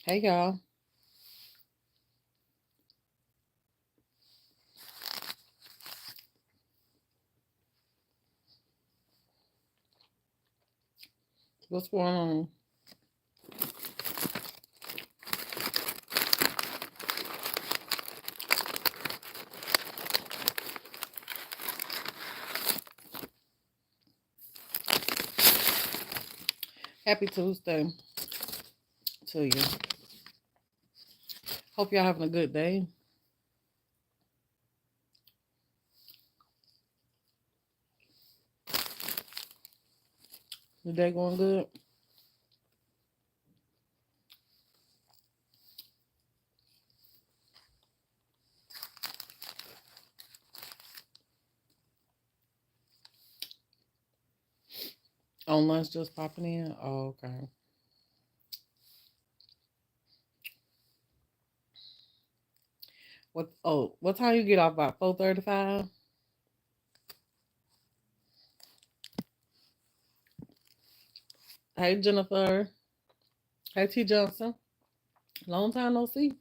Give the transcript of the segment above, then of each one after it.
Hey y'all. What's going on? Happy Tuesday to you. Hope y'all having a good day. The day going good. On lunch just popping in. Oh, okay. What time you get off? About 4:35? Hey Jennifer. Hey T Johnson. Long time no see.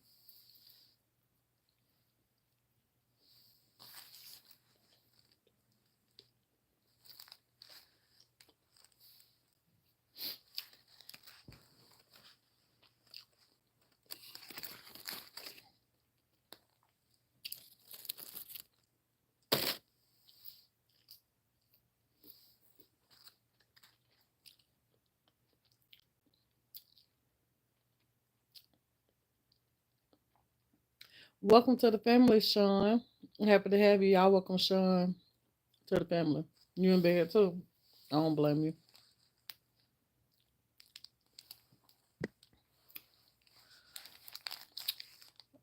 Welcome to the family, Sean. Happy to have you. Y'all welcome Sean to the family. You in bed too. I don't blame you.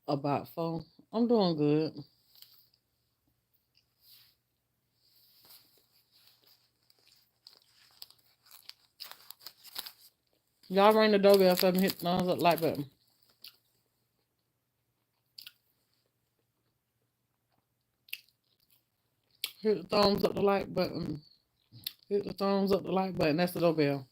About phone. I'm doing good. Y'all ring the doorbell for me. Hit the thumbs up like button. Hit the thumbs up the like button. Hit the thumbs up the like button. That's the doorbell.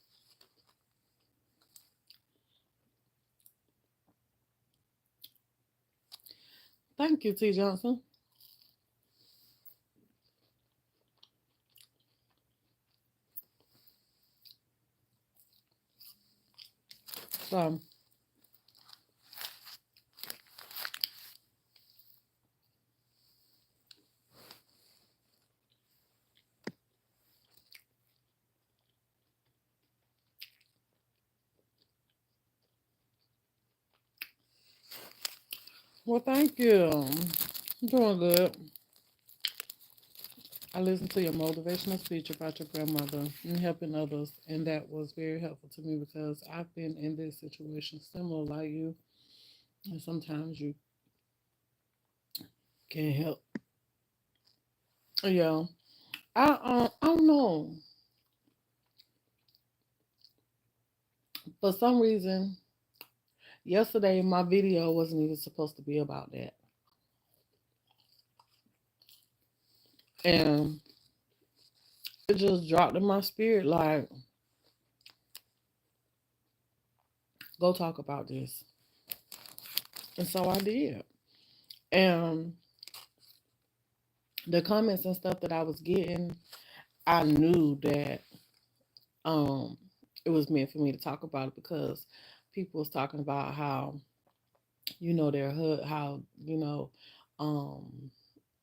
Thank you, T Johnson. So, well, thank you. I'm doing good. I listened to your motivational speech about your grandmother and helping others, and that was very helpful to me because I've been in this situation similar like you, and sometimes you can't help. Yeah, I don't know. For some reason, yesterday my video wasn't even supposed to be about that, and it just dropped in my spirit like, go talk about this, and so I did. And the comments and stuff that I was getting, I knew that um it was meant for me to talk about it because people was talking about how their hood, how um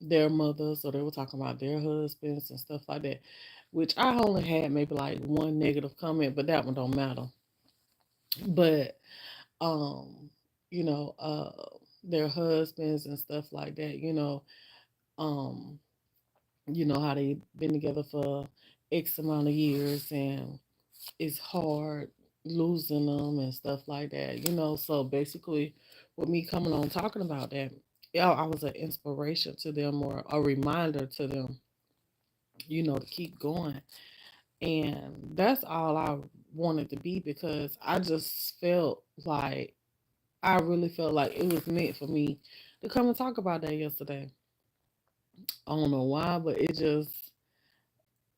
their mothers, or they were talking about their husbands and stuff like that. Which I only had maybe like one negative comment, but that one don't matter. But um, you know, their husbands and stuff like that, um, how they been together for X amount of years, and it's hard losing them and stuff like that, So basically, with me coming on talking about that, yeah, I was an inspiration to them, or a reminder to them, to keep going. And that's all I wanted to be, because I just felt like, I really felt like it was meant for me to come and talk about that yesterday. I don't know why, but it just,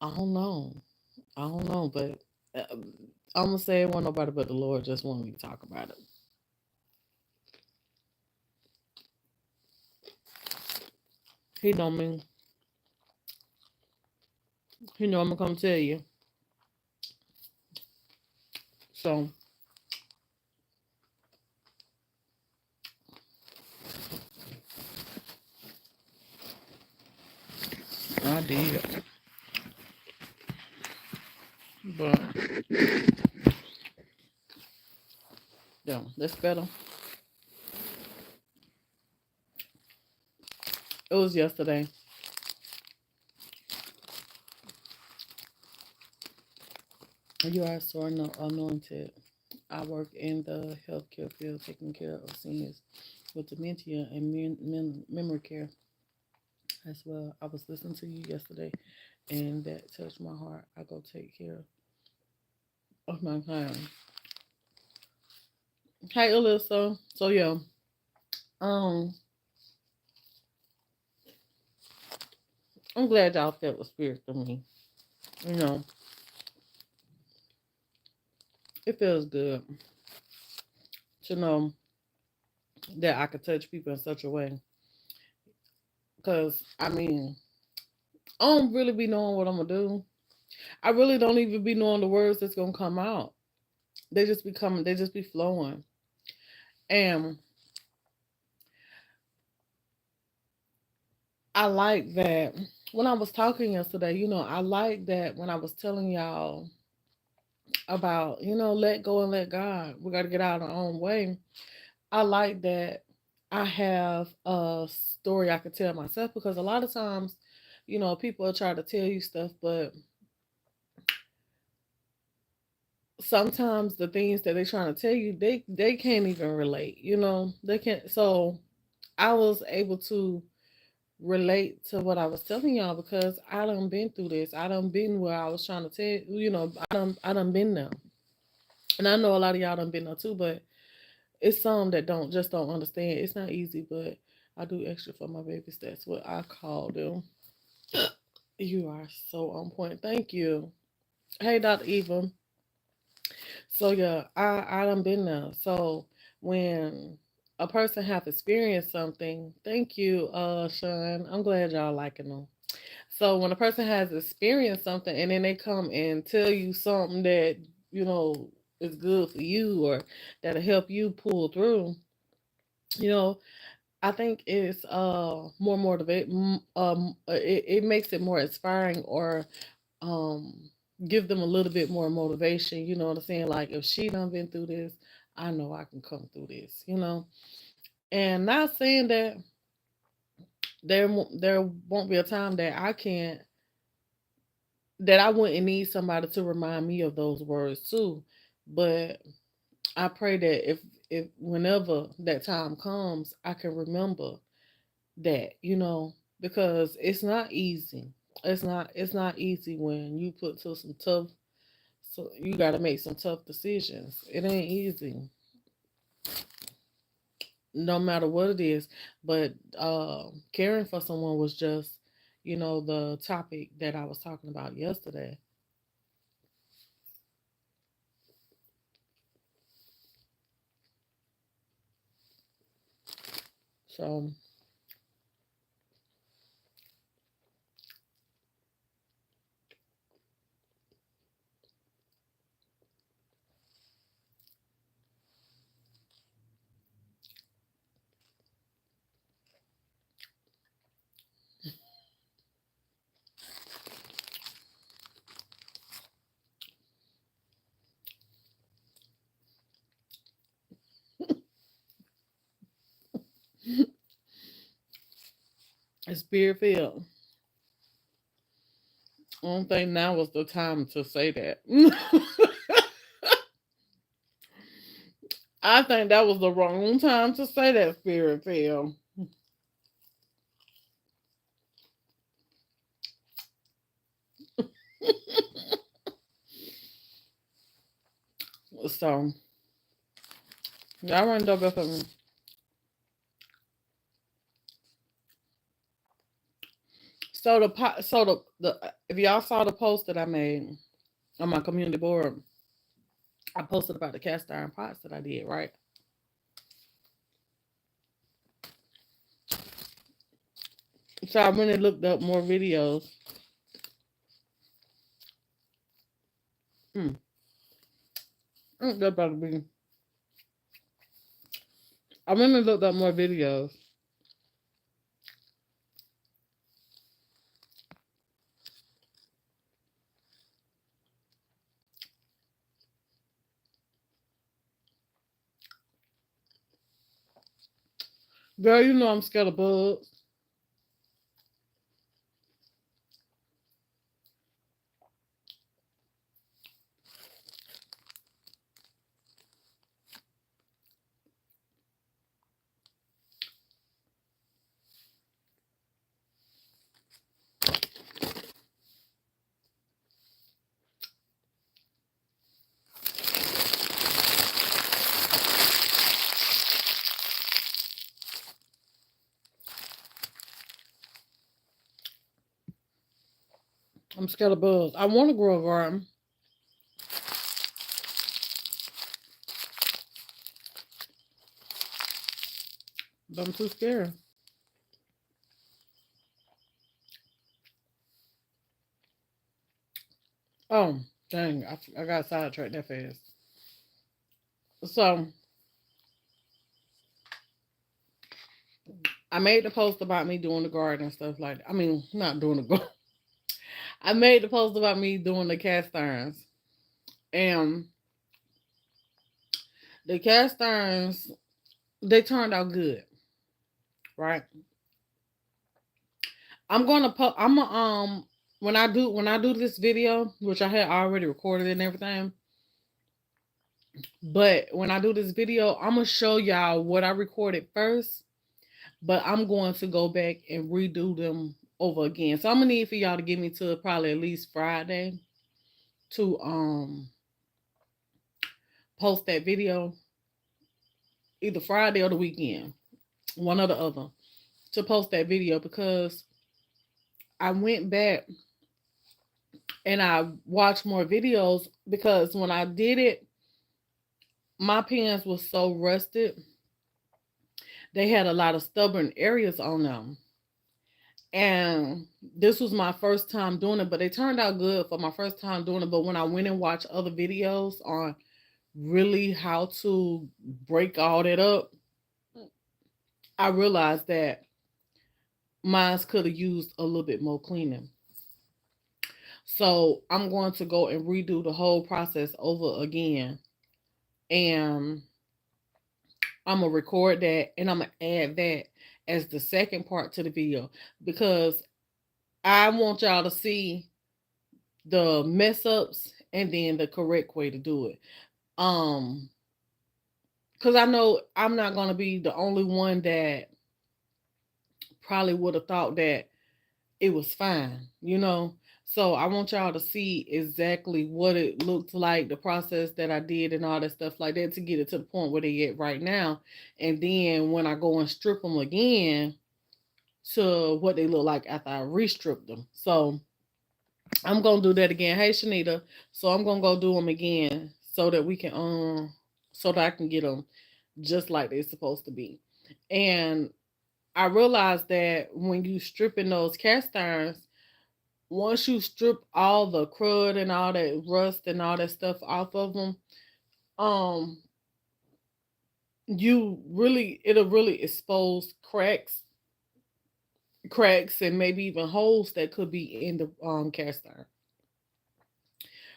I don't know. I don't know, but I'm gonna say it wasn't nobody but the Lord just wanted me to talk about it. He know me. He know I'm gonna come tell you. So I did, but yeah, that's better. It was yesterday. You are so anointed. I work in the healthcare field, taking care of seniors with dementia and memory care as well. I was listening to you yesterday, and that touched my heart. I go take care of my client. Hey, Alyssa. So yeah, um, I'm glad y'all felt the spirit of me. You know, it feels good to know that I could touch people in such a way. Cause I mean, I don't really be knowing what I'm gonna do. I really don't even be knowing the words that's gonna come out. They just be coming. They just be flowing. And I like that when I was talking yesterday. I like that when I was telling y'all about, let go and let God. We got to get out of our own way. I like that I have a story I could tell myself, because a lot of times, people try to tell you stuff, but sometimes the things that they're trying to tell you, they can't even relate. They can't. So I was able to relate to what I was telling y'all, because I done been through this. I done been where I was trying to tell you. I done been there, and I know a lot of y'all done been there too. But it's some that don't understand. It's not easy, but I do extra for my babies. That's what I call them. You are so on point. Thank you. Hey, Dr. Eva. So yeah, I done been there. So when a person have experienced something, thank you, Sean. I'm glad y'all liking them. So when a person has experienced something, and then they come and tell you something that you know is good for you, or that'll help you pull through, you know, I think it's more motivate. It makes it more inspiring, or um give them a little bit more motivation. You know what I'm saying? Like, if she done been through this, I know I can come through this. And not saying that there won't be a time that I wouldn't need somebody to remind me of those words too. But I pray that if whenever that time comes, I can remember that, because it's not easy. It's not easy when you put to some tough, so you got to make some tough decisions. It ain't easy, no matter what it is. But caring for someone was just, the topic that I was talking about yesterday. So It's spirit filled. I don't think now was the time to say that. I think that was the wrong time to say that, spirit filled. So y'all run the doorbell for me. So the if y'all saw the post that I made on my community board, I posted about the cast iron pots that I did, right? So I went and looked up more videos. Hmm. That about to be. I went and looked up more videos. Girl, you know I'm scared of bugs. I'm scared of bugs. I want to grow a garden, but I'm too scared. Oh, dang. I got sidetracked that fast. So I made the post about me doing the garden and stuff like that. I mean, not doing the garden. I made the post about me doing the cast irons. And the cast irons, they turned out good, right? I'm gonna when I do this video, which I had already recorded and everything, but when I do this video, I'm gonna show y'all what I recorded first, but I'm going to go back and redo them over again. So I'm gonna need for y'all to give me to probably at least Friday to post that video, either Friday or the weekend, one or the other, to post that video because I went back and I watched more videos because when I did it, my pens was so rusted. They had a lot of stubborn areas on them. And this was my first time doing it, but they turned out good for my first time doing it. But when I went and watched other videos on really how to break all that up, I realized that mine could have used a little bit more cleaning. So I'm going to go and redo the whole process over again. And I'm going to record that and I'm going to add that as the second part to the video because I want y'all to see the mess ups and then the correct way to do it. Because I know I'm not going to be the only one that probably would have thought that it was fine, you know. So I want y'all to see exactly what it looked like, the process that I did and all that stuff like that to get it to the point where they at right now. And then when I go and strip them again to what they look like after I restripped them. So I'm gonna do that again. Hey Shanita. So I'm gonna go do them again so that we can so that I can get them just like they're supposed to be. And I realized that when you stripping those cast irons, once you strip all the crud and all that rust and all that stuff off of them, um, it'll really expose cracks and maybe even holes that could be in the cast iron.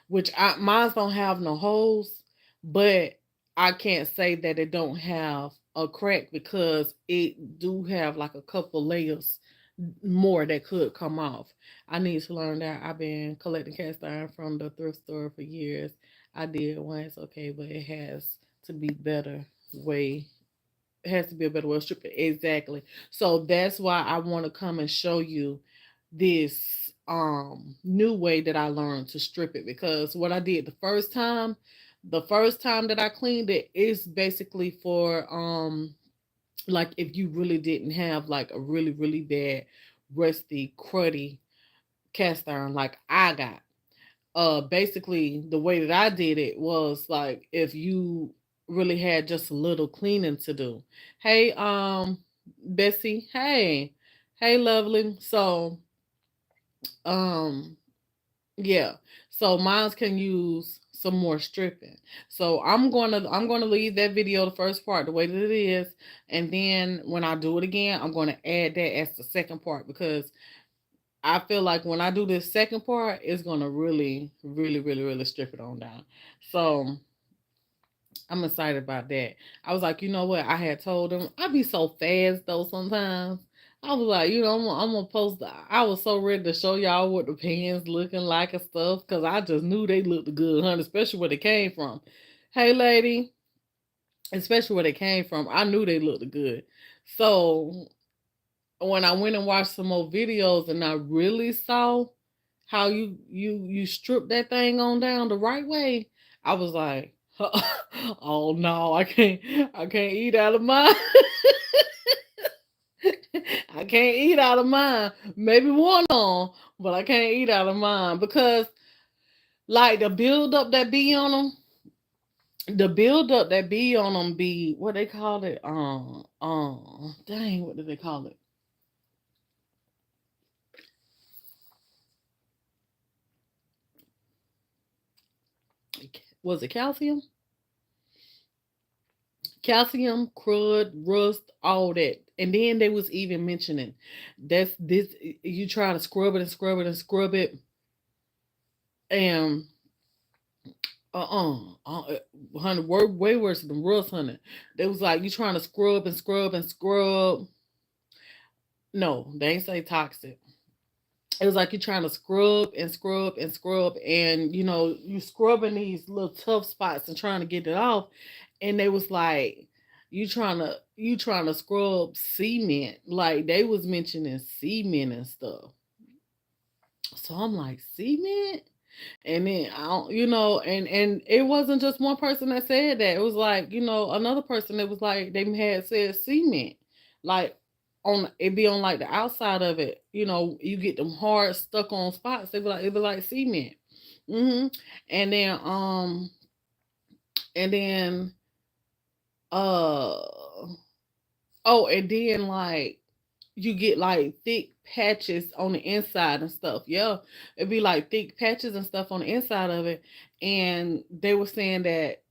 Which mine don't have no holes, but I can't say that it don't have a crack because it do have like a couple layers more that could come off. I need to learn that. I've been collecting cast iron from the thrift store for years. I did once, okay, but it has to be better way. It has to be a better way of stripping. Exactly. So that's why I want to come and show you this new way that I learned to strip it, because what I did the first time that I cleaned it is basically for like if you really didn't have like a really really bad rusty cruddy cast iron like I got. Basically the way that I did it was like if you really had just a little cleaning to do. Hey Bessie, hey. Hey lovely. So um yeah. So mines can use some more stripping. So I'm gonna leave that video, the first part, the way that it is, and then when I do it again, I'm gonna add that as the second part, because I feel like when I do this second part, it's gonna really, really, really, really strip it on down. So I'm excited about that. I was like, you know what? I had told him I be so fast though sometimes. I was like, I'm gonna post. I was so ready to show y'all what the pants looking like and stuff, because I just knew they looked good, honey. Especially where they came from. Hey, lady, especially where they came from, I knew they looked good. So when I went and watched some more videos, and I really saw how you strip that thing on down the right way, I was like, oh no, I can't eat out of mine. I can't eat out of mine. Maybe one on, but I can't eat out of mine because like the build up that be on them, be what they call it. Dang, what do they call it? Was it calcium? Calcium, crud, rust, all that. And then they was even mentioning that's this you try to scrub it and scrub it and scrub it, and honey, way worse than rust, honey. They was like you trying to scrub and scrub and scrub. No, they ain't say toxic. It was like you're trying to scrub and scrub and scrub, and you scrubbing these little tough spots and trying to get it off, and they was like you trying to scrub cement, like they was mentioning cement and stuff. So I'm like, cement. And then I don't, and it wasn't just one person that said that. It was like, another person that was like they had said cement. Like on it be on like the outside of it, you get them hard stuck on spots. It be like cement. hmm And then and then uh oh, and then like you get like thick patches on the inside and stuff. Yeah, it'd be like thick patches and stuff on the inside of it. And they were saying that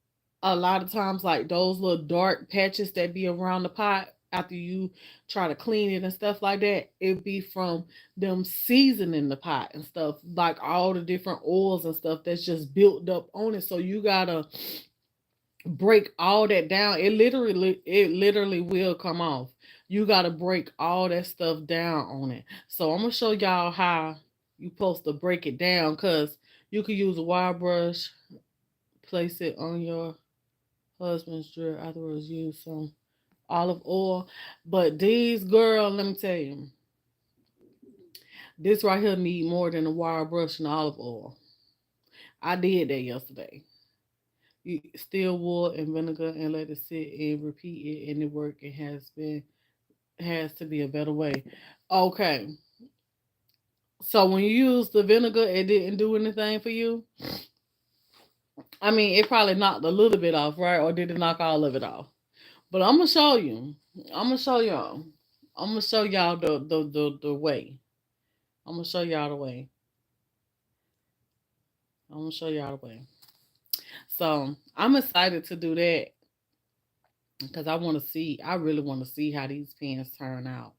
a lot of times, like those little dark patches that be around the pot after you try to clean it and stuff like that, it'd be from them seasoning the pot and stuff, like all the different oils and stuff that's just built up on it. So you gotta break all that down. It literally will come off. You gotta break all that stuff down on it. So I'm gonna show y'all how you supposed to break it down, because you could use a wire brush, place it on your husband's drill, afterwards use some olive oil. But these, girl, let me tell you, this right here need more than a wire brush and olive oil. I did that yesterday. You still wool and vinegar and let it sit and repeat it, and it work. It has to be a better way. Okay. So when you use the vinegar, it didn't do anything for you. I mean, it probably knocked a little bit off, right? Or did it knock all of it off? But I'm gonna show you. I'm gonna show y'all. I'm gonna show y'all the way. I'm gonna show y'all the way. I'm gonna show y'all the way. So I'm excited to do that because I want to see. I really want to see how these pens turn out.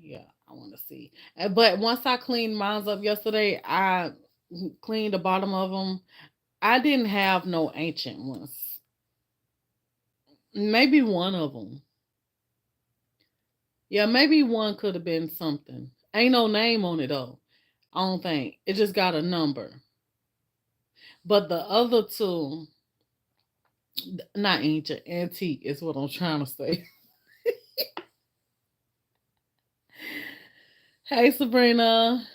Yeah, I want to see. But once I cleaned mine up yesterday, I cleaned the bottom of them. I didn't have no ancient ones. Maybe one of them. Yeah, maybe one could have been something. Ain't no name on it though. I don't think. It just got a number. But the other two, not ancient, antique is what I'm trying to say. Hey Sabrina.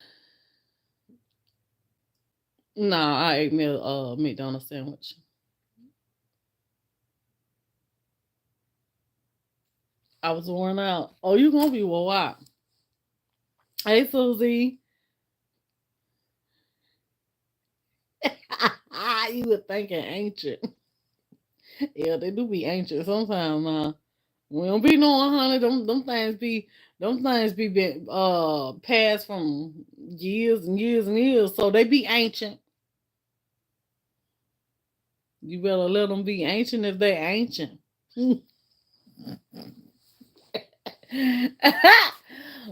Nah, I ate me a McDonald's sandwich. I was worn out. Oh, you gonna be wore out. Hey Susie. You were thinking ancient. Yeah, they do be ancient sometimes. We don't be knowing, honey. Them things be been passed from years and years and years. So they be ancient. You better let them be ancient if they ancient.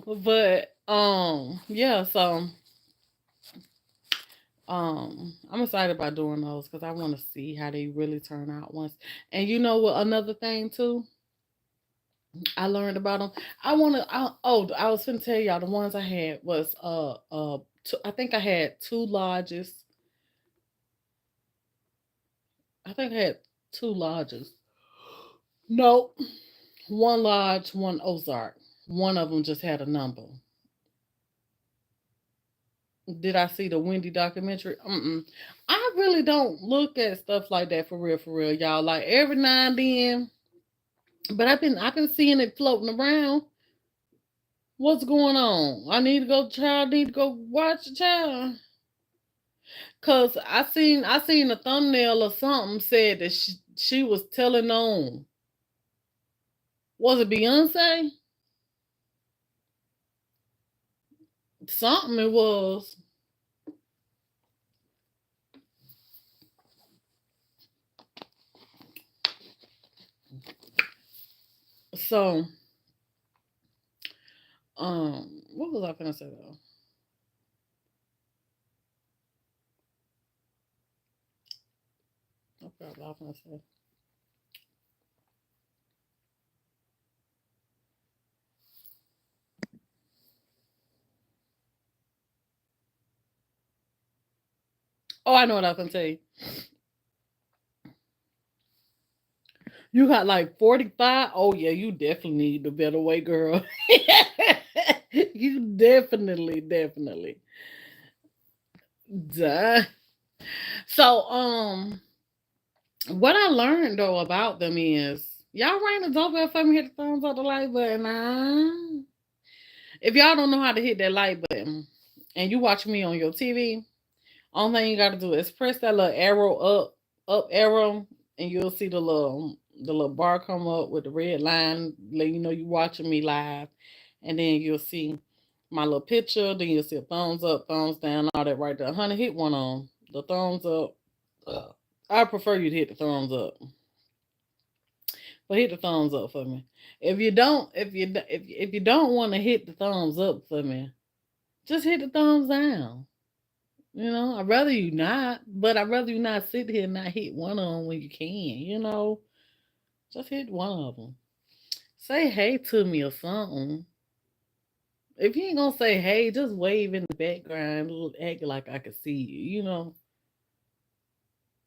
But yeah, so I'm excited about doing those because I want to see how they really turn out once. And you know what? Another thing too, I learned about them. I was gonna tell y'all the ones I had was I think I had two lodges. I think I had two lodges. No, one lodge, one Ozark. One of them just had a number. Did I see the Wendy documentary? Mm-mm. I really don't look at stuff like that for real, y'all. Like every now and then, but I've been seeing it floating around. What's going on? I need to go watch the child. Cause I seen a thumbnail or something said that she was telling on. Was it Beyonce? Something it was. So what was I gonna say though? I forgot what I was gonna say. Oh, I know what I was gonna tell you. You got like 45. Oh yeah, you definitely need the better way, girl. You definitely. Duh. So what I learned though about them is y'all ring the doorbell for me, hit the thumbs up the like button. If y'all don't know how to hit that like button and you watch me on your TV, only thing you gotta do is press that little arrow up arrow, and you'll see the little bar come up with the red line, let you know you watching me live, and then you'll see my little picture. Then you'll see a thumbs up, thumbs down, all that right there. Honey, hit one on the thumbs up. I prefer you to hit the thumbs up, but hit the thumbs up for me. If you don't want to hit the thumbs up for me, just hit the thumbs down. I'd rather you not, but I'd rather you not sit here and not hit one of them when you can. Just hit one of them. Say hey to me or something. If you ain't gonna say hey, just wave in the background, act like I can see you.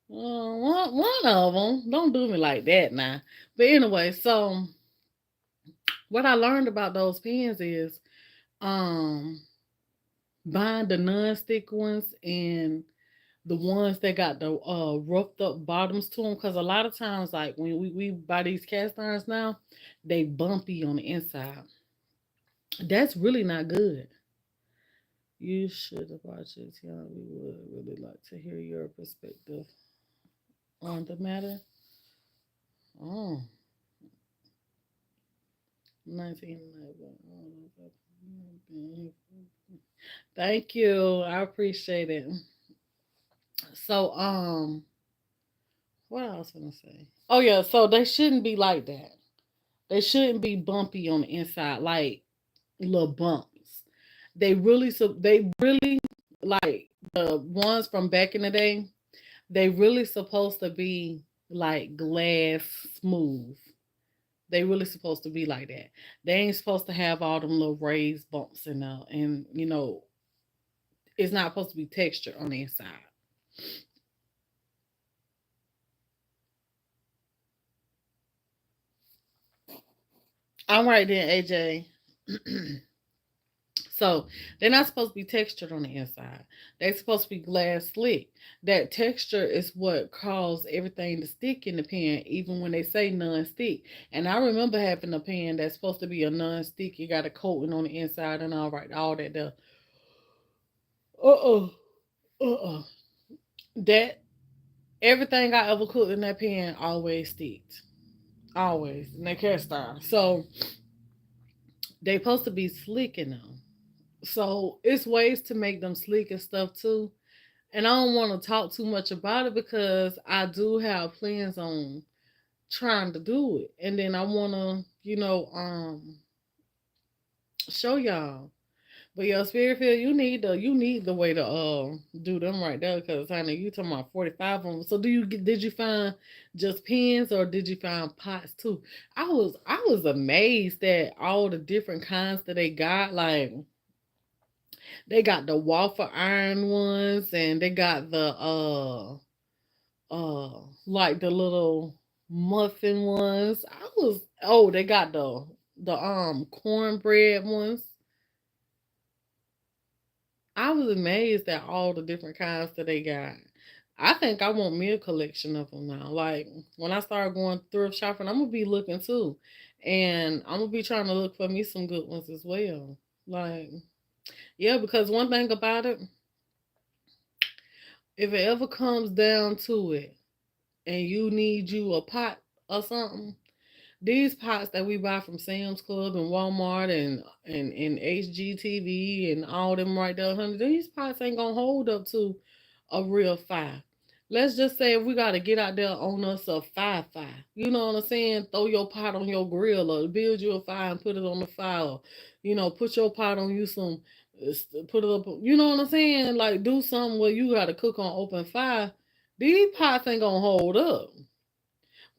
One of them. Don't do me like that now. But anyway, so what I learned about those pens is um buying the non-stick ones and the ones that got the roughed up bottoms to them, because a lot of times like when we buy these cast irons now, they bumpy on the inside. That's really not good. You should have watched it, Tiana. We would really like to hear your perspective on the matter. Oh, 1911. Thank you. I appreciate it. So, what else was I gonna say? Oh yeah, so they shouldn't be like that. They shouldn't be bumpy on the inside, like little bumps. They really like the ones from back in the day. They really supposed to be like glass smooth. They really supposed to be like that. They ain't supposed to have all them little raised bumps in there, and it's not supposed to be texture on the inside. All right then, AJ. So they're not supposed to be textured on the inside. They're supposed to be glass slick. That texture is what caused everything to stick in the pan, even when they say non-stick. And I remember having a pan that's supposed to be a non-stick. You got a coating on the inside and all that. Uh uh. That everything I ever cooked in that pan always sticked. Always in that cast iron. So they supposed to be slick in them. So it's ways to make them sleek and stuff too. And I don't want to talk too much about it because I do have plans on trying to do it. And then I want to, show y'all. But your spirit field, you need the way to do them right there because honey, you talking about 45 of them. So did you find just pins or did you find pots too? I was amazed at all the different kinds that they got. Like they got the waffle iron ones and they got the like the little muffin ones. They got the cornbread ones. I was amazed at all the different kinds that they got. I think I want me a collection of them now. Like when I start going thrift shopping, I'm gonna be looking too, and I'm gonna be trying to look for me some good ones as well. Like yeah, because one thing about it, if it ever comes down to it, and you need you a pot or something, these pots that we buy from Sam's Club and Walmart and HGTV and all them right there, honey, these pots ain't gonna hold up to a real fire. Let's just say if we gotta get out there on us a fire. You know what I'm saying? Throw your pot on your grill or build you a fire and put it on the fire. Or, put your pot on you some put it up, you know what I'm saying? Like do something where you gotta cook on open fire. These pots ain't gonna hold up.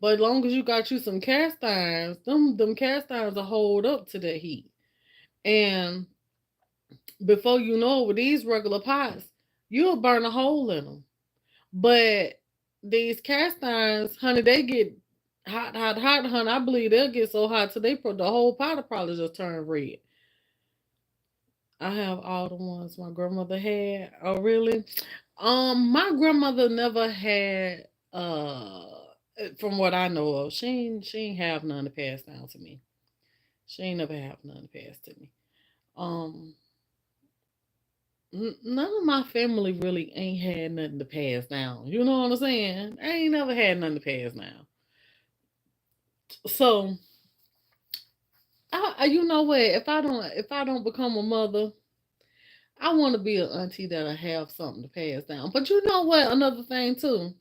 But as long as you got you some cast irons, them cast irons will hold up to that heat. And before you know it, with these regular pots, you'll burn a hole in them. But these cast irons, honey, they get hot, honey. I believe they'll get so hot till the whole pot will probably just turn red. I have all the ones my grandmother had. Oh, really? My grandmother never had. From what I know of, she ain't have none to pass down to me. She ain't never have none to pass to me. Um, None of my family really ain't had nothing to pass down. You know what I'm saying? I ain't never had nothing to pass down. So, you know what? If I don't become a mother, I want to be an auntie that'll have something to pass down. But you know what? Another thing too,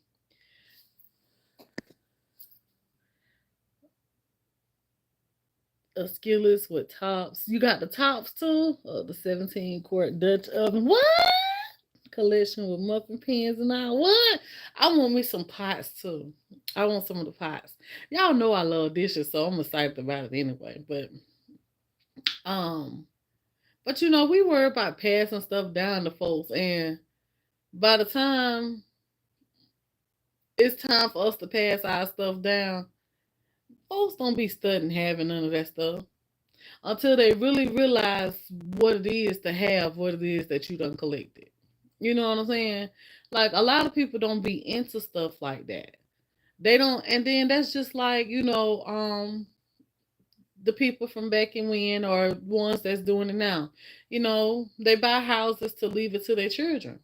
skillets with tops. You got the tops too, the 17-quart Dutch oven. What? Collection with muffin pans and all. What? I want me some pots too. I want some of the pots. Y'all know I love dishes, so I'm excited about it anyway. Um, but we worry about passing stuff down to folks, and by the time it's time for us to pass our stuff down, folks don't be studying having none of that stuff until they really realize what it is to have what it is that you done collected. You know what I'm saying? Like a lot of people don't be into stuff like that. They don't, and then that's just like the people from back in when or ones that's doing it now. They buy houses to leave it to their children.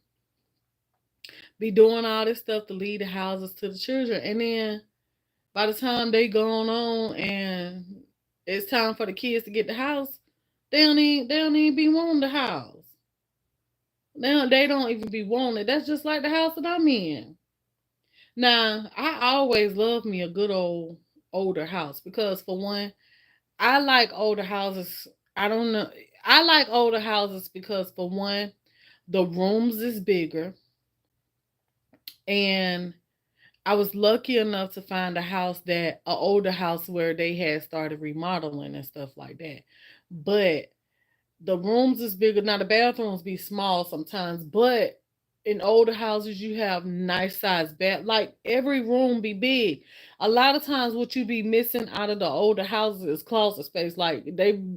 Be doing all this stuff to leave the houses to the children, and then by the time they gone on and it's time for the kids to get the house, they don't even be wanting the house. They don't even be wanting it. That's just like the house that I'm in. Now, I always love me a good old older house because for one, I like older houses. I don't know. I like older houses because for one, the rooms is bigger and I was lucky enough to find a house that an older house where they had started remodeling and stuff like that. But the rooms is bigger. Now the bathrooms be small sometimes, but in older houses you have nice size bath. Like every room be big. A lot of times what you be missing out of the older houses is closet space. Like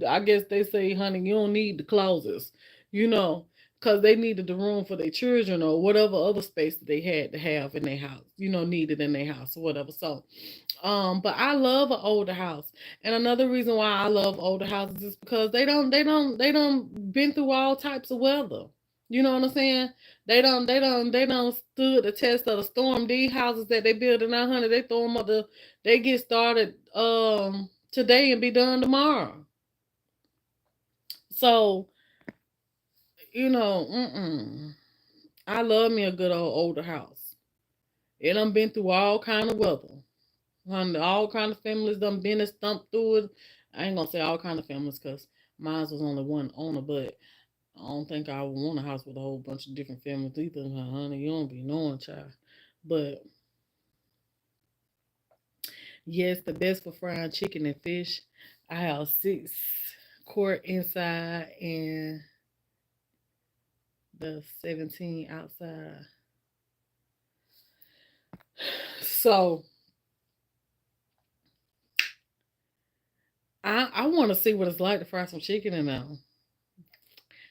I guess they say, honey, you don't need the closets, you know, because they needed the room for their children or whatever other space that they had to have in their house, needed in their house or whatever. So but I love an older house. And another reason why I love older houses is because they don't been through all types of weather. You know what I'm saying? They don't stood the test of the storm. These houses that they build in 900, they throw them up they get started today and be done tomorrow. So, I love me a good old older house. It done been through all kind of weather. All kind of families done been and stumped through it. I ain't gonna say all kind of families because mine was only one owner, but I don't think I would want a house with a whole bunch of different families either. Honey, you don't be knowing, child. But yes, the best for frying chicken and fish. I have 6 quart inside and the 17 outside. So I want to see what it's like to fry some chicken in there.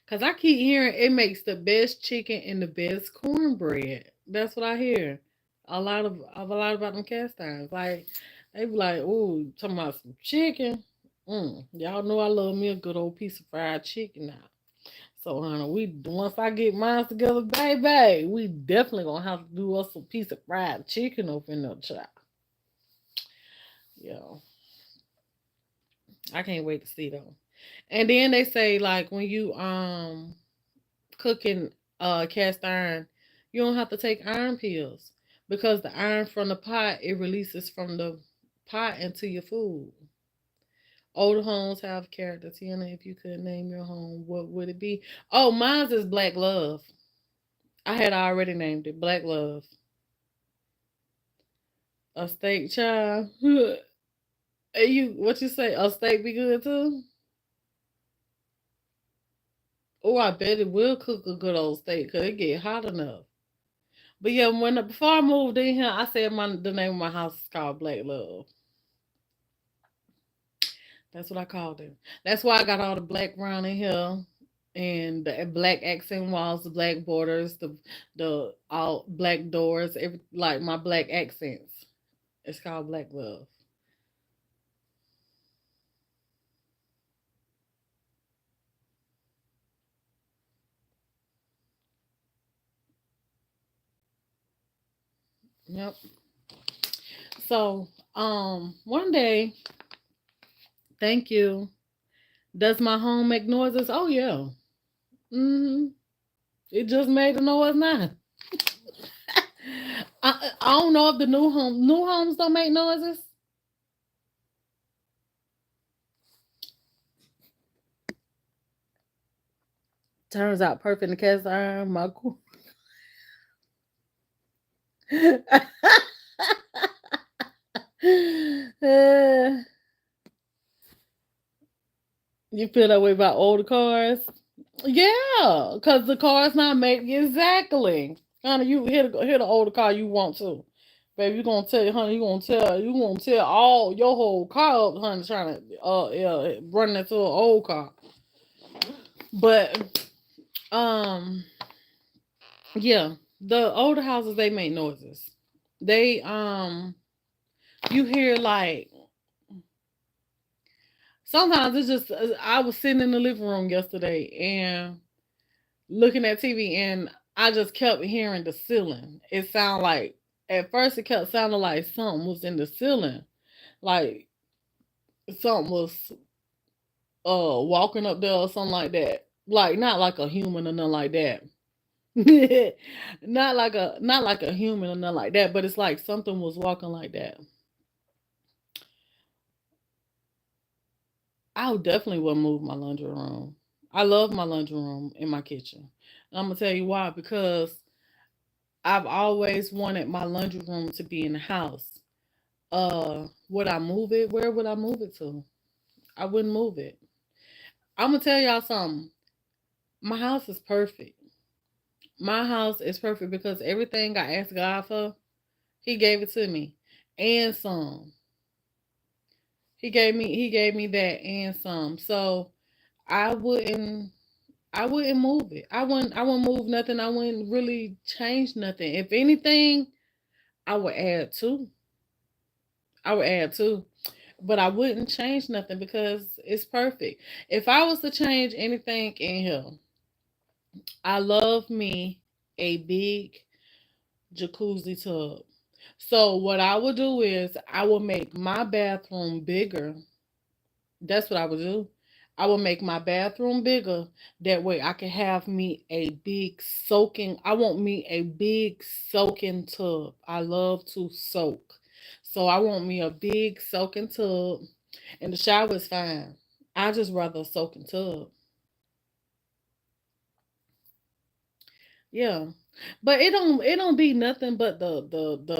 Cause I keep hearing it makes the best chicken and the best cornbread. That's what I hear. A lot about them cast irons. Like they be like, "Ooh, talking about some chicken." Y'all know I love me a good old piece of fried chicken now. So, honey, we once I get mine together, baby, we definitely gonna have to do us a piece of fried chicken over in there, child. Yeah, I can't wait to see them. And then they say like when you cooking cast iron, you don't have to take iron pills because the iron from the pot it releases from the pot into your food. Older homes have character. Tiana, if you could name your home, what would it be? Oh, mine's is Black Love. I had already named it Black Love. A steak child. Hey, you what you say? A steak be good too? Oh, I bet it will cook a good old steak because it get hot enough. But yeah, before I moved in here, I said the name of my house is called Black Love. That's what I called it. That's why I got all the black brown in here, and the black accent walls, the black borders, the all black doors, every like my black accents. It's called Black Love. Yep. So, one day, thank you. Does my home make noises? Oh yeah. Hmm. It just made a noise now. I don't know if the new homes don't make noises. Turns out perfect in the cast iron. Uh, you feel that way about older cars? Yeah, because the car's not made exactly. Honey, you hit the older car you want to. Baby, you gonna tell honey, you gonna tell all your whole car up, honey, trying to yeah, running into an old car. But yeah, the older houses they make noises. They you hear like sometimes it's just I was sitting in the living room yesterday and looking at TV and I just kept hearing the ceiling. It sounded like at first it kept sounding like something was in the ceiling. Like something was walking up there or something like that. Like not like a human or nothing like that. not like a human or nothing like that, but it's like something was walking like that. I would definitely would move my laundry room. I love my laundry room in my kitchen. And I'm gonna tell you why, because I've always wanted my laundry room to be in the house. Would I move it? Where would I move it to? I wouldn't move it. I'm gonna tell y'all something. My house is perfect. My house is perfect because everything I asked God for, He gave it to me, and some. He gave me that and some. So I wouldn't I wouldn't move it. I wouldn't move nothing. I wouldn't really change nothing. If anything, I would add to. I would add to. But I wouldn't change nothing because it's perfect. If I was to change anything in here, I love me a big jacuzzi tub. So what I would do is I would make my bathroom bigger. That's what I would do. I would make my bathroom bigger. That way I can have me a big soaking. I want me a big soaking tub. I love to soak. So I want me a big soaking tub. And the shower is fine. I just rather a soaking tub. Yeah. But it don't be nothing but the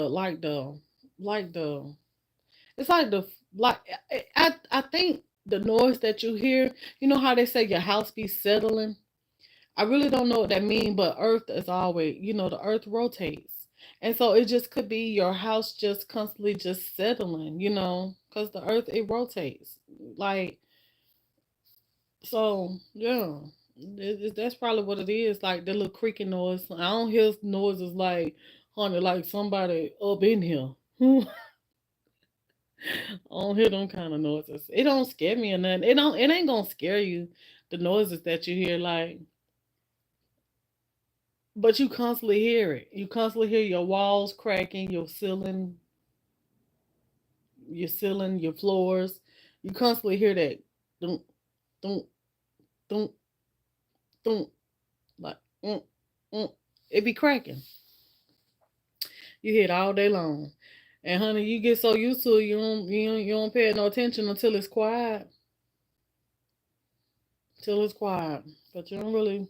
like the it's like the like I think the noise that you hear, you know how they say your house be settling? I really don't know what that means, but earth is always, the earth rotates. And so it just could be your house just constantly just settling, cuz the earth it rotates. Like so, yeah. That's probably what it is, like the little creaking noise. I don't hear noises like, honey, like somebody up in here. I don't hear them kind of noises. It don't scare me or nothing. It ain't gonna scare you, the noises that you hear, like, but you constantly hear it. You constantly hear your walls cracking, your floors. You constantly hear that dunk, dunk, dunk, dunk, like mm. It be cracking. You hear it all day long. And honey, you get so used to it, you don't pay no attention until it's quiet. Till it's quiet. But you don't really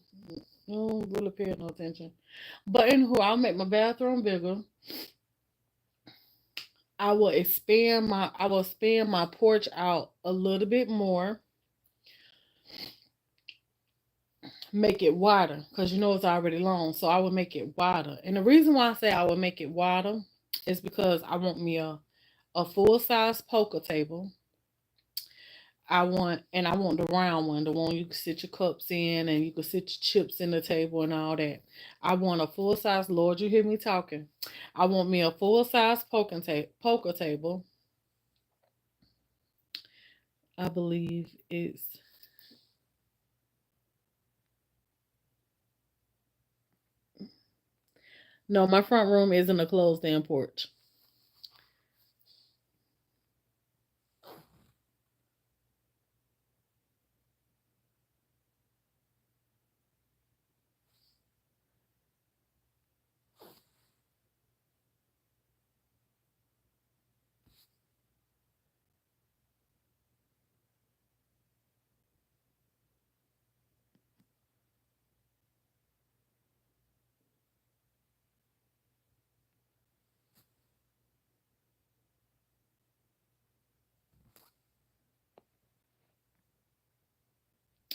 pay no attention. But anywho, I'll make my bathroom bigger. I will expand my porch out a little bit more, make it wider, because it's already long. So I will make it wider. And the reason why I say I will make it wider is because I want me a full size poker table. I want the round one, the one you can sit your cups in and you can sit your chips in the table and all that. I want a full size, Lord, you hear me talking. I want me a full size poker table. I believe it's no, my front room isn't a closed in porch.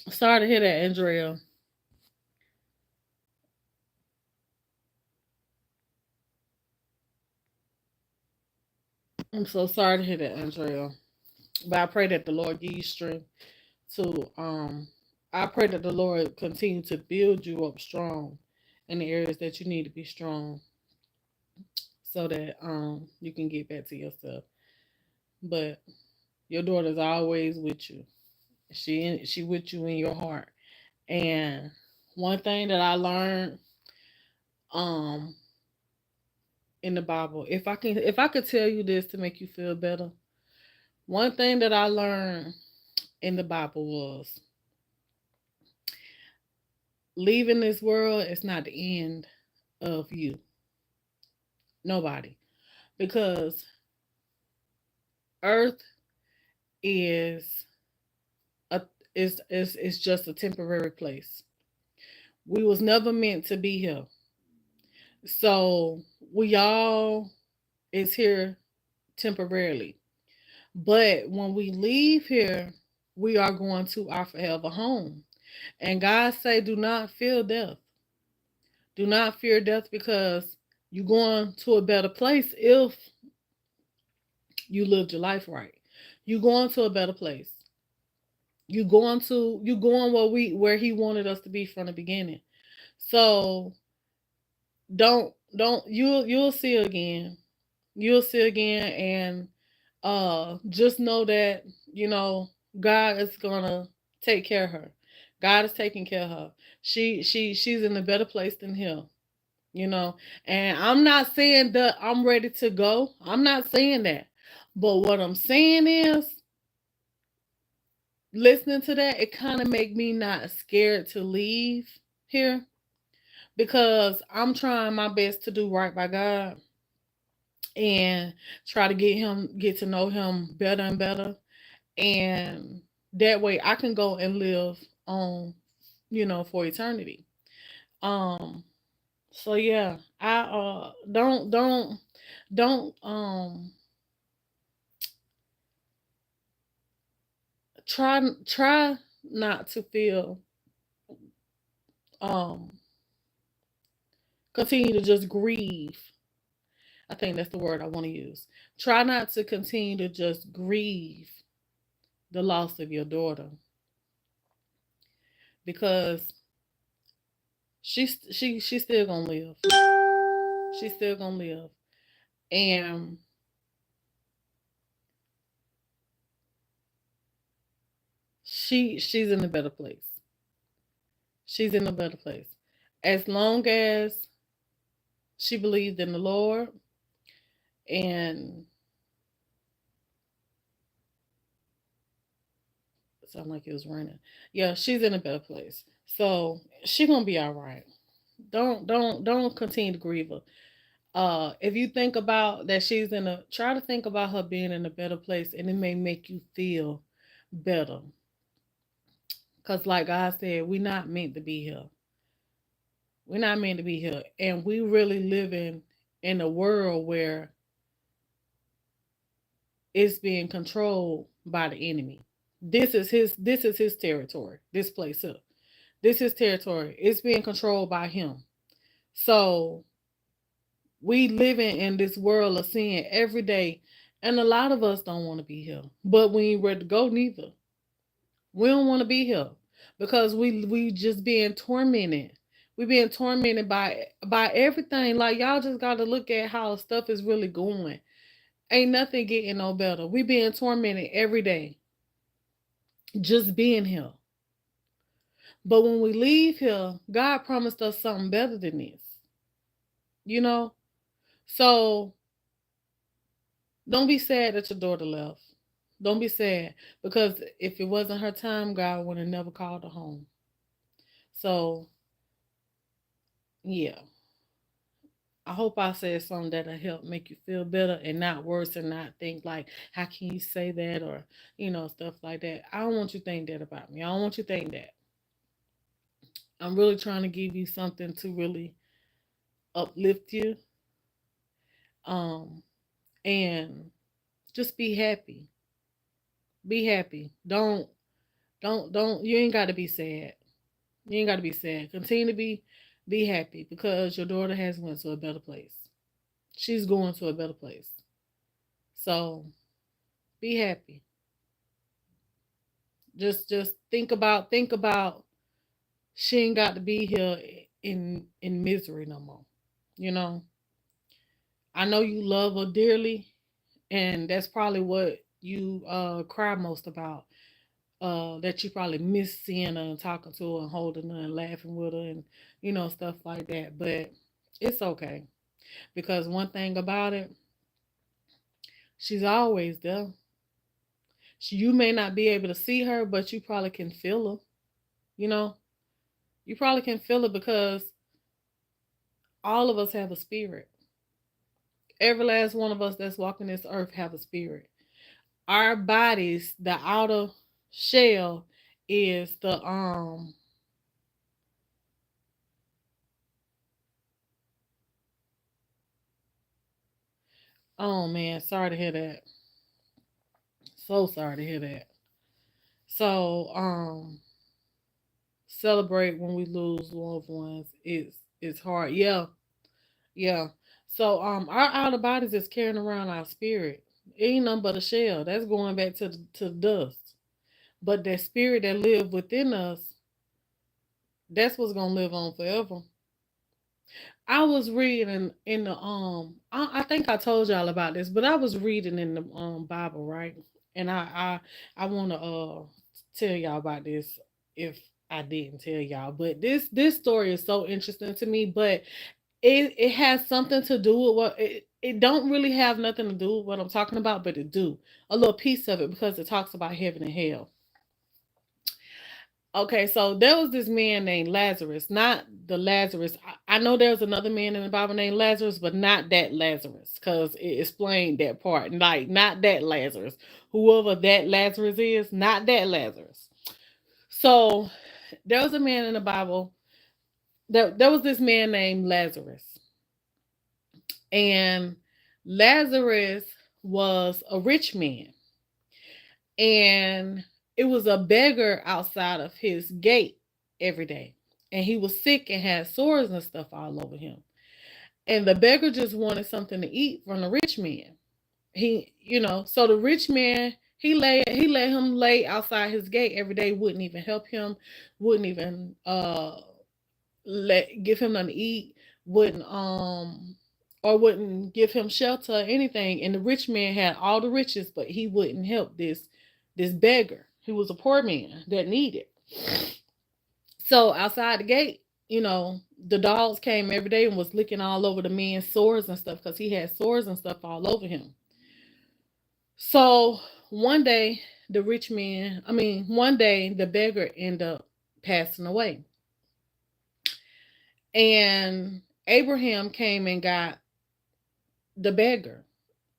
Sorry to hear that, Andrea. I'm so sorry to hear that, Andrea. But I pray that the Lord give you strength to I pray that the Lord continue to build you up strong in the areas that you need to be strong so that you can get back to yourself. But your daughter's always with you. She with you in your heart. And one thing that I learned um in the Bible, if I could tell you this to make you feel better, one thing that I learned in the Bible was leaving this world is not the end of you. Nobody. Because earth is a is just a temporary place. We was never meant to be here. So we all is here temporarily. But when we leave here, we are going to our forever home. And God say, do not fear death. Do not fear death because you're going to a better place if you lived your life right. You're going to a better place. You going where he wanted us to be from the beginning. So don't you'll see again. You'll see again, and just know that, God is gonna take care of her. God is taking care of her. She's in a better place than him. you know. And I'm not saying that I'm ready to go. I'm not saying that. But what I'm saying is, listening to that, it kind of make me not scared to leave here, because I'm trying my best to do right by God and try to get to know him better and better. And that way I can go and live on, for eternity. Um so yeah, I don't try not to feel um continue to just grieve. I think that's the word I want to use. Try not to continue to just grieve the loss of your daughter, because she's still gonna live. She's still gonna live, and she's in a better place. She's in a better place. As long as she believed in the Lord, and it sounded like it was raining. Yeah, she's in a better place. So she gonna be all right. Don't continue to grieve her. If you think about that, try to think about her being in a better place, and it may make you feel better. Cause like God said, we're not meant to be here. We're not meant to be here, and we really living in a world where it's being controlled by the enemy. This is his territory. This place up. This is territory. It's being controlled by him. So we living in this world of sin every day, and a lot of us don't want to be here. But we ain't ready to go neither. We don't want to be here because we just being tormented. We being tormented by everything. Like, y'all just got to look at how stuff is really going. Ain't nothing getting no better. We being tormented every day just being here. But when we leave here, God promised us something better than this. You know? So don't be sad that your daughter left. Don't be sad, because if it wasn't her time, God would have never called her home. So yeah, I hope I said something that'll help make you feel better and not worse, and not think like, how can you say that, or stuff like that. I don't want you to think that about me. I don't want you to think that. I'm really trying to give you something to really uplift you, um, and just be happy. Be happy. Don't. You ain't got to be sad. You ain't got to be sad. Continue to be happy, because your daughter has went to a better place. She's going to a better place. So be happy. Just think about she ain't got to be here in misery no more. You know, I know you love her dearly, and that's probably what you cry most about. That you probably miss seeing her and talking to her and holding her and laughing with her, and stuff like that. But it's okay, because one thing about it, she's always there. You may not be able to see her, but you probably can feel her. You know, you probably can feel her, because all of us have a spirit. Every last one of us that's walking this earth have a spirit. Our bodies, the outer shell, is Oh man, sorry to hear that. So sorry to hear that. So, celebrate when we lose loved ones. It's hard. Yeah, yeah. So, our outer bodies is carrying around our spirit. It ain't nothing but a shell. That's going back to the dust. But that spirit that live within us, that's what's gonna live on forever. I was reading in the I think I told y'all about this, but I was reading in the Bible, right? And I wanna tell y'all about this if I didn't tell y'all. But this story is so interesting to me, but it has something to do with what it don't really have nothing to do with what I'm talking about, but it do. A little piece of it because it talks about heaven and hell. Okay, so there was this man named Lazarus, not the Lazarus. I know there's another man in the Bible named Lazarus, but not that Lazarus, because it explained that part. Like, not that Lazarus. Whoever that Lazarus is, not that Lazarus. So there was a man in the Bible. There was this man named Lazarus. And Lazarus was a rich man. And it was a beggar outside of his gate every day. And he was sick and had sores and stuff all over him. And the beggar just wanted something to eat from the rich man. So the rich man, he let him lay outside his gate every day, wouldn't even help him, wouldn't even give him nothing to eat, wouldn't or wouldn't give him shelter or anything. And the rich man had all the riches, but he wouldn't help this beggar. He was a poor man that needed. So outside the gate, the dogs came every day and was licking all over the man's sores and stuff because he had sores and stuff all over him. So one day one day the beggar ended up passing away. And Abraham came and got the beggar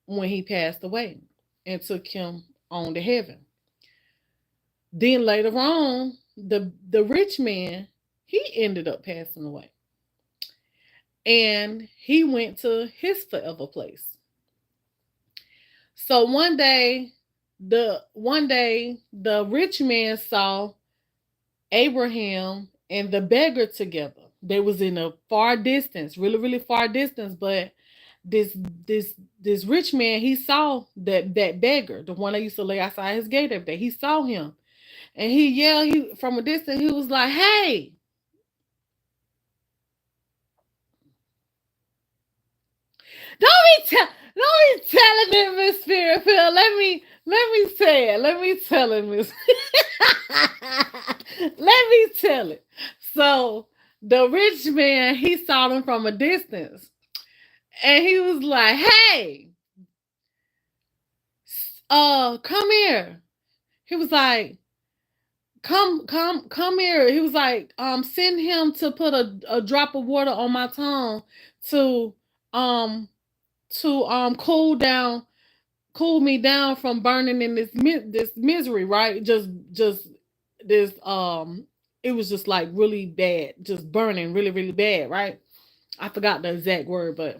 when he passed away and took him on to heaven. Then later on, the rich man, he ended up passing away. And he went to his forever place. So one day the rich man saw Abraham and the beggar together. They was in a far distance, really, really far distance, but this this rich man, he saw that beggar, the one that used to lay outside his gate every day. He saw him. And he yelled, from a distance, he was like, "Hey, don't be telling it, Miss Spiritfield. Let me say it. Let me tell it, Miss. Let me tell it." So the rich man, he saw them from a distance. And he was like, "Hey, come here." He was like, come here. He was like, send him to put a drop of water on my tongue to um cool me down from burning in this misery, right? Just this it was just like really bad, just burning really, really bad, right? I forgot the exact word, but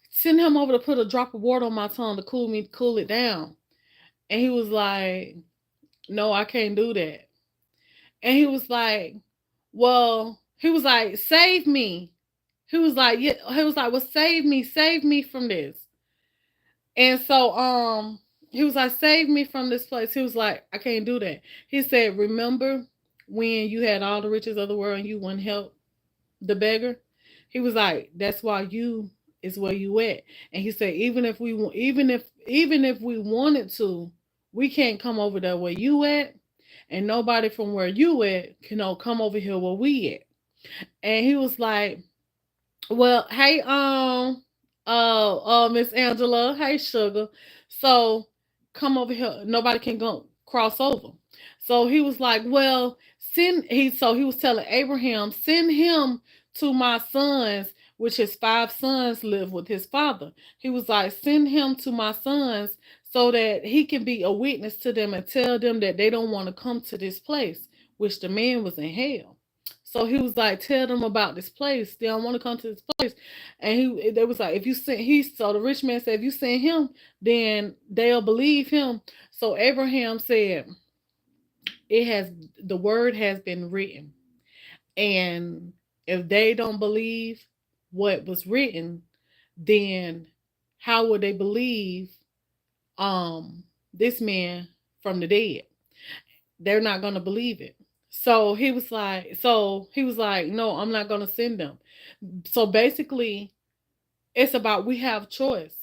send him over to put a drop of water on my tongue to cool it down. And he was like, "No, I can't do that." And he was like, "Save me." He was like, "Yeah." He was like, "Well, save me from this." And so, he was like, "Save me from this place." He was like, "I can't do that." He said, "Remember when you had all the riches of the world and you wouldn't help the beggar?" He was like, "That's why you is where you at." And he said, even if we wanted to, we can't come over there where you at, and nobody from where you at can come over here where we at. And he was like, "Well, hey, Miss Angela, hey, sugar. So come over here. Nobody can go cross over." So he was like, "Well, so he was telling Abraham, send him to my sons, which his 5 sons live with his father." He was like, "Send him to my sons so that he can be a witness to them and tell them that they don't want to come to this place," which the man was in hell. So he was like, tell them about this place. They don't want to come to this place. And they was like, if you send so the rich man said, if you send him, then they'll believe him. So Abraham said, it has the word has been written. And if they don't believe what was written, then how would they believe this man from the dead? They're not gonna believe it. So he was like, no, I'm not gonna send them. So basically, it's about we have choice.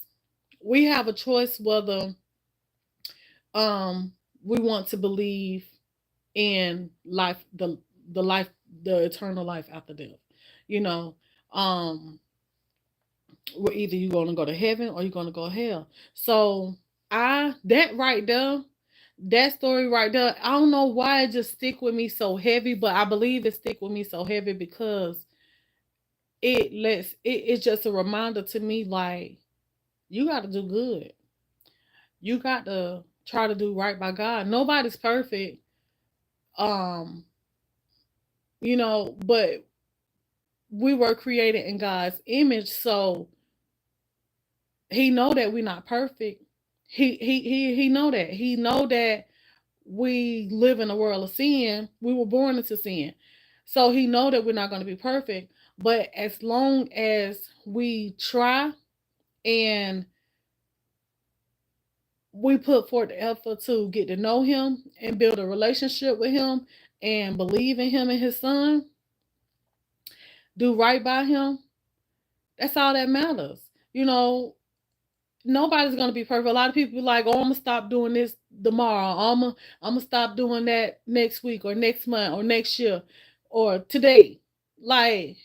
We have a choice whether um we want to believe in life, the life, the eternal life after death. You know, um where either you're gonna go to heaven or you're gonna go to hell. So I that right there, that story right there, I don't know why it just stick with me so heavy, but I believe it stick with me so heavy because it's just a reminder to me, like, you got to do good. You got to try to do right by God. Nobody's perfect. Um, but we were created in God's image, so he know that we're not perfect. He know that. He know that we live in a world of sin. We were born into sin. So he know that we're not going to be perfect, but as long as we try and we put forth the effort to get to know him and build a relationship with him and believe in him and his son, do right by him, that's all that matters. You know, nobody's gonna be perfect. A lot of people be like, "Oh, I'm gonna stop doing this tomorrow. I'm gonna stop doing that next week or next month or next year or today." Like,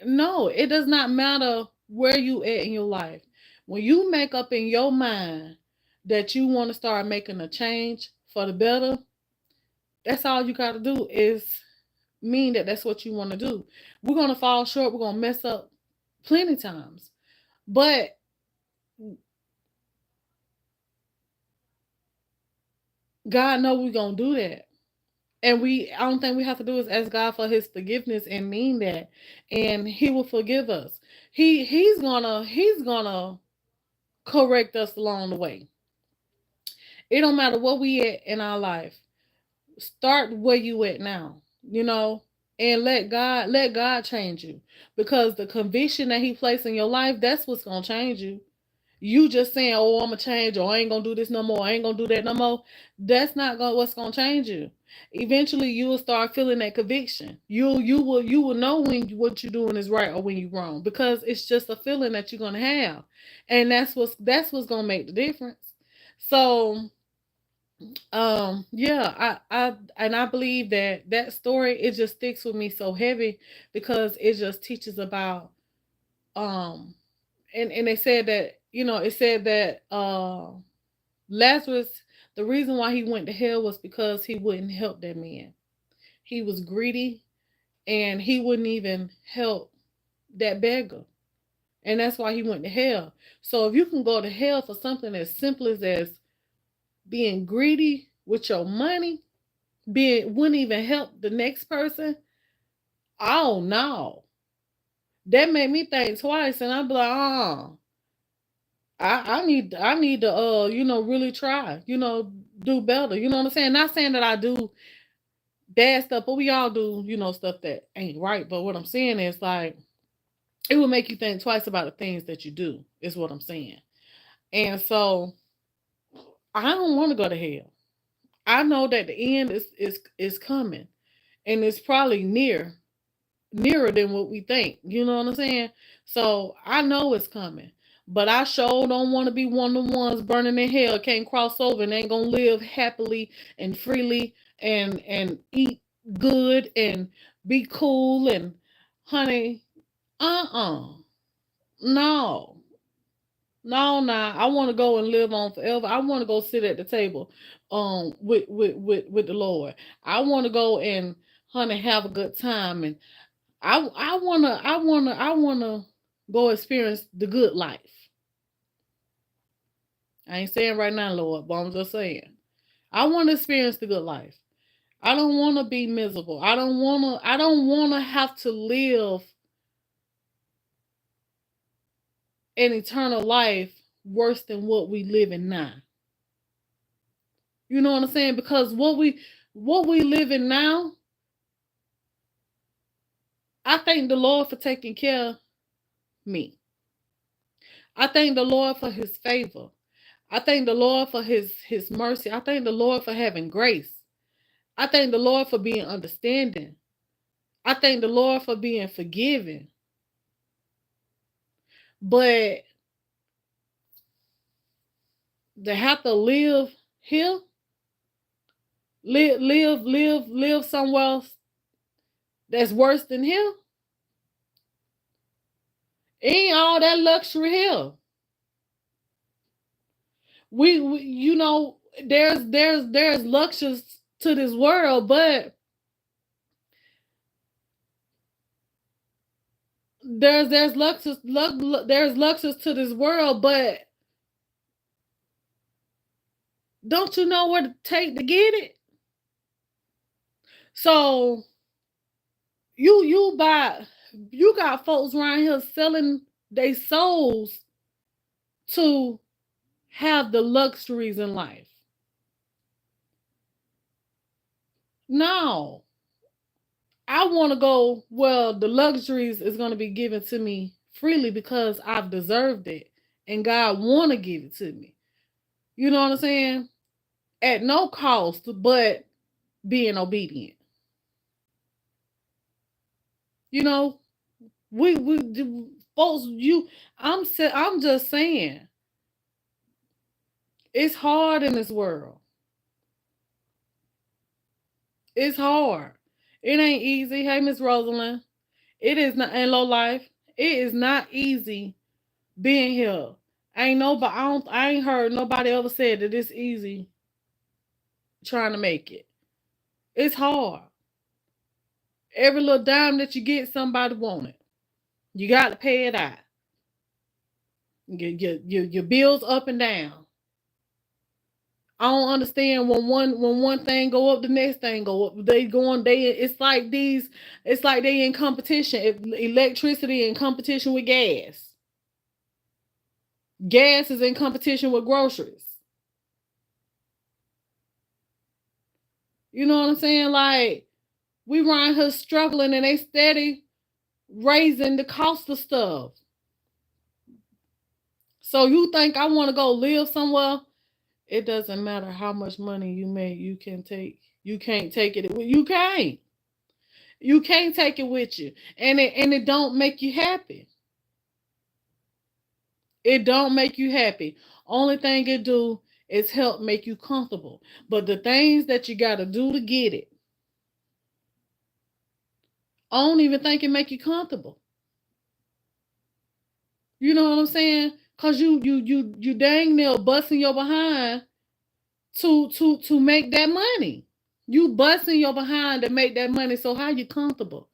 no, it does not matter where you at in your life. When you make up in your mind that you want to start making a change for the better, that's all you got to do is mean that that's what you want to do. We're gonna fall short. We're gonna mess up plenty times, but God know we're gonna do that. And I don't think we have to do is ask God for his forgiveness and mean that. And he will forgive us. He's gonna correct us along the way. It don't matter what we at in our life. Start where you at now, and let God change you. Because the conviction that he placed in your life, that's what's gonna change you. You just saying, "Oh, I'm gonna change," or "I ain't gonna do this no more. I ain't gonna do that no more." That's not what's gonna change you. Eventually, you will start feeling that conviction. You will know when what you're doing is right or when you're wrong, because it's just a feeling that you're gonna have, and that's what's gonna make the difference. So, yeah, I believe that story, it just sticks with me so heavy because it just teaches about um and they said that, it said that Lazarus, the reason why he went to hell was because he wouldn't help that man. He was greedy and he wouldn't even help that beggar. And that's why he went to hell. So if you can go to hell for something as simple as being greedy with your money, being wouldn't even help the next person, oh no. That made me think twice, and I'd be like, I need to really try, do better. You know what I'm saying? Not saying that I do bad stuff, but we all do, stuff that ain't right. But what I'm saying is, like, it will make you think twice about the things that you do, is what I'm saying. And so I don't want to go to hell. I know that the end is coming, and it's probably nearer than what we think. You know what I'm saying? So I know it's coming. But I sure don't want to be one of the ones burning in hell, can't cross over and ain't gonna live happily and freely and eat good and be cool and honey, uh-uh. No. No, nah. I want to go and live on forever. I want to go sit at the table with the Lord. I want to go and honey have a good time, and I wanna go experience the good life. I ain't saying right now, Lord, but I'm just saying I want to experience the good life. I don't want to be miserable. I don't want to have to live an eternal life worse than what we live in now. You know what I'm saying? Because what we live in now, I thank the Lord for taking care of me. I thank the Lord for his favor. I thank the Lord for his mercy. I thank the Lord for having grace. I thank the Lord for being understanding. I thank the Lord for being forgiving. But to have to live here, live somewhere else that's worse than here, ain't all that luxury here. We there's luxuries to this world, but there's luxuries to this world, but don't you know what it take to get it? So you got folks around here selling their souls to have the luxuries in life. No, I want to go, well, the luxuries is going to be given to me freely because I've deserved it and God want to give it to me. You know what I'm saying? At no cost, but being obedient. You know, we folks, I'm just saying, it's hard in this world. It's hard. It ain't easy. Hey, Miss Rosalind. It is not in low life. It is not easy being here. Ain't nobody. I ain't heard nobody ever said that it's easy trying to make it. It's hard. Every little dime that you get, somebody want it. You got to pay it out. Your bills up and down. I don't understand when one thing go up, the next thing go up. It's like they in competition. If electricity in competition with gas. Gas is in competition with groceries. You know what I'm saying? Like, we around here struggling and they steady raising the cost of stuff. So you think I want to go live somewhere? It doesn't matter how much money you make, you can't take it. You can't. You can't take it with you. And it don't make you happy. It don't make you happy. Only thing it do is help make you comfortable. But the things that you gotta do to get it, I don't even think it make you comfortable. You know what I'm saying? Cause you dang near busting your behind to make that money. You busting your behind to make that money. So how you comfortable?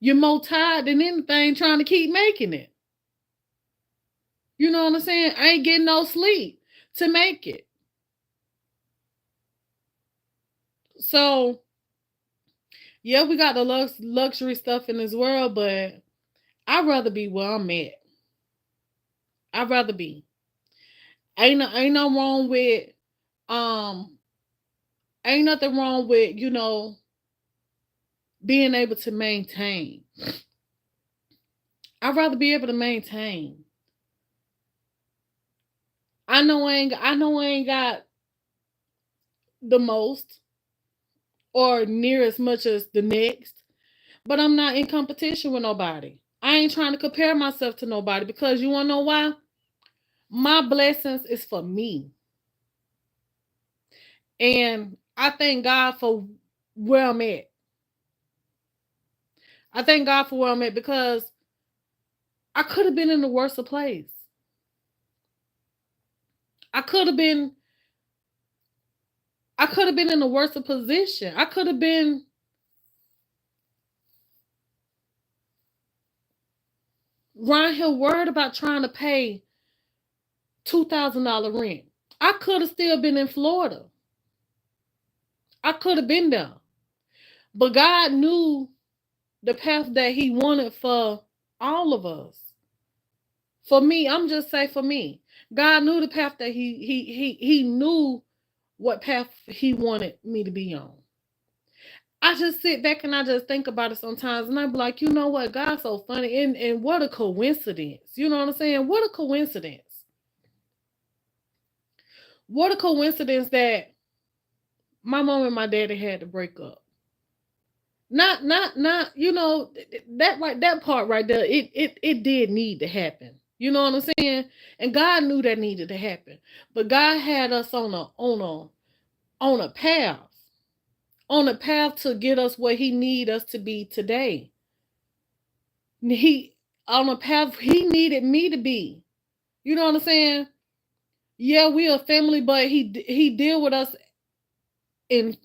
You're more tired than anything trying to keep making it. You know what I'm saying? I ain't getting no sleep to make it. So yeah, we got the luxury stuff in this world, but I'd rather be where I'm at. I'd rather be. Ain't no wrong with um ain't nothing wrong with, being able to maintain. I'd rather be able to maintain. I know I ain't got the most or near as much as the next, but I'm not in competition with nobody. I ain't trying to compare myself to nobody because you wanna know why? My blessings is for me. And I thank God for where I'm at. I thank God for where I'm at because I could have been in a worse place. I could have been I could have been in a worse position. I could have been right here worried about trying to pay $2,000 rent. I could have still been in Florida. I could have been there. But God knew the path that He wanted for all of us. For me, I'm just saying for me. God knew the path that He knew what path He wanted me to be on. I just sit back and I just think about it sometimes, and I be like, you know what, God's so funny, and what a coincidence. You know what I'm saying? What a coincidence. What a coincidence that my mom and my daddy had to break up. Not. You know that part right there. It did need to happen. You know what I'm saying? And God knew that needed to happen, but God had us on a path, on a path to get us where He need us to be today. He on a path He needed me to be. You know what I'm saying? Yeah, we a family, but He deal with us in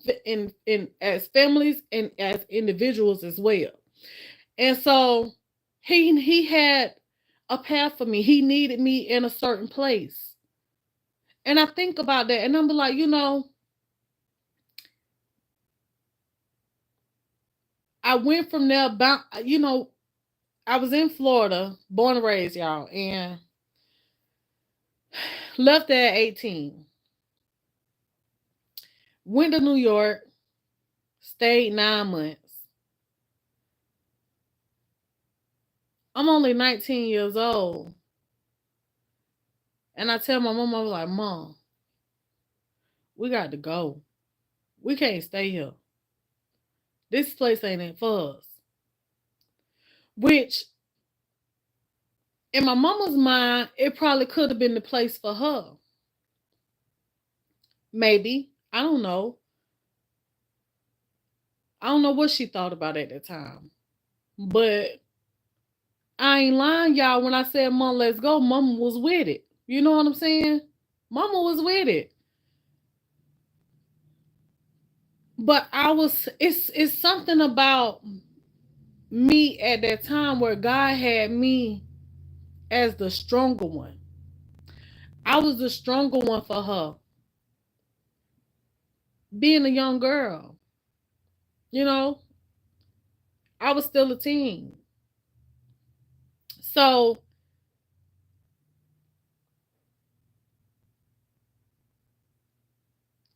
as families and as individuals as well. And so he had a path for me. He needed me in a certain place. And I think about that and I'm like, I went from there about, I was in Florida, born and raised, y'all, and left there at 18. Went to New York, stayed 9 months. I'm only 19 years old. And I tell my mom, I was like, Mom, we got to go. We can't stay here. This place ain't it for us. Which, in my mama's mind, it probably could have been the place for her. Maybe. I don't know. I don't know what she thought about at that time. But I ain't lying, y'all. When I said, Mom, let's go, Mama was with it. You know what I'm saying? Mama was with it. But it's something about me at that time where God had me as the stronger one. I was the stronger one for her. Being a young girl, you know, I was still a teen. So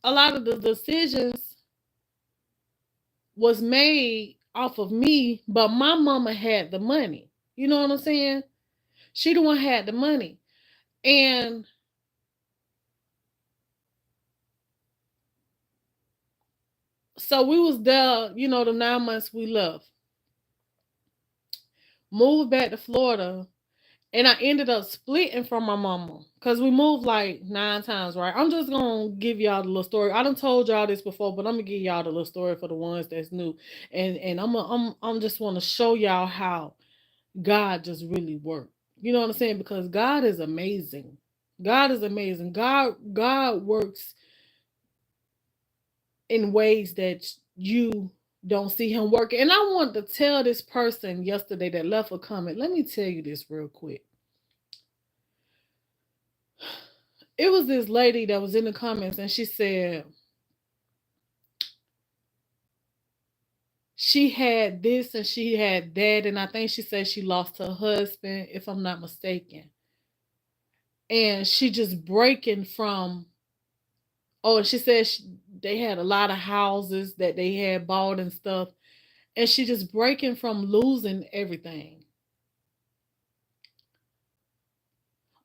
a lot of the decisions was made off of me, but my mama had the money. You know what I'm saying? She the one had the money. And so we was there, the 9 months we left. Moved back to Florida. And I ended up splitting from my mama. Because we moved like 9 times, right? I'm just gonna give y'all the little story. I done told y'all this before, but I'm gonna give y'all the little story for the ones that's new. And I'm just wanna show y'all how God just really worked. You know what I'm saying? Because God is amazing. God is amazing. God works in ways that you don't see him working. And I want to tell this person yesterday that left a comment. Let me tell you this real quick. It was this lady that was in the comments and she said she had this and she had that. And I think she said she lost her husband, if I'm not mistaken. And she just breaking from, and she said they had a lot of houses that they had bought and stuff. And she just breaking from losing everything.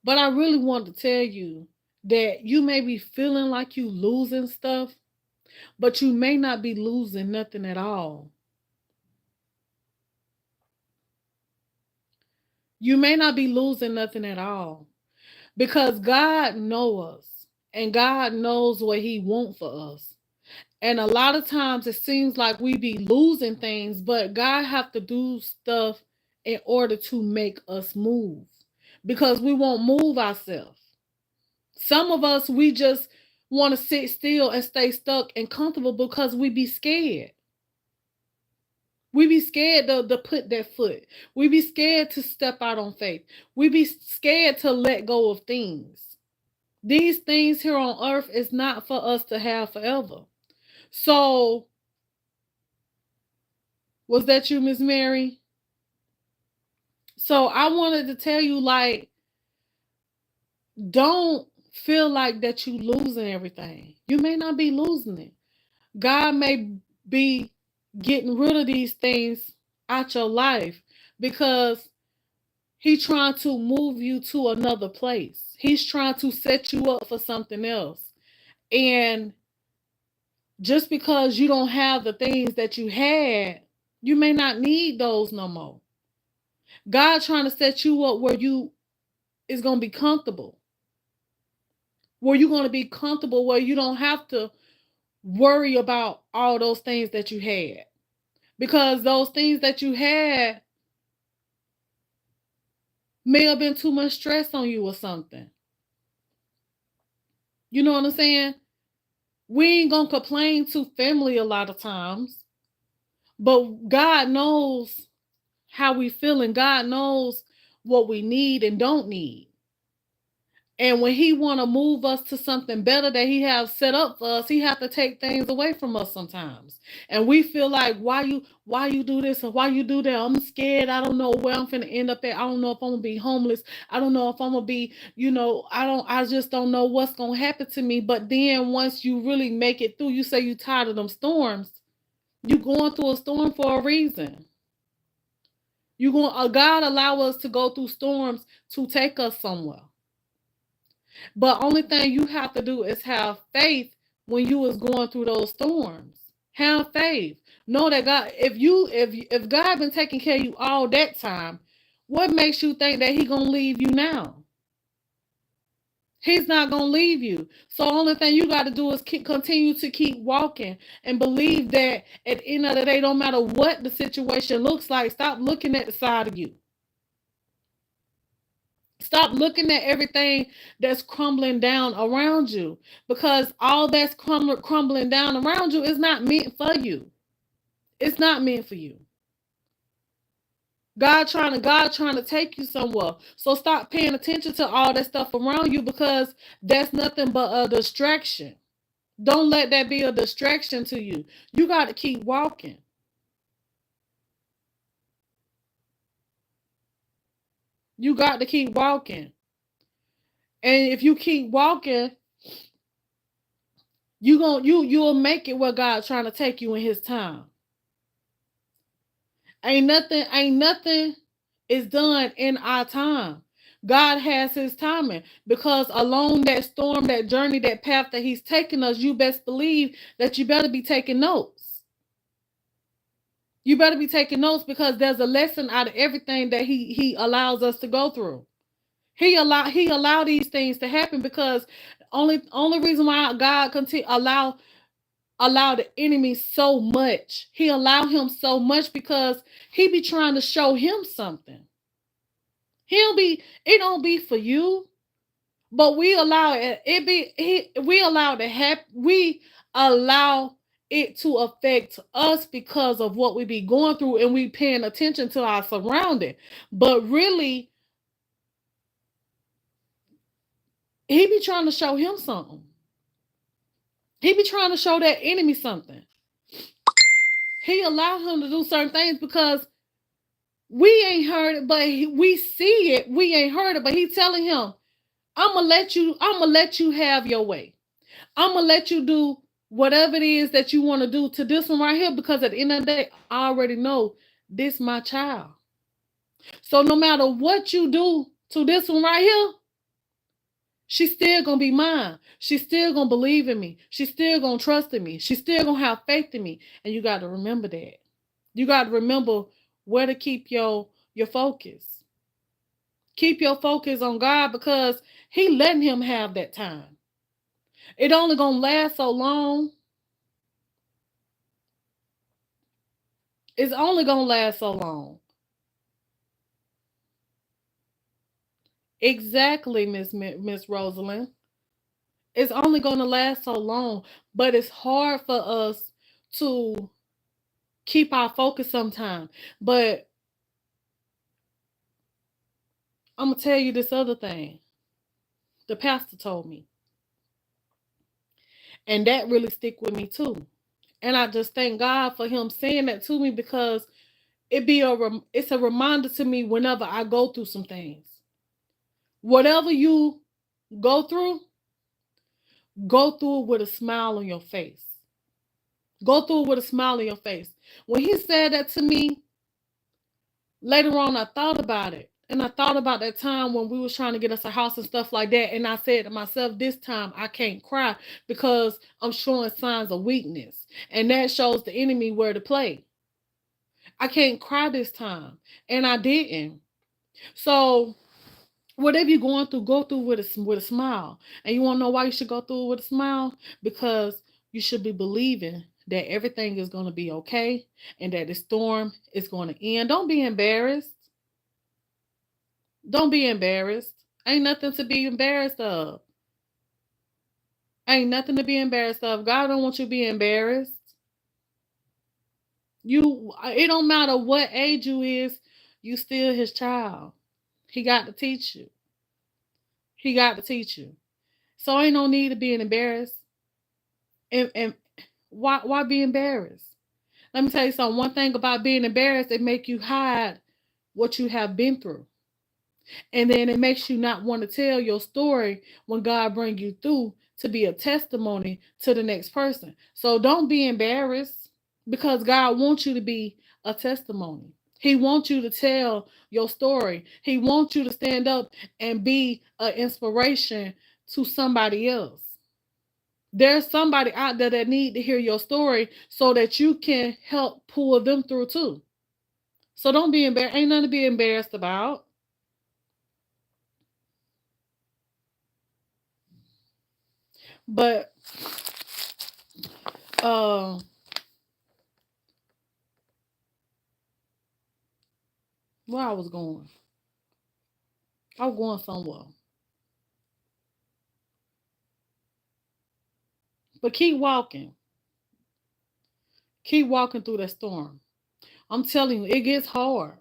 But I really want to tell you that you may be feeling like you losing stuff, but you may not be losing nothing at all. You may not be losing nothing at all because God knows us and God knows what he wants for us. And a lot of times it seems like we be losing things, but God have to do stuff in order to make us move because we won't move ourselves. Some of us, we just want to sit still and stay stuck and comfortable because we be scared. We be scared to put that foot. We be scared to step out on faith. We be scared to let go of things. These things here on earth is not for us to have forever. So, was that you, Miss Mary? So I wanted to tell you, like, don't feel like that you losing everything. You may not be losing it. God may be getting rid of these things out your life because He's trying to move you to another place. He's trying to set you up for something else. And just because you don't have the things that you had, you may not need those no more. God trying to set you up where you is going to be comfortable. Where you're going to be comfortable, where you don't have to worry about all those things that you had. Because those things that you had may have been too much stress on you or something. You know what I'm saying? We ain't gonna complain to family a lot of times, but God knows how we feel, and God knows what we need and don't need. And when He want to move us to something better that He has set up for us, He have to take things away from us sometimes. And we feel like, why you do this or why you do that? I'm scared. I don't know where I'm finna end up at. I don't know if I'm gonna be homeless. I don't know if I'm gonna be, I just don't know what's gonna happen to me. But then once you really make it through, you say you tired of them storms. You going through a storm for a reason. God allow us to go through storms to take us somewhere. But only thing you have to do is have faith when you was going through those storms. Have faith. Know that God, if God been taking care of you all that time, what makes you think that He gonna leave you now? He's not gonna leave you. So only thing you got to do is continue to keep walking and believe that at the end of the day, no matter what the situation looks like, stop looking at the side of you. Stop looking at everything that's crumbling down around you, because all that's crumbling down around you is not meant for you. It's not meant for you. God trying to take you somewhere. So stop paying attention to all that stuff around you, because that's nothing but a distraction. Don't let that be a distraction to you. You got to keep walking. You got to keep walking. And if you keep walking, you'll make it where God's trying to take you in His time. Ain't nothing is done in our time. God has His timing, because along that storm, that journey, that path that He's taking us, you best believe that you better be taking notes. You better be taking notes, because there's a lesson out of everything that He allows us to go through. He allowed these things to happen, because only reason why God continue allow the enemy so much. He allowed him so much because He be trying to show him something. It don't be for you, but we allow we allow to happen. We allow it to affect us because of what we be going through, and we paying attention to our surrounding. But really, He be trying to show him something. He be trying to show that enemy something. He allowed him to do certain things because we ain't heard it, but we see it. We ain't heard it, but He telling him, I'm gonna let you have your way. I'm gonna let you do whatever it is that you want to do to this one right here, because at the end of the day, I already know this my child. So no matter what you do to this one right here, she's still gonna be mine. She's still gonna believe in me. She's still gonna trust in me. She's still gonna have faith in me. And you got to remember that. You got to remember where to keep your focus. Keep your focus on God, because He letting him have that time. It only gonna last so long. It's only gonna last so long. Exactly, Miss Rosalind. It's only gonna last so long, but it's hard for us to keep our focus sometimes. But I'm gonna tell you this other thing. The pastor told me, and that really stick with me too. And I just thank God for him saying that to me, because it's a reminder to me whenever I go through some things. Whatever you go through it with a smile on your face. Go through it with a smile on your face. When he said that to me, later on I thought about it. And I thought about that time when we was trying to get us a house and stuff like that. And I said to myself, this time I can't cry because I'm showing signs of weakness. And that shows the enemy where to play. I can't cry this time. And I didn't. So whatever you're going through, go through with a smile. And you want to know why you should go through with a smile? Because you should be believing that everything is going to be okay and that the storm is going to end. Don't be embarrassed. Don't be embarrassed. Ain't nothing to be embarrassed of. Ain't nothing to be embarrassed of. God don't want you to be embarrassed. It don't matter what age you is, you still his child. He got to teach you. He got to teach you. So ain't no need to being embarrassed. And why be embarrassed? Let me tell you something. One thing about being embarrassed, it make you hide what you have been through. And then it makes you not want to tell your story when God bring you through to be a testimony to the next person. So don't be embarrassed, because God wants you to be a testimony. He wants you to tell your story. He wants you to stand up and be an inspiration to somebody else. There's somebody out there that need to hear your story so that you can help pull them through too. So don't be embarrassed. Ain't nothing to be embarrassed about. But uh where I was going. I was going somewhere. But keep walking. Keep walking through that storm. I'm telling you, it gets hard.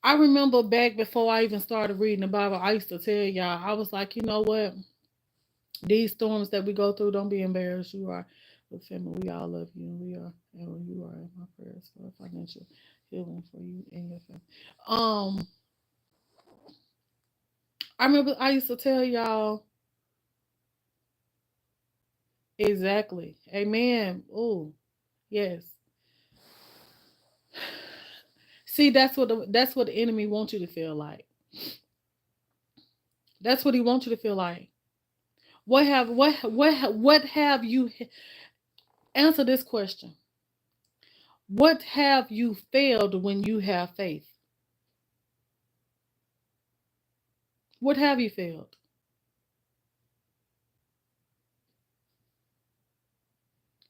I remember back before I even started reading the Bible, I used to tell y'all, I was like, you know what? These storms that we go through, don't be embarrassed. You are with family. We all love you, and we are, and you are in my prayers for financial healing for you and your family. I remember I used to tell y'all exactly. Amen. Oh, yes. See, that's what the enemy wants you to feel like. That's what he wants you to feel like. What have you answer this question? What have you failed when you have faith? What have you failed?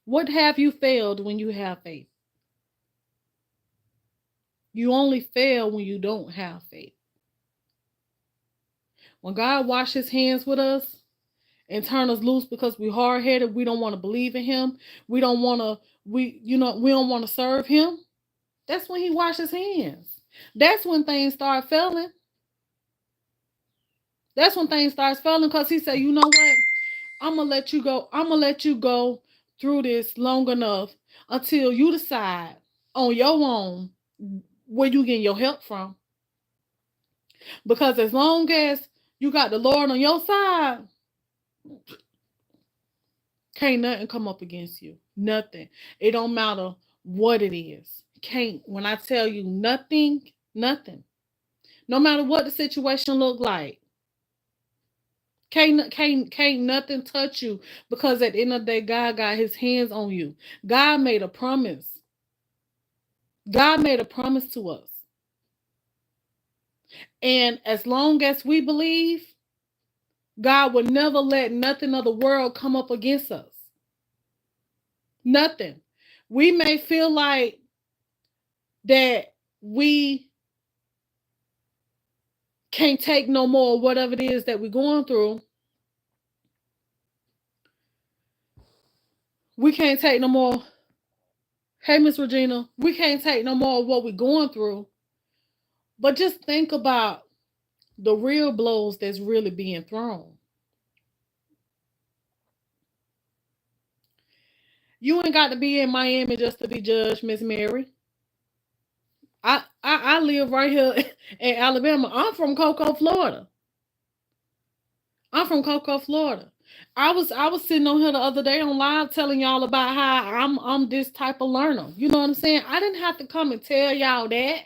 What have you failed when you have faith? You only fail when you don't have faith. When God washes his hands with us and turn us loose because we're hard headed, we don't want to believe in him. We don't want to. We don't want to serve him. That's when he washes hands. That's when things start failing. That's when things starts failing, because he said, you know what? I'm gonna let you go. I'm gonna let you go through this long enough until you decide on your own where you getting your help from. Because as long as you got the Lord on your side, can't nothing come up against you. Nothing. It don't matter what it is. Can't. When I tell you nothing, nothing. No matter what the situation look like. Can't nothing touch you, because at the end of the day, God got his hands on you. God made a promise. God made a promise to us. And as long as we believe, God will never let nothing of the world come up against us. Nothing. We may feel like that we can't take no more, whatever it is that we're going through. We can't take no more. Hey, Miss Regina, we can't take no more of what we're going through. But just think about the real blows that's really being thrown. You ain't got to be in Miami just to be judged, Miss Mary. I live right here in Alabama. I'm from Cocoa, Florida. I'm from Cocoa, Florida. I was sitting on here the other day on live telling y'all about how I'm this type of learner. You know what I'm saying? I didn't have to come and tell y'all that.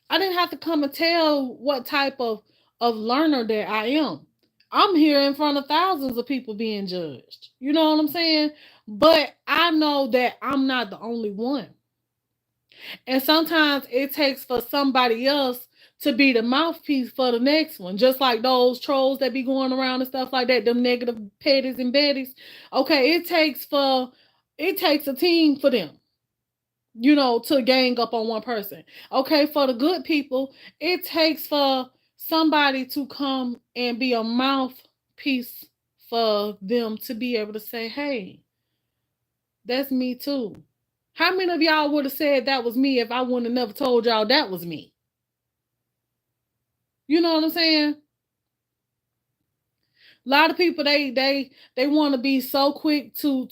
I didn't have to come and tell what type of learner that I am. I'm here in front of thousands of people being judged. You know what I'm saying? But I know that I'm not the only one. And sometimes it takes for somebody else to be the mouthpiece for the next one. Just like those trolls that be going around and stuff like that, them negative petties and betties. Okay, it takes a team for them, to gang up on one person. Okay, for the good people, it takes for somebody to come and be a mouthpiece for them to be able to say, hey, that's me too. How many of y'all would have said that was me if I wouldn't have never told y'all that was me? You know what I'm saying? A lot of people they want to be so quick to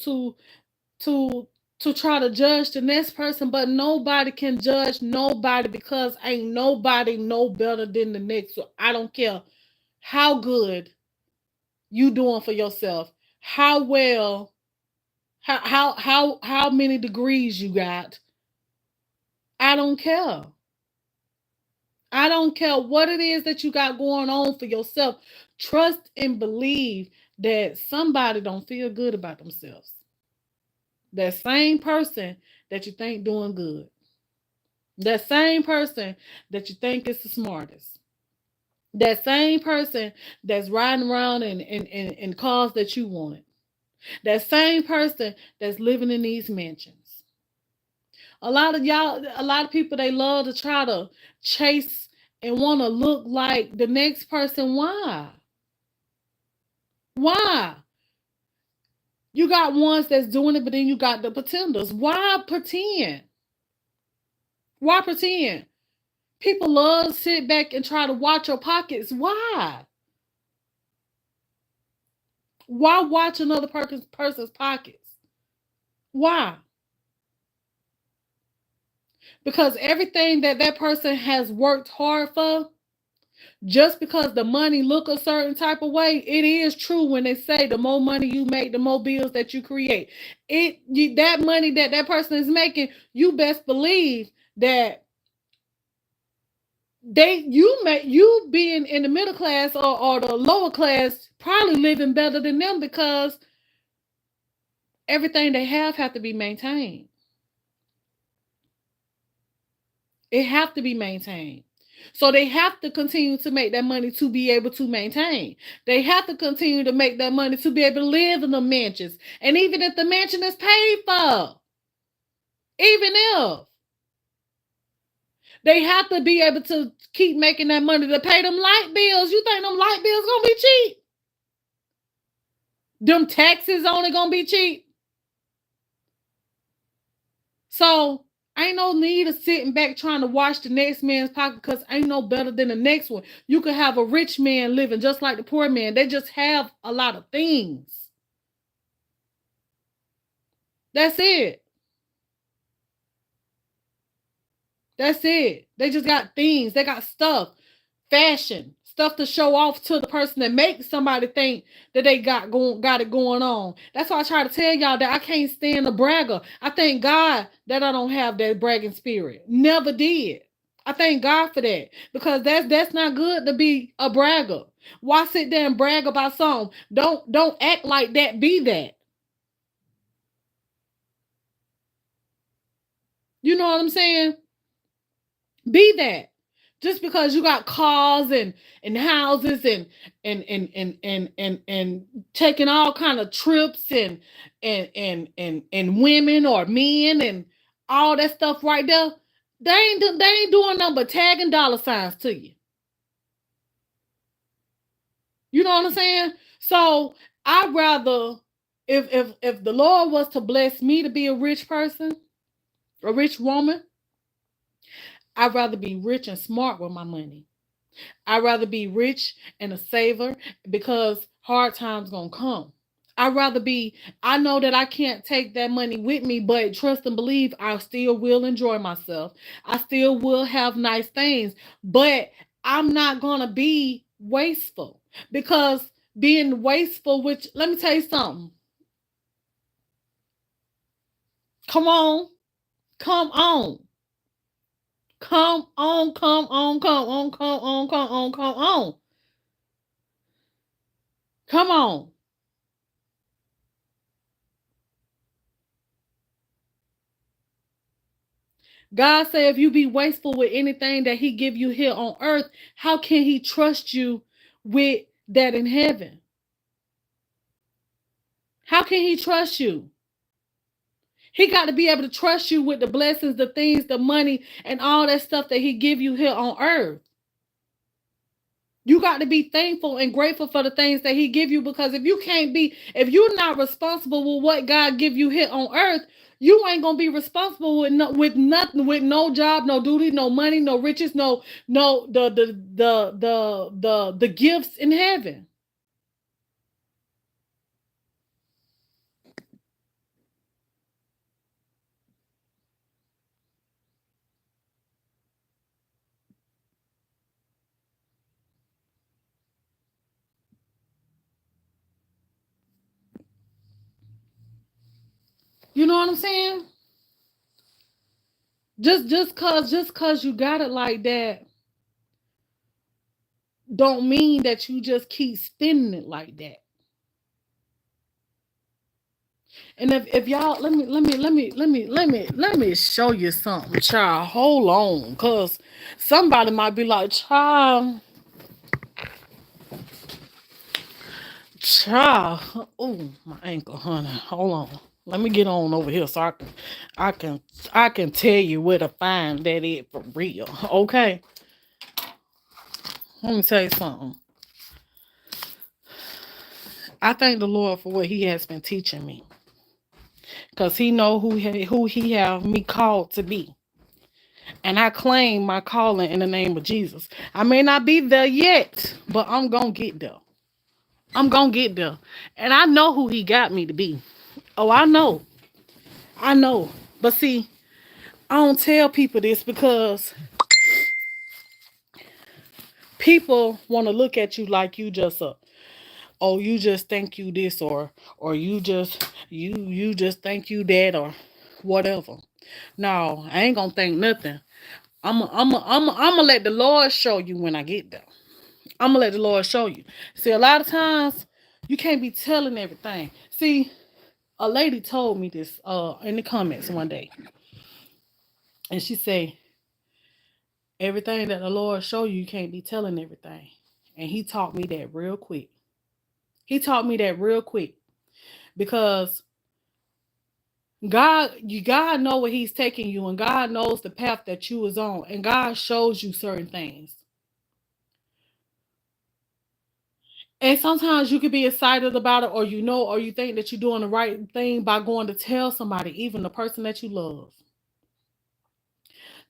to try to judge the next person, but nobody can judge nobody because ain't nobody no better than the next. So I don't care how good you doing for yourself, how well, how many degrees you got. I don't care. I don't care what it is that you got going on for yourself. Trust and believe that somebody don't feel good about themselves. That same person that you think doing good. That same person that you think is the smartest. That same person that's riding around in cars that you wanted. That same person that's living in these mansions. A lot of people, they love to try to chase and want to look like the next person. Why? Why? You got ones that's doing it, but then you got the pretenders. Why pretend? Why pretend? People love to sit back and try to watch your pockets. Why? Why watch another person's pockets? Why? Because everything that that person has worked hard for, just because the money look a certain type of way, it is true when they say the more money you make, the more bills that you create. That money that that person is making, you best believe that you being in the middle class or the lower class probably living better than them because everything they have to be maintained. It have to be maintained. So they have to continue to make that money to be able to maintain. They have to continue to make that money to be able to live in the mansions. And even if the mansion is paid for, even if they have to be able to keep making that money to pay them light bills. You think them light bills gonna be cheap? Them taxes only gonna be cheap? So ain't no need of sitting back trying to watch the next man's pocket because ain't no better than the next one. You could have a rich man living just like the poor man. They just have a lot of things. That's it. That's it. They just got things. They got stuff, fashion, stuff to show off to the person that makes somebody think that they got it going on. That's why I try to tell y'all that I can't stand a bragger. I thank God that I don't have that bragging spirit. Never did. I thank God for that because that's not good to be a bragger. Why sit there and brag about something? Don't act like that. Be that. You know what I'm saying? Be that. Just because you got cars and houses and taking all kind of trips and women or men and all that stuff right there, they ain't doing nothing but tagging dollar signs to you. You know what I'm saying? So I'd rather, if the Lord was to bless me to be a rich person, a rich woman, I'd rather be rich and smart with my money. I'd rather be rich and a saver because hard times gonna come. I'd rather be, I know that I can't take that money with me, but trust and believe I still will enjoy myself. I still will have nice things, but I'm not going to be wasteful, because being wasteful, which, let me tell you something. Come on, come on, come on, come on, come on, come on, come on, come on, come on. God said if you be wasteful with anything that he give you here on earth, how can he trust you with that in heaven? How can he trust you? He got to be able to trust you with the blessings, the things, the money, and all that stuff that he give you here on earth. You got to be thankful and grateful for the things that he give you, because if you're not responsible with what God give you here on earth, you ain't gonna be responsible with nothing, with no job, no duty, no money, no riches, no the gifts in heaven. You know what I'm saying? Just cause you got it like that, don't mean that you just keep spending it like that. And if y'all, let me show you something, child. Hold on, cause somebody might be like, child, child. Oh, my ankle, honey. Hold on. Let me get on over here so I can, I can tell you where to find that it for real. Okay. Let me tell you something. I thank the Lord for what He has been teaching me, cause He know who He have me called to be. And I claim my calling in the name of Jesus. I may not be there yet, but I'm going to get there. I'm going to get there. And I know who he got me to be. Oh, I know. I know. But see, I don't tell people this because people want to look at you like you just oh, you just think you this, or you just think you that, or whatever. No, I ain't going to think nothing. I'm gonna let the Lord show you when I get there. I'm gonna let the Lord show you. See, a lot of times you can't be telling everything. See, a lady told me this in the comments one day, and she said, everything that the Lord show you, you can't be telling everything. And he taught me that real quick. He taught me that real quick, because God know where He's taking you, and God knows the path that you was on, and God shows you certain things. And sometimes you could be excited about it, or or you think that you're doing the right thing by going to tell somebody, even the person that you love.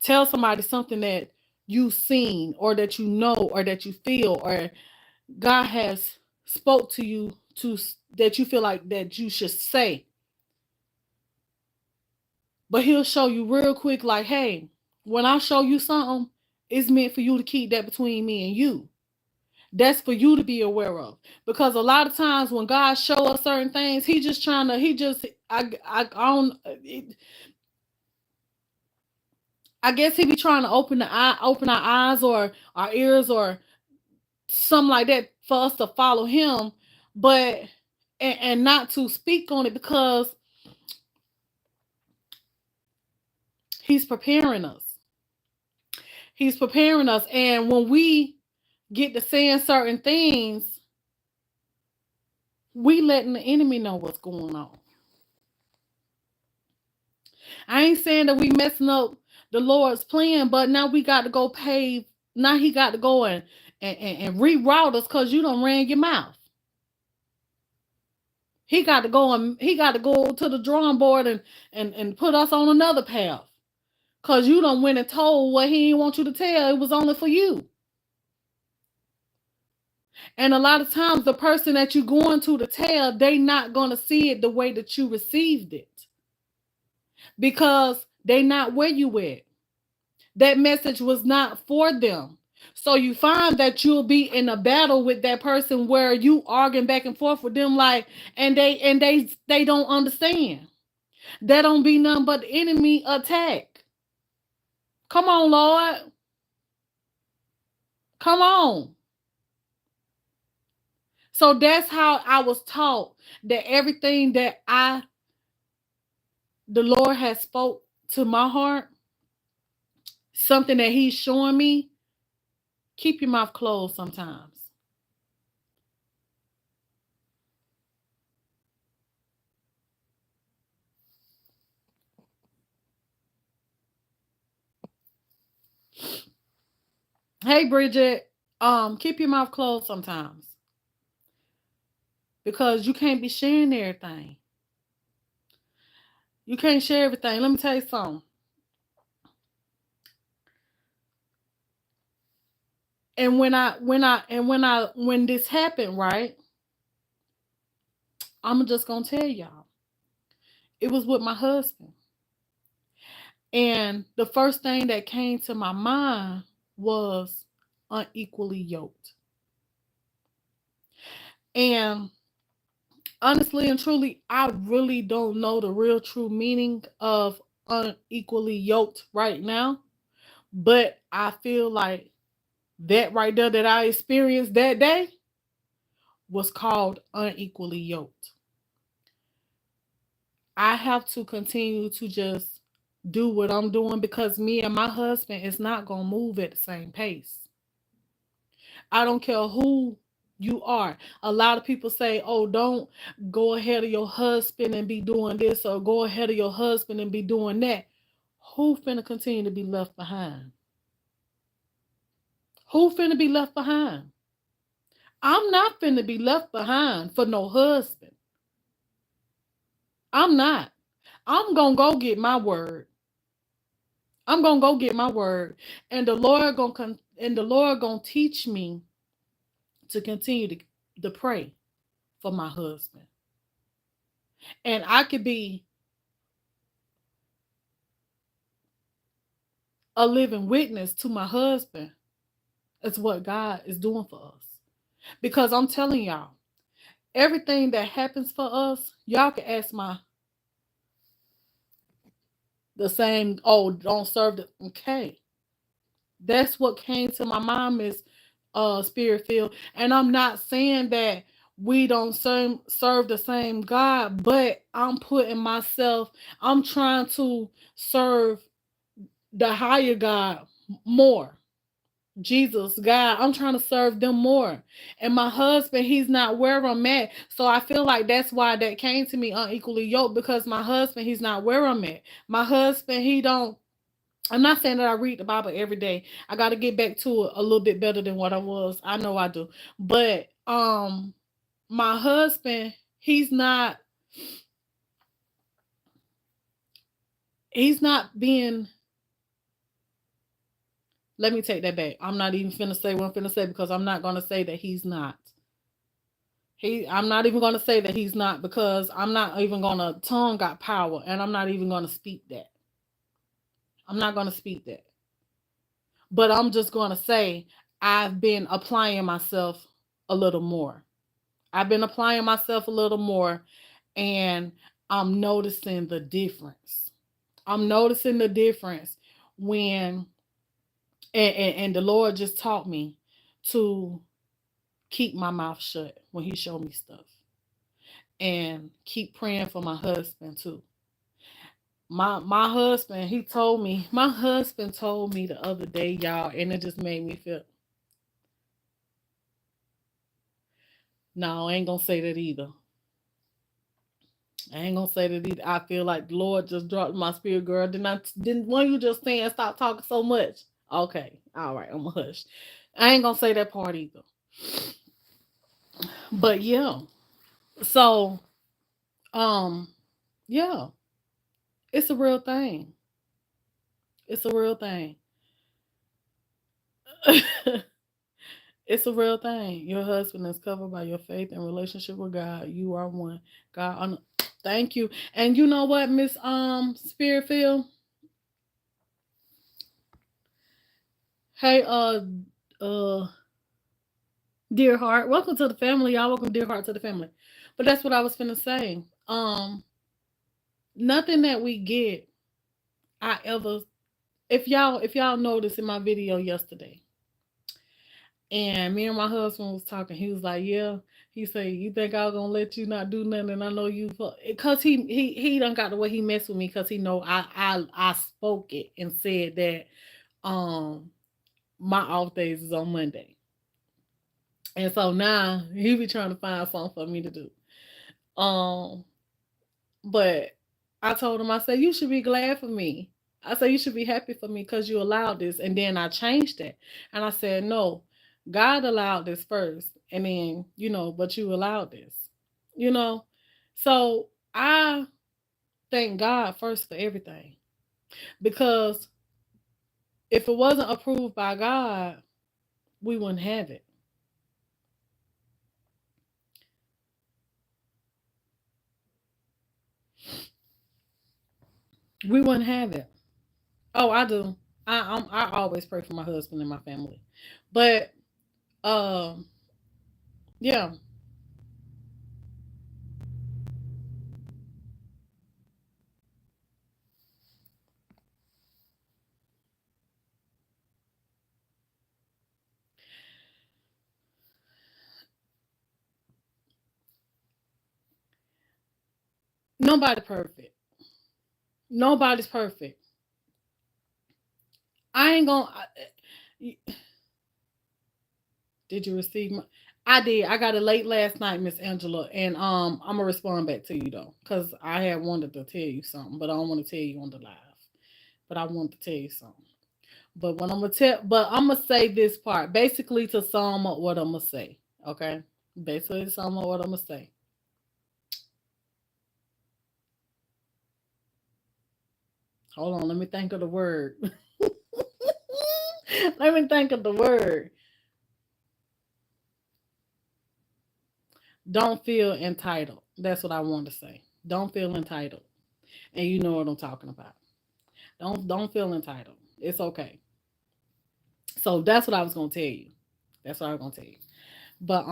Tell somebody something that you've seen, or that you know, or that you feel, or God has spoke to you to, that you feel like that you should say. But He'll show you real quick, like, hey, when I show you something, it's meant for you to keep that between me and you. That's for you to be aware of, because a lot of times when God show us certain things, He just trying to, he just I don't I guess He be trying to open our eyes or our ears or something like that for us to follow Him, but and not to speak on it, because He's preparing us. He's preparing us, and when we get to saying certain things, we letting the enemy know what's going on. I ain't saying that we messing up the Lord's plan, but now we got to go pave. Now He got to go and reroute us, because you done ran your mouth. He got to go to the drawing board and put us on another path, because you done went and told what He didn't want you to tell. It was only for you. And a lot of times the person that you're going to tell, they not going to see it the way that you received it. Because they not where you at. That message was not for them. So you find that you'll be in a battle with that person where you arguing back and forth with them, like, and they don't understand. That don't be nothing but enemy attack. Come on, Lord. Come on. So that's how I was taught that everything that the Lord has spoke to my heart, something that He's showing me, keep your mouth closed sometimes. Hey, Bridget, keep your mouth closed sometimes because you can't be sharing everything. You can't share everything. Let me tell you something. And when this happened, right? I'm just gonna tell y'all, it was with my husband, and the first thing that came to my mind was unequally yoked. And honestly and truly, I really don't know the real true meaning of unequally yoked right now. But I feel like that right there that I experienced that day was called unequally yoked. I have to continue to just do what I'm doing because me and my husband is not going to move at the same pace. I don't care who you are. A lot of people say, oh, don't go ahead of your husband and be doing this, or go ahead of your husband and be doing that. Who finna continue to be left behind? Who finna be left behind? I'm not finna be left behind for no husband. I'm not. I'm gonna go get my word. I'm gonna go get my word, and the Lord gonna teach me to continue to pray for my husband, and I could be a living witness to my husband. It's what God is doing for us, because I'm telling y'all, everything that happens for us, y'all can ask the same. Oh, don't serve the okay. That's what came to my mind is spirit filled. And I'm not saying that we don't serve the same God, but I'm trying to serve the higher God more. Jesus, God, I'm trying to serve them more. And my husband, he's not where I'm at. So I feel like that's why that came to me unequally yoked, because my husband, he's not where I'm at. My husband, he don't I'm not saying that I read the Bible every day. I got to get back to it a little bit better than what I was. I know I do. But my husband, he's not being, let me take that back. I'm not even finna say what I'm finna say, because I'm not going to say that he's not. I'm not even going to say that he's not, because I'm not even going to tongue got power, and I'm not even going to speak that. I'm not going to speak that. But I'm just going to say I've been applying myself a little more. I've been applying myself a little more, and I'm noticing the difference. I'm noticing the difference when, and the Lord just taught me to keep my mouth shut when He showed me stuff, and keep praying for my husband too. My husband, my husband told me the other day, y'all, and it just made me feel, no, I ain't gonna say that either. I ain't gonna say that either. I feel like the Lord just dropped my spirit, girl. Didn't one you just saying stop talking so much? Okay, all right, I'm a hush. I ain't gonna say that part either. But yeah, so um, yeah, it's a real thing. It's a real thing. It's a real thing. Your husband is covered by your faith and relationship with God. You are one. God, thank you. And you know what, Miss Spiritfield? Hey, uh, dear heart, welcome to the family, y'all. Welcome, dear heart, to the family. But that's what I was finna say. Nothing that we get, I ever. If y'all noticed in my video yesterday, and me and my husband was talking. He was like, "Yeah." He said, "You think I was gonna let you not do nothing?" And I know you, cause he done got the way he messed with me, cause he know I spoke it and said that my off days is on Monday, and so now he be trying to find something for me to do. Um, but I told him, I said, "You should be glad for me." I said, "You should be happy for me because you allowed this." And then I changed it. And I said, "No, God allowed this first. And then, but you allowed this. You know? So I thank God first for everything. Because if it wasn't approved by God, we wouldn't have it. We wouldn't have it. Oh, I do. I always pray for my husband and my family. But um yeah, nobody perfect. Nobody's perfect. I ain't gonna. Did you receive my? I did. I got it late last night, Miss Angela, and I'm gonna respond back to you though, cause I had wanted to tell you something, but I don't want to tell you on the live. But I want to tell you something. But I'm gonna say this part basically to sum up what I'm gonna say. Okay, basically to sum up what I'm gonna say. Hold on, let me think of the word. Let me think of the word. Don't feel entitled. That's what I want to say. Don't feel entitled. And you know what I'm talking about. Don't feel entitled. It's okay. So that's what I was gonna tell you. That's what I was gonna tell you. But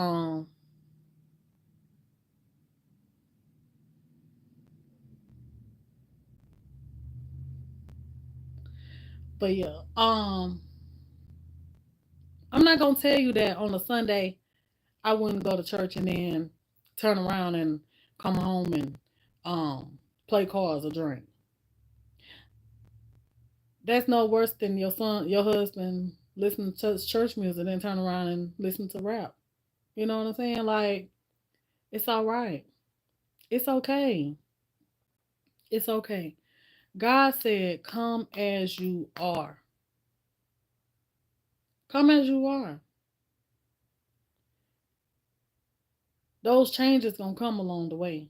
yeah. I'm not gonna tell you that on a Sunday I wouldn't go to church and then turn around and come home and play cards or drink. That's no worse than your husband listening to church music and then turn around and listen to rap. You know what I'm saying? Like, it's all right. It's okay. It's okay. God said, "Come as you are. Come as you are." Those changes gonna come along the way.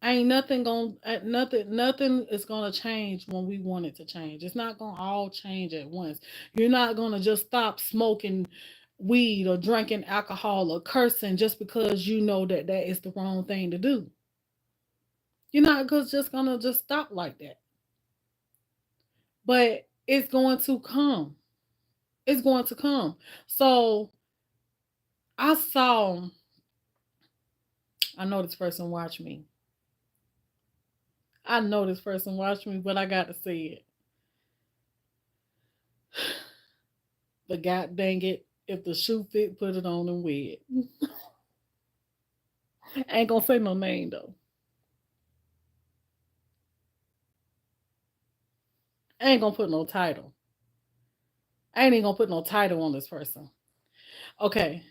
Ain't nothing gonna nothing is gonna change when we want it to change. It's not gonna all change at once. You're not gonna just stop smoking weed or drinking alcohol or cursing just because you know that that is the wrong thing to do. You're not just gonna just stop like that. But it's going to come. It's going to come. So I saw. I know this person watched me. I know this person watched me, but I got to see it. But god dang it, if the shoe fit, put it on and wear it. I ain't gonna say no name though. I ain't gonna put no title. I ain't even gonna put no title on this person. Okay.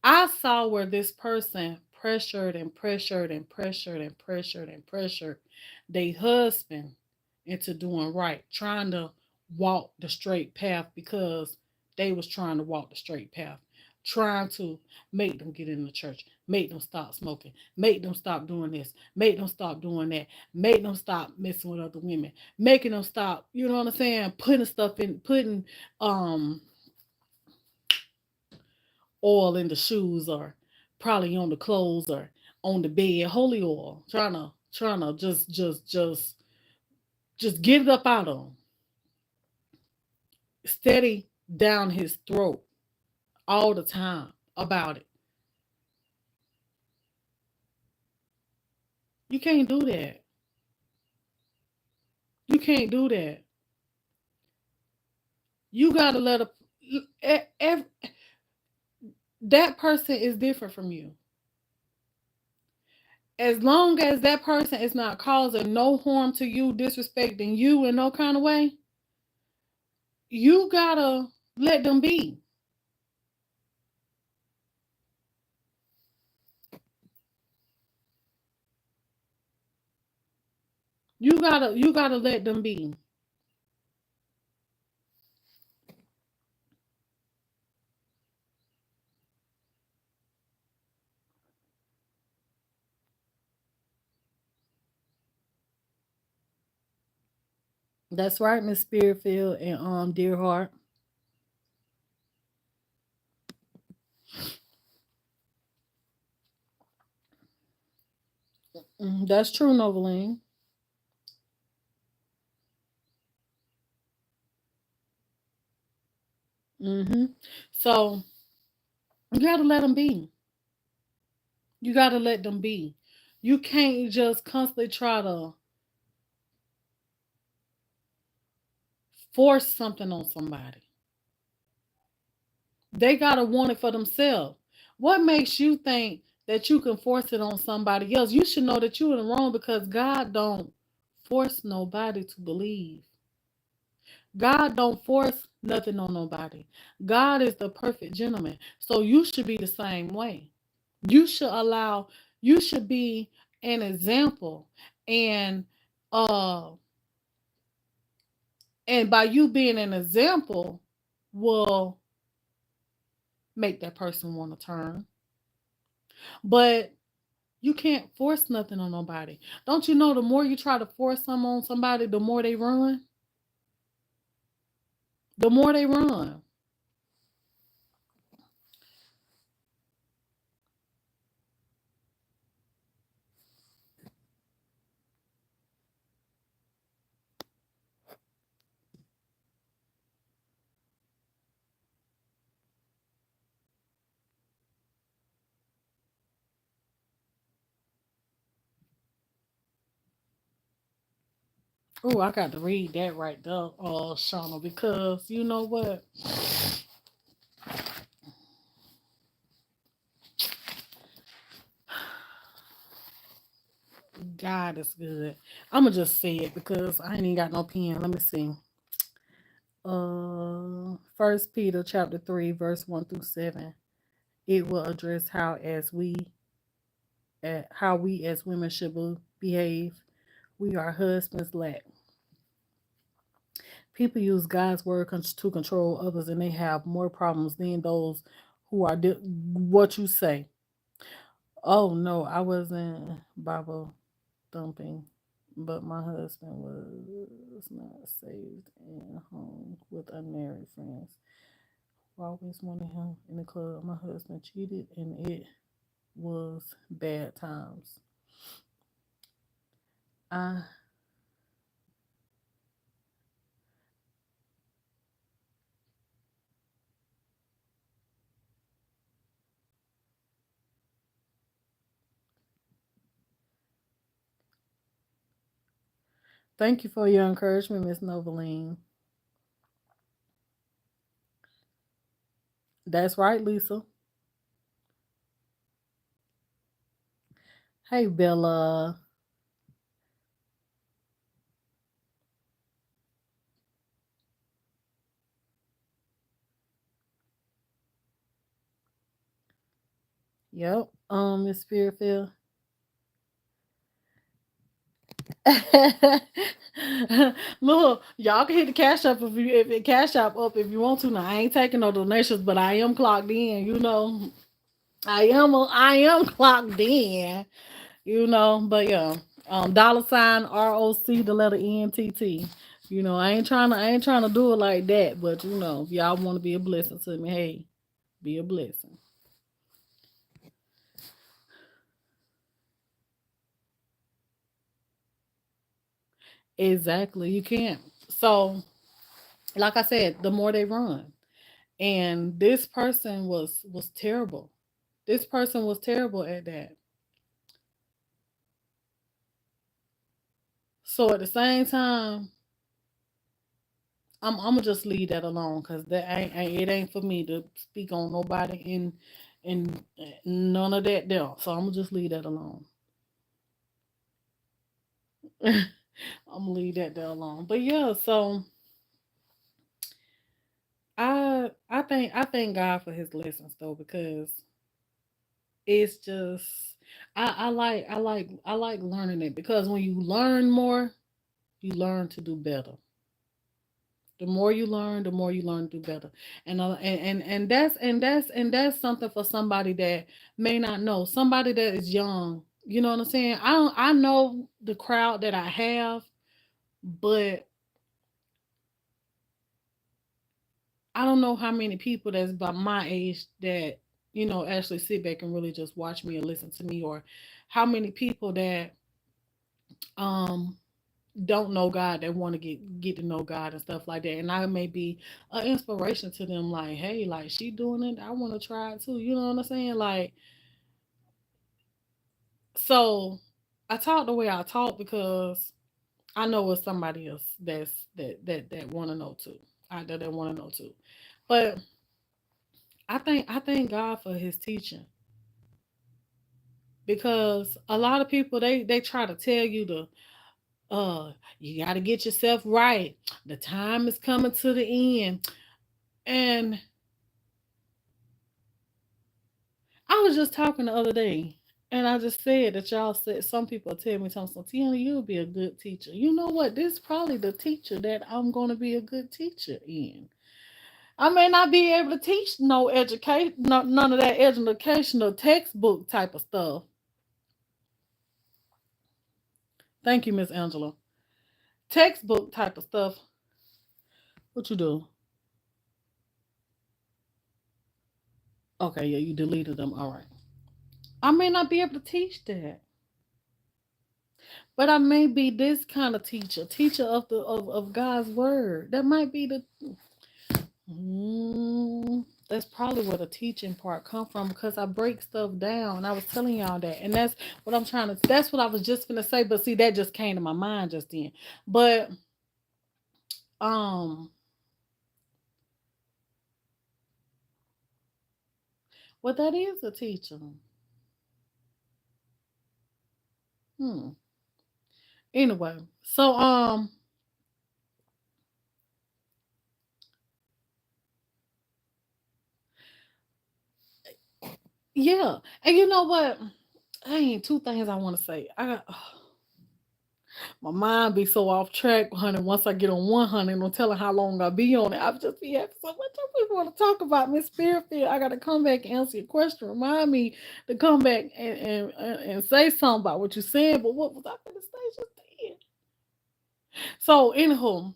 I saw where this person pressured and pressured and pressured and pressured and pressured their husband into doing right, trying to walk the straight path because they was trying to walk the straight path. trying to make them get in the church, make them stop smoking, make them stop doing this, make them stop doing that, make them stop messing with other women, making them stop, you know what I'm saying, putting stuff in, putting um oil in the shoes or probably on the clothes or on the bed, holy oil, trying to just get it up out of him, steady down his throat all the time about it. You can't do that. You can't do that. You gotta let a that person is different from you. As long as that person is not causing no harm to you, disrespecting you in no kind of way, you gotta let them be. You gotta let them be. That's right, Miss Spiritfield and Dear Heart. That's true, Noveline. hmm So you gotta let them be. You gotta let them be. You can't just constantly try to force something on somebody. They gotta want it for themselves. What makes you think that you can force it on somebody else? You should know that you're in the wrong because God don't force nobody to believe. God don't force nothing on nobody. God is the perfect gentleman. So you should be the same way. You should allow, you should be an example. And uh and by you being an example will make that person want to turn. But you can't force nothing on nobody. Don't you know the more you try to force something on somebody, the more they run? The more they run. Oh, I got to read that right there, Shauna, because you know what? God is good. I'ma just say it because I ain't even got no pen. Let me see. First Peter chapter 3, verse 1 through 7. It will address how we as women should behave. We are husbands lack. People use God's word to control others, and they have more problems than those who are what you say. Oh no, I wasn't Bible thumping, but my husband was not saved and home with unmarried friends. I always wanted him in the club. My husband cheated, and it was bad times. I thank you for your encouragement, Miss Noveline. That's right, Lisa. Hey, Bella. Yep. Miss Spearfield. Look, y'all can hit the cash up if it cash up if you want to. Now I ain't taking no donations, but I am clocked in. I am clocked in. But yeah, dollar sign ROC the letter NTT. I ain't trying to do it like that, but if y'all want to be a blessing to me, hey, be a blessing. Exactly, you can't. So, like I said, the more they run, and this person was terrible. This person was terrible at that. So at the same time, I'm gonna just leave that alone because it ain't for me to speak on nobody and none of that there. So I'm gonna just leave that alone. I'm gonna leave that there alone. But yeah, so I thank God for His lessons though because it's just I like learning it because when you learn more, you learn to do better. The more you learn, the more you learn to do better. And that's something for somebody that may not know. Somebody that is young. You know what I'm saying? I know the crowd that I have, but I don't know how many people that's about my age that, actually sit back and really just watch me and listen to me, or how many people that um don't know God that want to get to know God and stuff like that. And I may be an inspiration to them, like, hey, like she doing it, I want to try it too. You know what I'm saying? Like, so I talk the way I talk because I know it's somebody else that want to know too. Out there that want to know too. But I thank God for His teaching because a lot of people they try to tell you to you got to get yourself right. The time is coming to the end. And I was just talking the other day, and I just said that y'all said some people tell me something. Tiana, you'll be a good teacher. You know what? This is probably the teacher that I'm going to be a good teacher in. I may not be able to teach no education, no, none of that educational textbook type of stuff. Thank you, Miss Angela. Textbook type of stuff. What you do? Okay, yeah, you deleted them. All right. I may not be able to teach that. But I may be this kind of teacher of God's word. That might be the that's probably where the teaching part come from because I break stuff down. I was telling y'all that, and that's what I'm trying to. That's what I was just gonna say, but see, that just came to my mind just then. But um, what that is a teacher. Hmm. Anyway, so yeah, and you know what? I ain't two things I want to say. I got. My mind be so off track, honey. Once I get on one, honey, no telling how long I'll be on it. I've just be having so much I really want to talk about Miss Spearfield. I gotta come back and answer your question. Remind me to come back and say something about what you said. But what was I gonna say just then? So, anywho,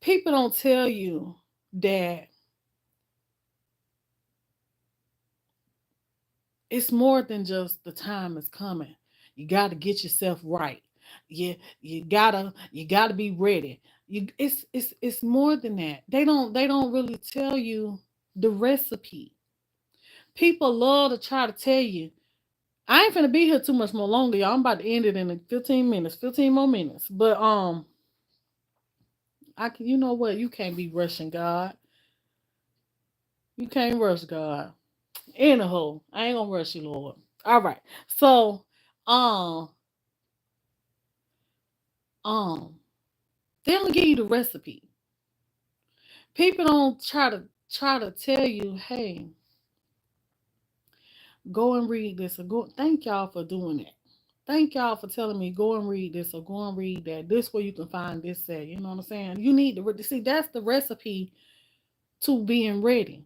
people don't tell you that it's more than just the time is coming. You got to get yourself right. You gotta be ready. It's more than that. They don't really tell you the recipe. People love to try to tell you. I ain't finna be here too much more longer, y'all. I'm about to end it in 15 minutes, 15 more minutes. But I can. You know what? You can't be rushing God. You can't rush God. Anyhow, I ain't gonna rush you, Lord. All right. So, um, um, they don't give you the recipe. People don't try to tell you, hey, go and read this or go. Thank y'all for doing it. Thank y'all for telling me go and read this or go and read that. This where you can find this at. You know what I'm saying? You need to see that's the recipe to being ready.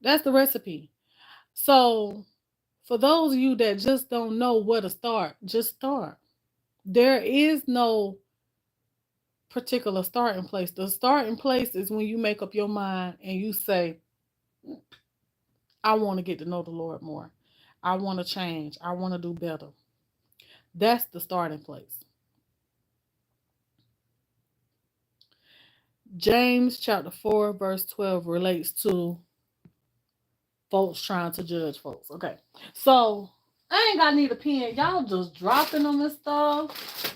That's the recipe. So for those of you that just don't know where to start, just start. There is no particular starting place. The starting place is when you make up your mind and you say, I want to get to know the Lord more. I want to change. I want to do better. That's the starting place. James chapter 4, verse 12 relates to folks trying to judge folks. Okay. So I ain't got need a pen. Y'all just dropping them and stuff.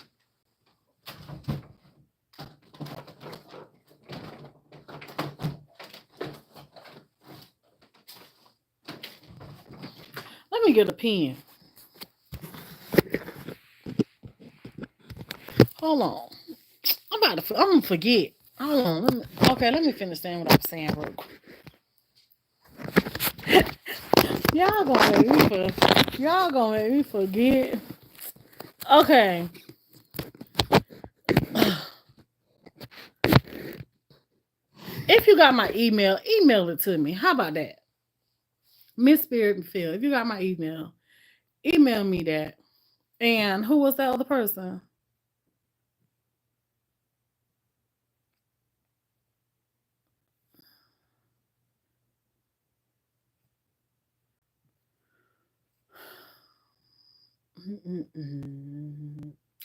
Let me get a pen. Hold on. I'm gonna forget. Hold on. Let me finish saying what I'm saying real quick. Y'all gonna make me forget. Okay. If you got my email it to me. How about that? Miss Spirit and Phil. If you got my email me that. And who was that other person?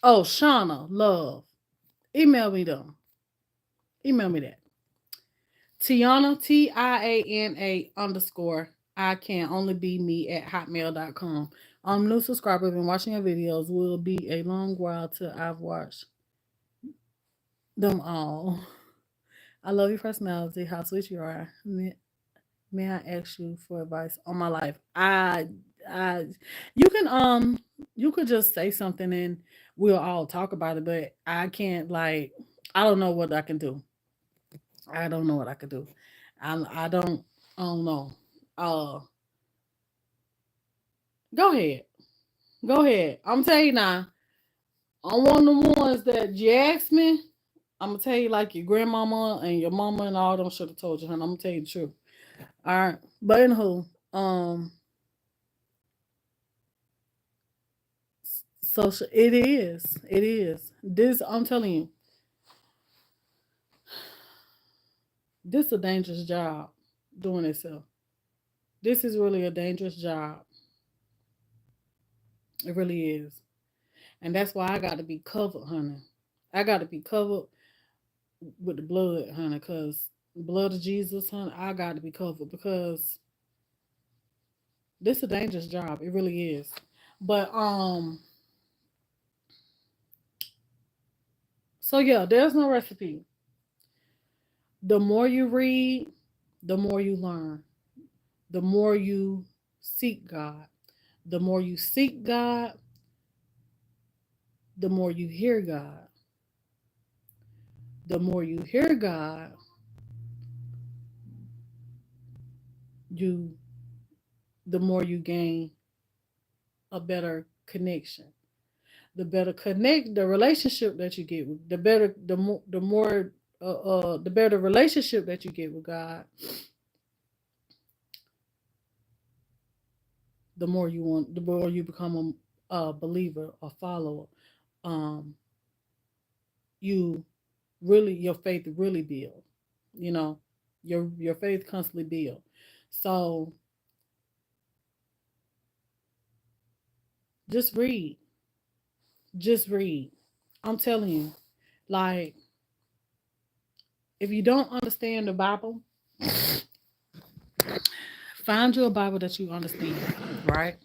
Oh, Shauna Love. Email me them. Email me that. Tiana, TIANA _ I can only be me at hotmail.com. New subscribers been watching your videos. Will be a long while till I've watched them all. I love your personality, how sweet you are. May I ask you for advice on my life? I you can you could just say something and we'll all talk about it, but I can't I don't know what I can do. I don't know what I could do. I don't know. Uh Go ahead. Go ahead. I'm telling you now, I'm one of the ones that you ask me, I'm gonna tell you like your grandmama and your mama and all them should have told you, honey. I'm gonna tell you the truth. All right. But anywho, social it is. It is. This I'm telling you, this is a dangerous job doing itself. This is really a dangerous job. It really is. And that's why I got to be covered, honey. I got to be covered with the blood, honey, because blood of Jesus, honey, I got to be covered because this is a dangerous job. It really is. But so yeah, there's no recipe. The more you read, the more you learn. The more you seek God. The more you seek God, the more you hear God. The more you hear God, you the more you gain a better connection. The relationship that you get with the better the more the better relationship that you get with God, the more you become a believer, a follower. Um, you your faith really build. You know, your faith constantly build. So just read, just read. I'm telling you, like if you don't understand the Bible, find you a Bible that you understand, right?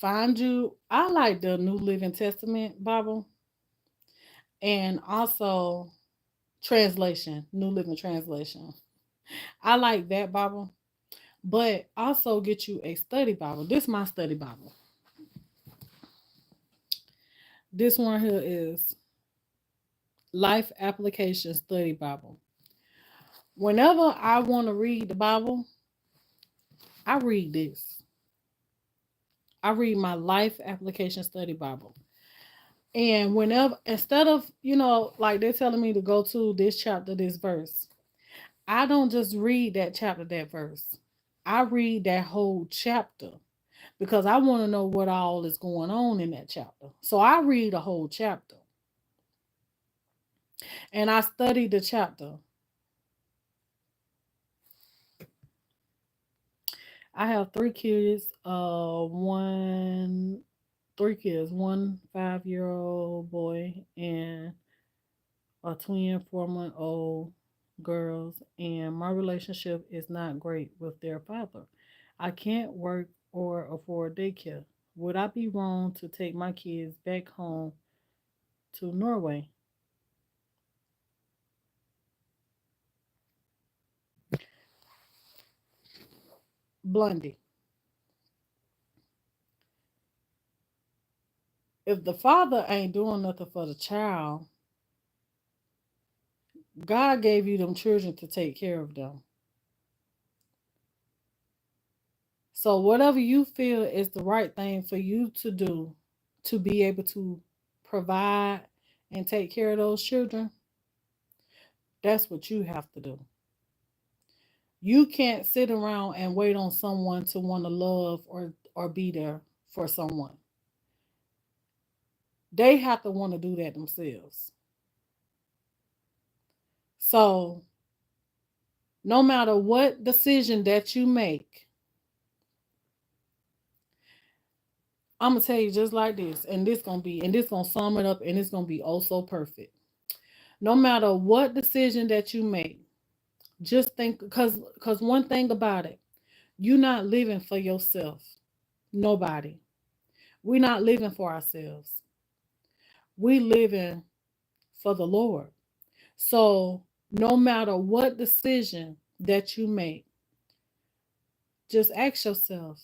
Find you. I like the New Living Testament Bible and also translation, New Living Translation. I like that Bible, but also get you a study Bible. This is my study Bible. This one here is Life Application Study Bible. Whenever I want to read the Bible, I read this. I read my life application study Bible. And whenever, instead of, like they're telling me to go to this chapter, this verse, I don't just read that chapter, that verse. I read that whole chapter because I want to know what all is going on in that chapter. So I read a whole chapter and I study the chapter. I have three kids, one 5-year old boy and a twin 4-month old girls, and my relationship is not great with their father. I can't work or afford daycare. Would I be wrong to take my kids back home to Norway? Blondie, if the father ain't doing nothing for the child, God gave you them children to take care of them. So whatever you feel is the right thing for you to do to be able to provide and take care of those children, that's what you have to do. You can't sit around and wait on someone to want to love or be there for someone. They have to want to do that themselves. So, no matter what decision that you make, I'm gonna tell you just like this, and this gonna sum it up, and it's gonna be oh so perfect. No matter what decision that you make, just think, because one thing about it, you're not living for yourself. Nobody. We're not living for ourselves. We living for the Lord. So no matter what decision that you make, just ask yourself,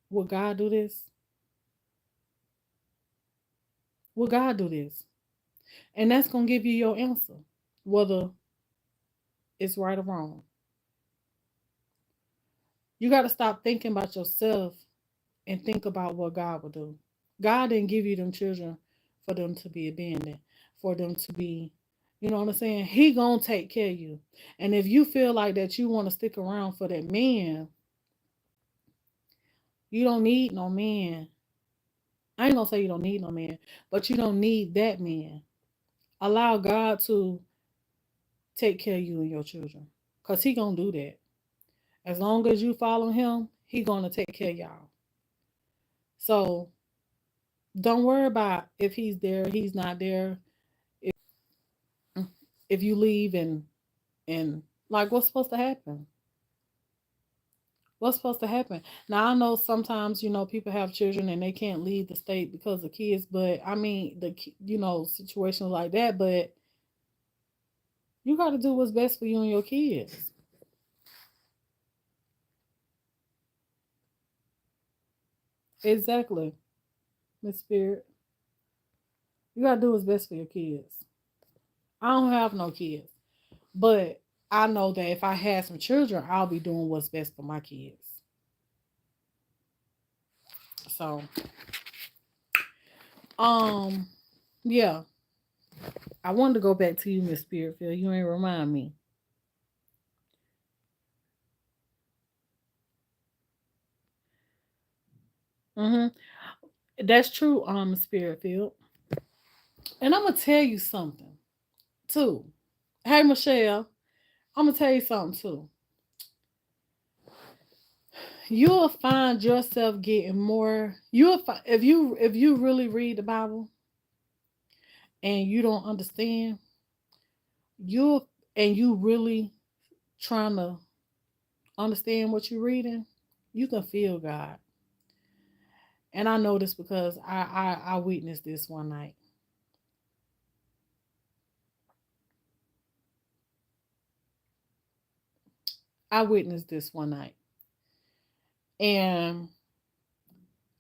will God do this? Will God do this? And that's gonna give you your answer, whether it's right or wrong. You gotta stop thinking about yourself and think about what God will do. God didn't give you them children for them to be abandoned, for them to be, you know what I'm saying? He gonna take care of you. And if you feel like that you want to stick around for that man, you don't need no man. I ain't gonna say you don't need no man, but you don't need that man. Allow God to take care of you and your children. Cause he gonna do that. As long as you follow him, he gonna take care of y'all. So don't worry about if he's there, he's not there. If you leave and like what's supposed to happen? What's supposed to happen? Now I know sometimes people have children and they can't leave the state because of kids, but I mean situations like that. But you got to do what's best for you and your kids. Exactly, Miss Spirit. You got to do what's best for your kids. I don't have no kids, but I know that if I had some children, I'll be doing what's best for my kids. So, um, yeah, I wanted to go back to you, Miss Spiritfield. You ain't remind me. Mm-hmm. That's true, Spiritfield. And I'm gonna tell you something too. Hey, Michelle, I'm gonna tell you something too. You'll find yourself getting more. If you really read the Bible and you don't understand, you and you really trying to understand what you're reading, you can feel God. And I know this because I witnessed this one night. I witnessed this one night. And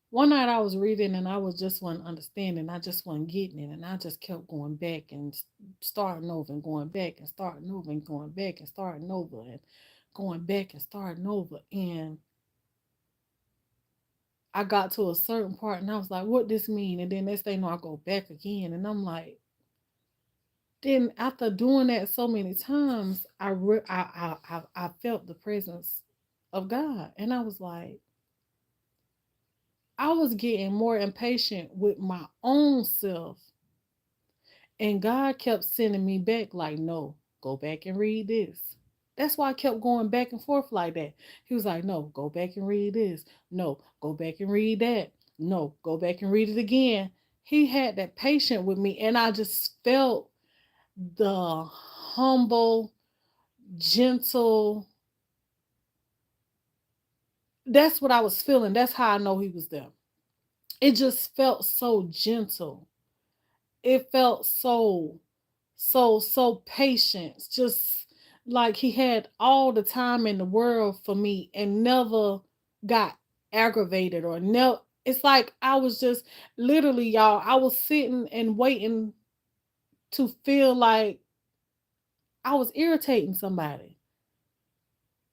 one night I was reading and I was just wasn't understanding. I just wasn't getting it. And I just kept going back and starting over and going back and starting over and going back and starting over and going back and starting over. And I got to a certain part and I was like, what this mean? And then next thing you know, I go back again. And I'm like, then after doing that so many times, I felt the presence of God. And I was like, I was getting more impatient with my own self. And God kept sending me back, like, no, go back and read this. That's why I kept going back and forth like that. He was like, no, go back and read this. No, go back and read that. No, go back and read it again. He had that patience with me, and I just felt the humble, gentle. That's what I was feeling. That's how I know he was there. It just felt so gentle. It felt so patient, just like he had all the time in the world for me and never got aggravated or never. It's like I was just literally, y'all, I was sitting and waiting to feel like I was irritating somebody.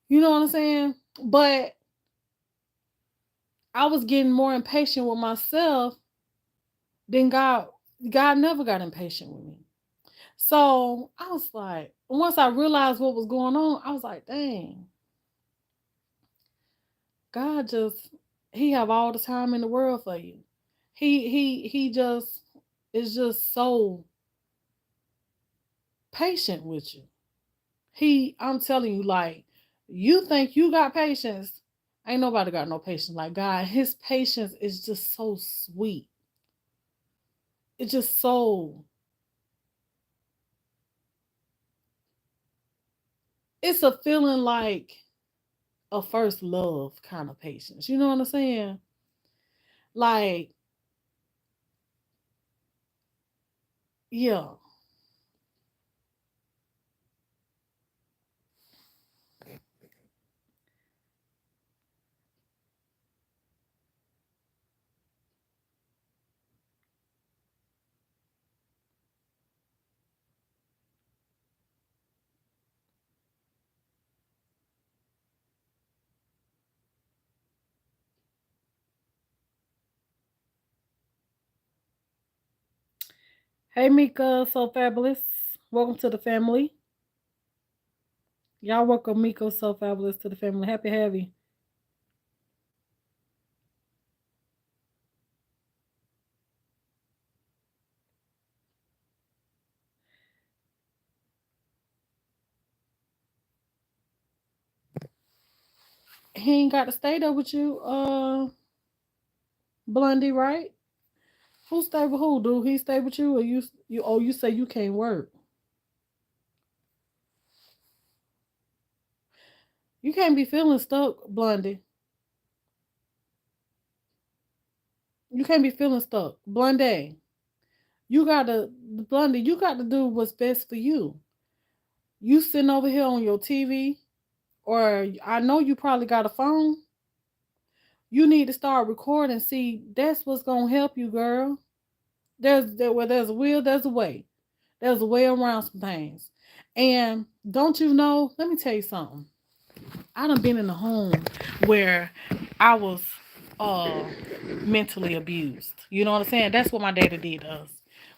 You know what I'm saying? But I was getting more impatient with myself than God. God never got impatient with me. So I was like, once I realized what was going on, I was like, dang, God just he have all the time in the world for you. He just is just so patient with you. I'm telling you, like, you think you got patience. Ain't nobody got no patience like God. His patience is just so sweet. It's just so it's a feeling like a first love kind of patience. You know what I'm saying? Like, yeah. Hey Mika, so fabulous. Welcome to the family. Y'all welcome Miko so fabulous to the family. Happy to have you. He ain't got to stay there with you, Blondie, right? Who stay with who, dude? He stay with you or you oh you say you can't work. You can't be feeling stuck, Blondie. You can't be feeling stuck. Blondie. Blondie, you got to do what's best for you. You sitting over here on your TV, or I know you probably got a phone. You need to start recording. See, that's what's gonna help you, girl. Where there's a will, there's a way. There's a way around some things. And don't you know? Let me tell you something. I done been in a home where I was uh mentally abused. You know what I'm saying? That's what my daddy did to us.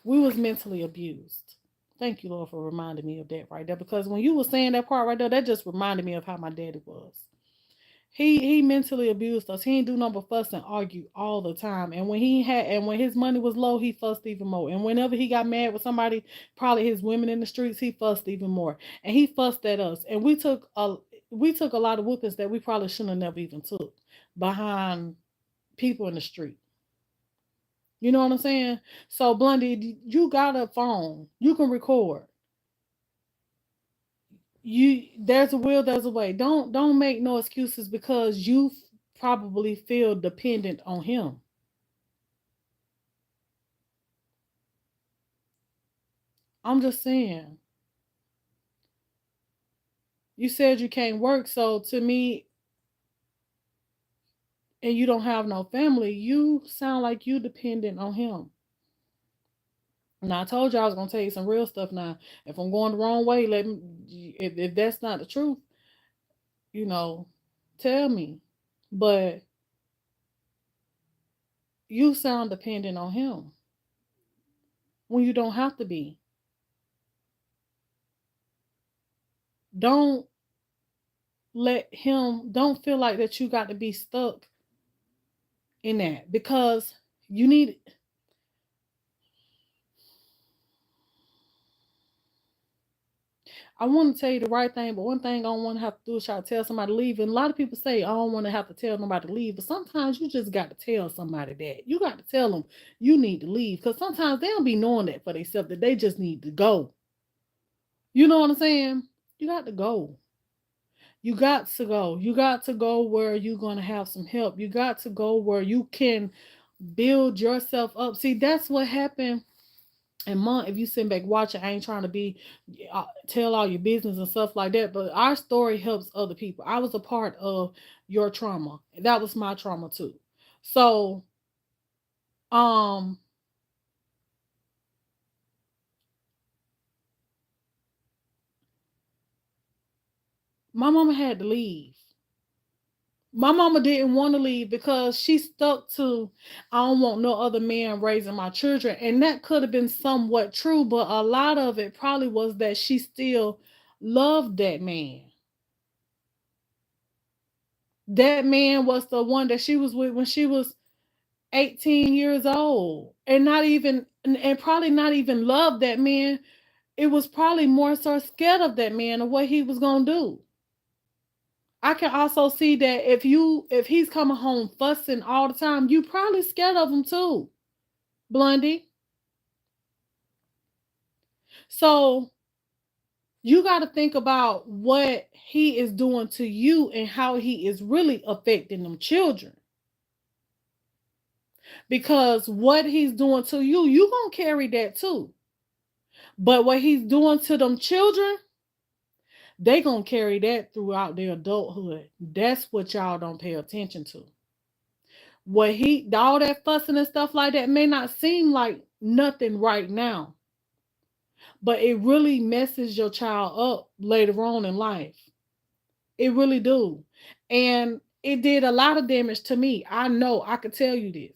We was mentally abused. Thank you, Lord, for reminding me of that right there. Because when you were saying that part right there, that just reminded me of how my daddy was. He mentally abused us. He didn't do nothing but fuss and argue all the time. And when his money was low, he fussed even more. And whenever he got mad with somebody, probably his women in the streets, he fussed even more. And he fussed at us. And we took a lot of whoopings that we probably shouldn't have never even took behind people in the street. You know what I'm saying? So Blondie, you got a phone. You can record. You there's a will, there's a way. Don't make no excuses because you probably feel dependent on him. I'm just saying. You said you can't work, so to me, and you don't have no family, you sound like you dependent on him. Now I told you I was gonna tell you some real stuff. Now, if I'm going the wrong way, let me. If that's not the truth, you know, tell me. But You sound dependent on him when you don't have to be. Don't don't feel like that you got to be stuck in that, because you need, I want to tell you the right thing, but one thing I don't want to have to do is try to tell somebody to leave. And a lot of people say, I don't want to have to tell nobody to leave. But sometimes you just got to tell somebody that. You got to tell them you need to leave. Because sometimes they don't be knowing that for themselves, that they just need to go. You know what I'm saying? You got to go. You got to go. You got to go where you're going to have some help. You got to go where you can build yourself up. See, that's what happened. And mom, if you sit back watching, I ain't trying to be tell all your business and stuff like that, but our story helps other people. I was a part of your trauma. That was my trauma too. So, um, my mama had to leave. My mama didn't want to leave because she stuck to, I don't want no other man raising my children. And that could have been somewhat true, but a lot of it probably was that she still loved that man. That man was the one that she was with when she was 18 years old, and not even, and probably not even love that man. It was probably more so scared of that man and what he was going to do. I can also see that if he's coming home fussing all the time, you probably scared of him too, Blondie. So you got to think about what he is doing to you and how he is really affecting them children. Because what he's doing to you, you going to carry that too. But what he's doing to them children, they gonna carry that throughout their adulthood. That's what y'all don't pay attention to. What he, all that fussing and stuff like that may not seem like nothing right now, but it really messes your child up later on in life. It really do. And it did a lot of damage to me. I know, I could tell you this.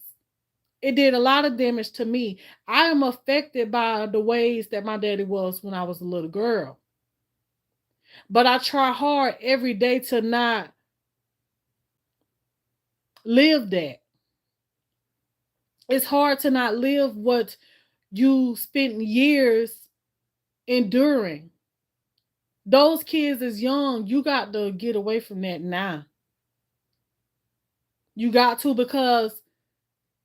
It did a lot of damage to me. I am affected by the ways that my daddy was when I was a little girl. But I try hard every day to not live that. It's hard to not live what you spent years enduring. Those kids is young. You got to get away from that now. You got to, because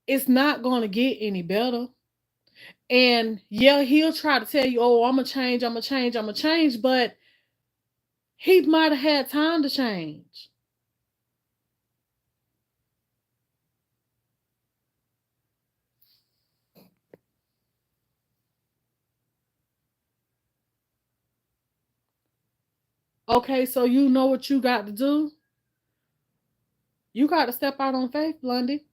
it's not going to get any better. And yeah, he'll try to tell you, oh, I'm going to change, I'm going to change, I'm going to change. But he might have had time to change. Okay, so you know what you got to do? You got to step out on faith, Blondie.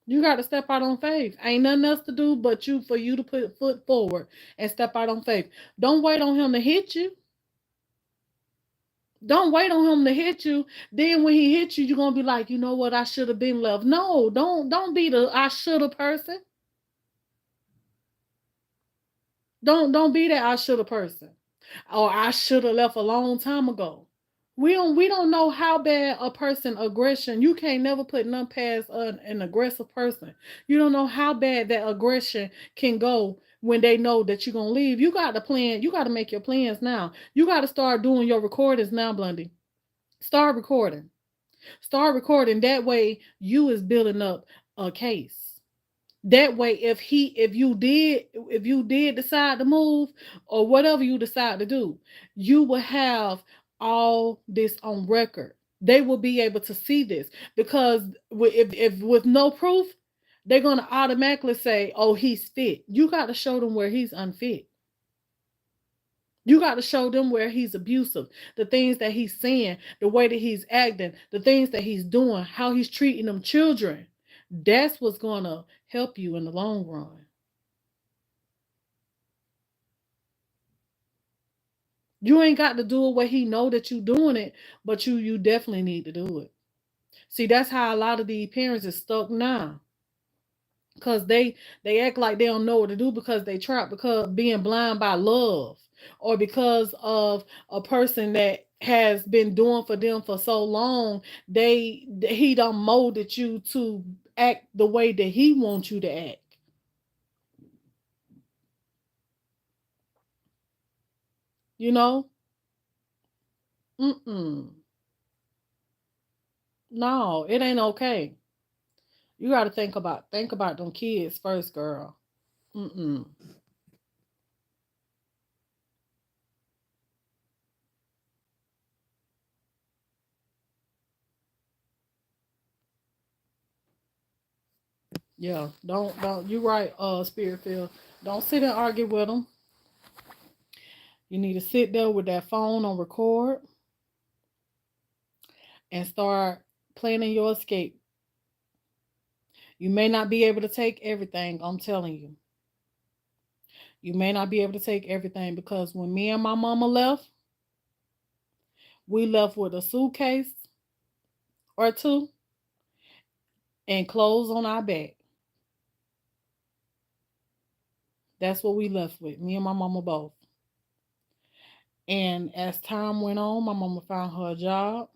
You got to step out on faith. Ain't nothing else to do but for you to put foot forward and step out on faith. Don't wait on him to hit you. Don't wait on him to hit you. Then when he hits you, you're gonna be like, you know what, I should have been left. No, don't be the I should have person. Don't be that I should have person. Or I should have left a long time ago. We don't know how bad a person aggression. You can't never put none past an aggressive person. You don't know how bad that aggression can go when they know that you're gonna leave. You got to plan. You got to make your plans now. You got to start doing your recordings now, Blondie. Start recording. Start recording. That way, you is building up a case. That way, if you did decide to move, or whatever you decide to do, you will have all this on record. They will be able to see this, because if with no proof, they're gonna automatically say, "Oh, he's fit." You got to show them where he's unfit. You got to show them where he's abusive, the things that he's saying, the way that he's acting, the things that he's doing, how he's treating them children. That's what's going to help you in the long run. You ain't got to do it where he know that you doing it, but you definitely need to do it. See, that's how a lot of these parents is stuck now. Cause they act like they don't know what to do because they trapped because being blind by love, or because of a person that has been doing for them for so long. He done molded you to act the way that he wants you to act. You know? Mm-mm. No, it ain't okay. You got to think about them kids first, girl. Mm-mm. Yeah, don't. You right, Spirit Field. Don't sit and argue with them. You need to sit there with that phone on record and start planning your escape. You may not be able to take everything, I'm telling you. You may not be able to take everything because when me and my mama left, we left with a suitcase or two and clothes on our back. That's what we left with, me and my mama both. And as time went on, my mama found her a job.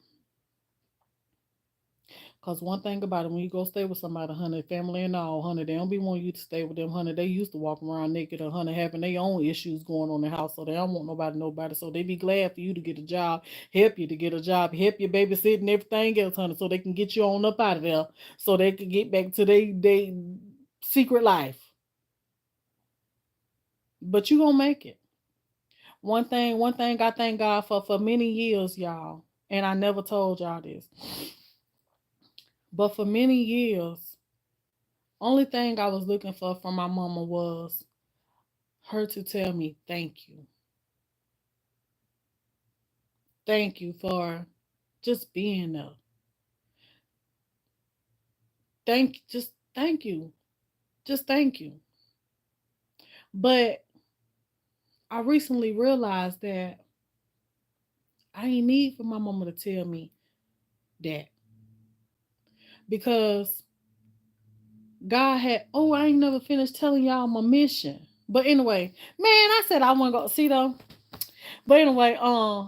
Cause one thing about it, when you go stay with somebody, honey, family and all, honey, they don't be wanting you to stay with them, honey. They used to walk around naked, or honey, having their own issues going on in the house, so they don't want nobody. So they be glad for you to get a job, help you to get a job, help you babysit and everything else, honey, so they can get you on up out of there, so they can get back to their secret life. But you gonna make it. One thing I thank God for many years, y'all, and I never told y'all this, but for many years, only thing I was looking for from my mama was her to tell me thank you. Thank you for just being there. Thank you. Just thank you. But I recently realized that I ain't need for my mama to tell me that, because God had, oh, I ain't never finished telling y'all my mission. But anyway, man, I said I want to go see though. But anyway, I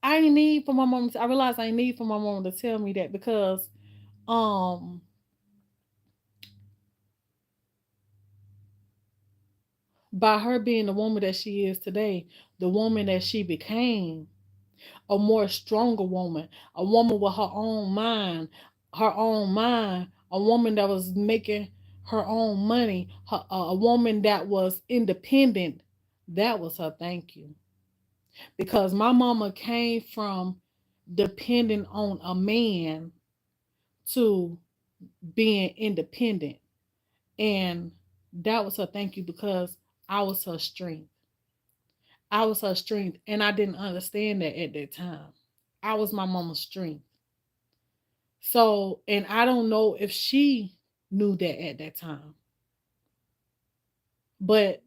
ain't need for my mom. I realized I ain't need for my mom to tell me that because um by her being the woman that she is today, the woman that she became, a more stronger woman, a woman with her own mind, a woman that was making her own money, a woman that was independent. That was her thank you. Because my mama came from depending on a man to being independent. And that was her thank you, because I was her strength. I was her strength. And I didn't understand that at that time. I was my mama's strength. So, and I don't know if she knew that at that time. But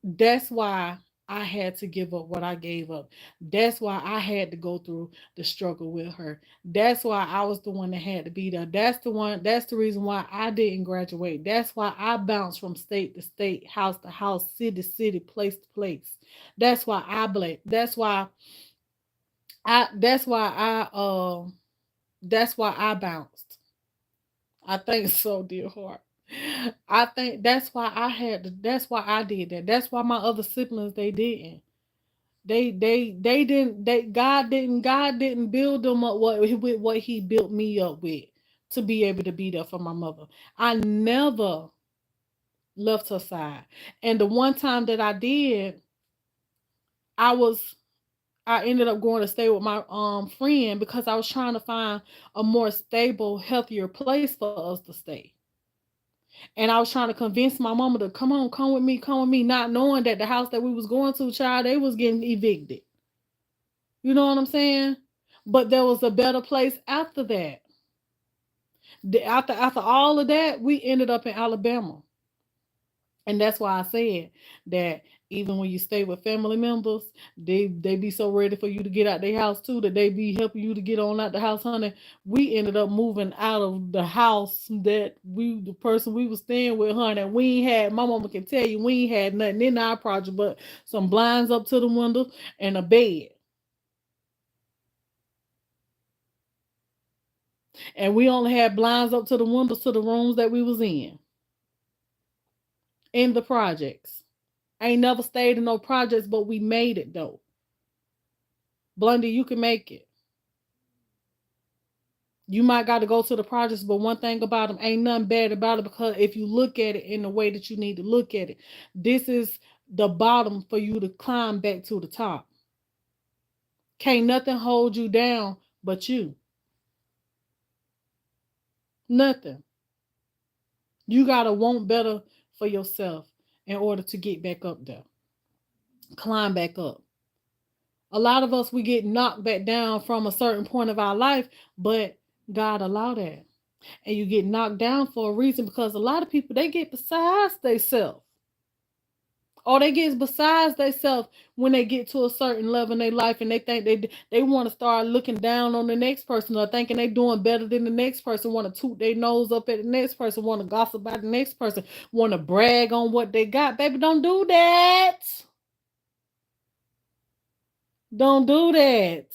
that's why I had to give up what I gave up. That's why I had to go through the struggle with her. That's why I was the one that had to be there. That's the reason why I didn't graduate. That's why I bounced from state to state, house to house, city to city, place to place. That's why I blame. That's why I bounced. I think so, dear heart. I think that's why I did that. That's why my other siblings they didn't. They didn't they God didn't build them up with what he built me up with to be able to be there for my mother. I never left her side. And the one time that I did, I was I ended up going to stay with my friend because I was trying to find a more stable, healthier place for us to stay. And I was trying to convince my mama to come with me, not knowing that the house that we was going to, child, they was getting evicted. You know what I'm saying? But there was a better place after that. After all of that, we ended up in Alabama. And that's why I said that Even when you stay with family members, they be so ready for you to get out their house too that they be helping you to get on out the house, honey. We ended up moving out of the house that the person we was staying with, honey. We ain't had, my mama can tell you, we ain't had nothing in our project but some blinds up to the window and a bed. And we only had blinds up to the windows to the rooms that we was in the projects. I ain't never stayed in no projects, but we made it though. Blondie, you can make it. You might got to go to the projects, but one thing about them, ain't nothing bad about it, because if you look at it in the way that you need to look at it, this is the bottom for you to climb back to the top. Can't nothing hold you down but you. Nothing. You got to want better for yourself in order to get back up there. Climb back up. A lot of us, we get knocked back down from a certain point of our life, but God allow that. And you get knocked down for a reason, because a lot of people, they get besides themselves. Or they get besides themselves when they get to a certain level in their life, and they think they want to start looking down on the next person, or thinking they doing better than the next person, want to toot their nose up at the next person, want to gossip about the next person, want to brag on what they got. Baby, don't do that. Don't do that.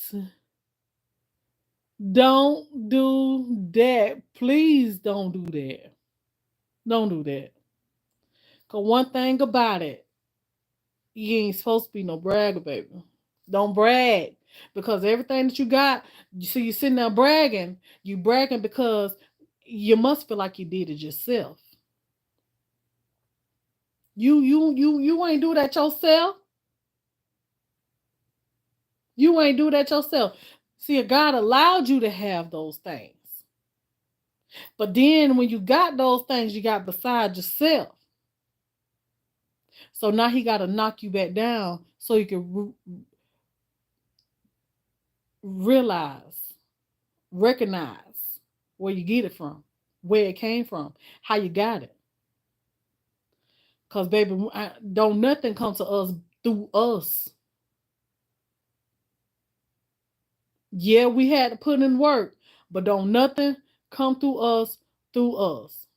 Don't do that. Please don't do that. Don't do that. Because one thing about it, you ain't supposed to be no bragger, baby. Don't brag. Because everything that you got, you see you sitting there bragging, you bragging because you must feel like you did it yourself. You ain't do that yourself. You ain't do that yourself. See, God allowed you to have those things. But then when you got those things, you got beside yourself. So now he got to knock you back down so you can realize, recognize where you get it from, where it came from, how you got it. Because, baby, don't nothing come to us through us. Yeah, we had to put in work, but don't nothing come through us through us.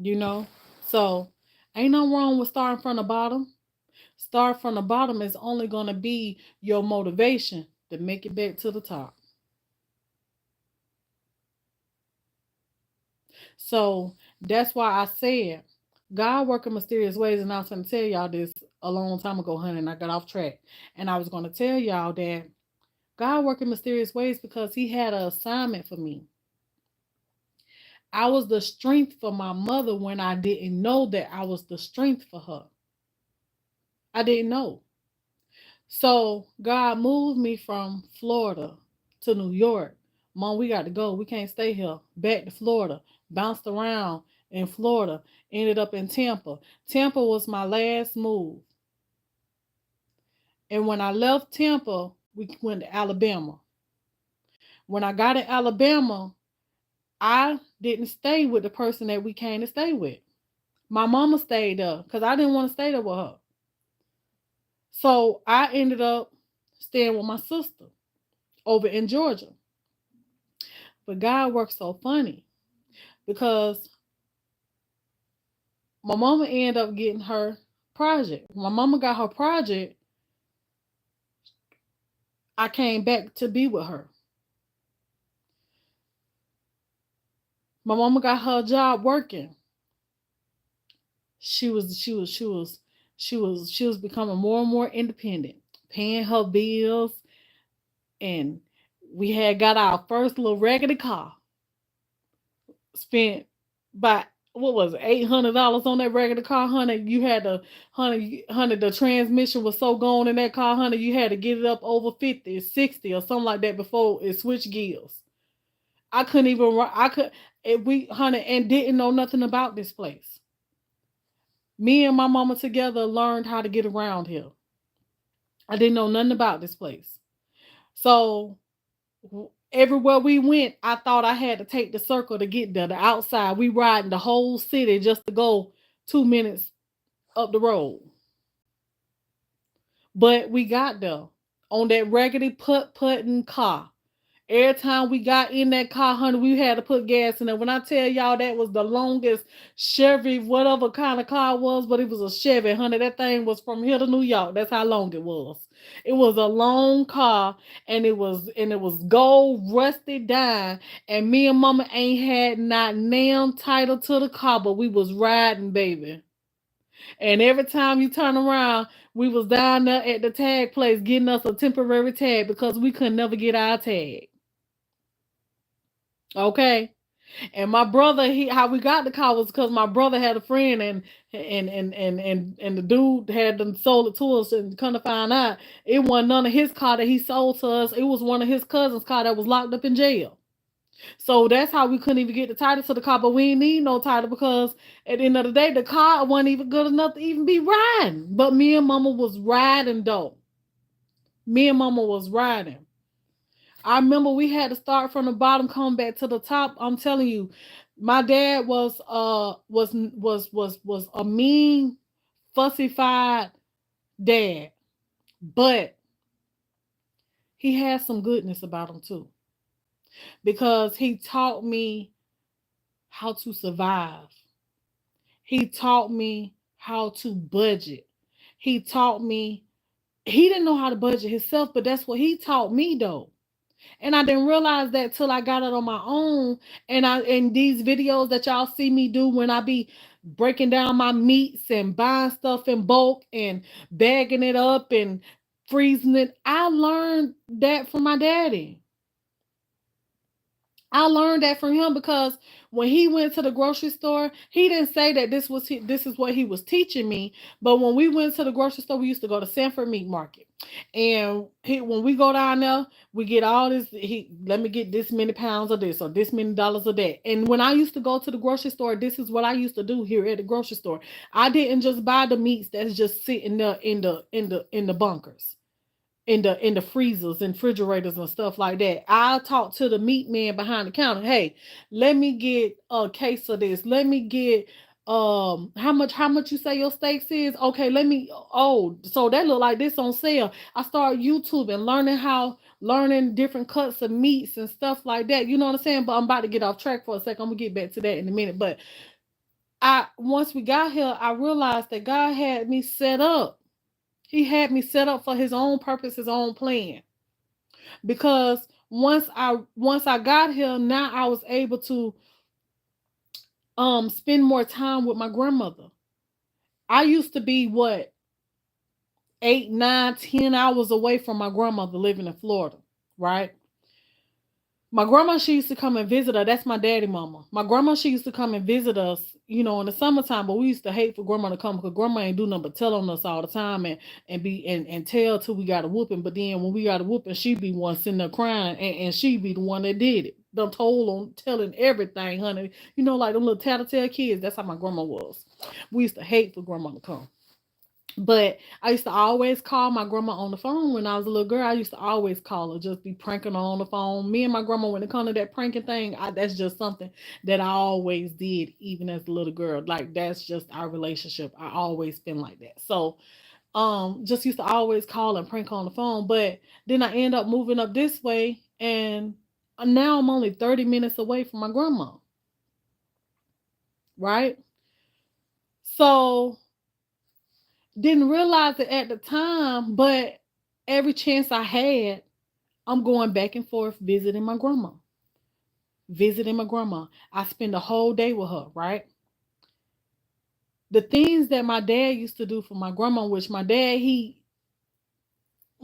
You know? So, ain't no wrong with starting from the bottom. Start from the bottom is only going to be your motivation to make it back to the top. So that's why I said God work in mysterious ways, and I was going to tell y'all this a long time ago, honey, and I got off track. And I was going to tell y'all that God work in mysterious ways because he had an assignment for me. I was the strength for my mother when I didn't know that I was the strength for her. I didn't know. So God moved me from Florida to New York. Mom, we got to go. We can't stay here. Back to Florida. Bounced around in Florida. Ended up in Tampa. Tampa was my last move. And when I left Tampa, we went to Alabama. When I got in Alabama, I didn't stay with the person that we came to stay with. My mama stayed there because I didn't want to stay there with her. So I ended up staying with my sister over in Georgia. But God works so funny because my mama ended up getting her project. My mama got her project. I came back to be with her. My mama got her job working. She was becoming more and more independent, paying her bills, and we had got our first little raggedy car. Spent by what was it, $800 on that raggedy car, honey. You had to, honey, the transmission was so gone in that car, honey, you had to get it up over 50, 60 or something like that before it switched gears. I couldn't even run. We, honey, and didn't know nothing about this place. Me and my mama together learned how to get around here. I didn't know nothing about this place. So Everywhere we went, I thought I had to take the circle to get there. The outside, we riding the whole city just to go 2 minutes up the road. But we got there on that raggedy putting car. Every time we got in that car, honey, we had to put gas in it. When I tell y'all that was the longest Chevy, whatever kind of car it was, but it was a Chevy, honey. That thing was from here to New York. That's how long it was. It was a long car, and it was gold, rusty dime. And me and Mama ain't had not damn title to the car, but we was riding, baby. And every time you turn around, we was down there at the tag place getting us a temporary tag because we could never get our tag. Okay. And my brother, how we got the car was because my brother had a friend, and the dude had them sold it to us, and come to find out it wasn't none of his car that he sold to us. It was one of his cousin's car that was locked up in jail. So that's how we couldn't even get the title to the car, but we didn't need no title because at the end of the day, the car wasn't even good enough to even be riding. But me and Mama was riding though. Me and Mama was riding. I remember we had to start from the bottom, come back to the top. I'm telling you, my dad was a mean, fussified dad, but he had some goodness about him too, because he taught me how to survive. He taught me how to budget. He taught me he didn't know how to budget himself, but that's what he taught me though. And I didn't realize that till I got it on my own. And these videos that y'all see me do when I be breaking down my meats and buying stuff in bulk and bagging it up and freezing it, I learned that from my daddy. I learned that from him because when he went to the grocery store, he didn't say that this is what he was teaching me. But when we went to the grocery store, we used to go to Sanford Meat Market, and when we go down there, we get all this. He let me get this many pounds of this or this many dollars of that. And when I used to go to the grocery store, this is what I used to do here at the grocery store. I didn't just buy the meats that's just sitting there in the bunkers, in the freezers and refrigerators and stuff like that. I talk to the meat man behind the counter. Hey, let me get a case of this. Let me get how much you say your steaks is? Okay, let me so that look like this on sale. I started YouTube and learning different cuts of meats and stuff like that. You know what I'm saying? But I'm about to get off track for a second. I'm gonna get back to that in a minute. But I once we got here, I realized that God had me set up. He had me set up for his own purpose, his own plan. Because once I got here, now I was able to spend more time with my grandmother. I used to be what 8, 9, 10 hours away from my grandmother living in Florida, right? My grandma, she used to come and visit her. That's my daddy mama. My grandma, she used to come and visit us, in the summertime, but we used to hate for grandma to come because grandma ain't do nothing but tell on us all the time and tell till we got a whooping. But then when we got a whooping, she be one sitting there crying and she be the one that did it. Done told on telling everything, honey. Like them little tattletale kids. That's how my grandma was. We used to hate for grandma to come. But I used to always call my grandma on the phone when I was a little girl. I used to always call her, just be pranking her on the phone. Me and my grandma, when it comes to that pranking thing, that's just something that I always did, even as a little girl. Like that's just our relationship. I always been like that. So, just used to always call and prank on the phone. But then I end up moving up this way, and now I'm only 30 minutes away from my grandma. Right? So didn't realize it at the time, but every chance I had, I'm going back and forth visiting my grandma. Visiting my grandma. I spend the whole day with her, right? The things that my dad used to do for my grandma, which my dad, we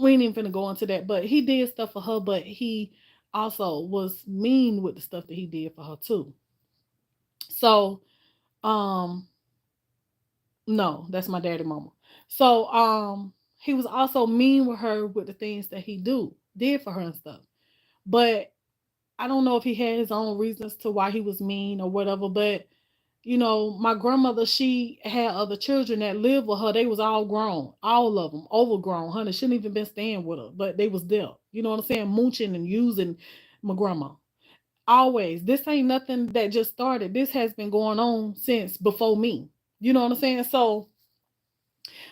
ain't even finna go into that, but he did stuff for her, but he also was mean with the stuff that he did for her too. So, um, no, that's my daddy mama. So, he was also mean with her with the things that he did for her and stuff. But I don't know if he had his own reasons to why he was mean or whatever. But my grandmother, she had other children that lived with her. They was all grown, all of them overgrown. Honey, shouldn't even been staying with her, but they was there. You know what I'm saying? Mooching and using my grandma. Always. This ain't nothing that just started. This has been going on since before me. You know what I'm saying? So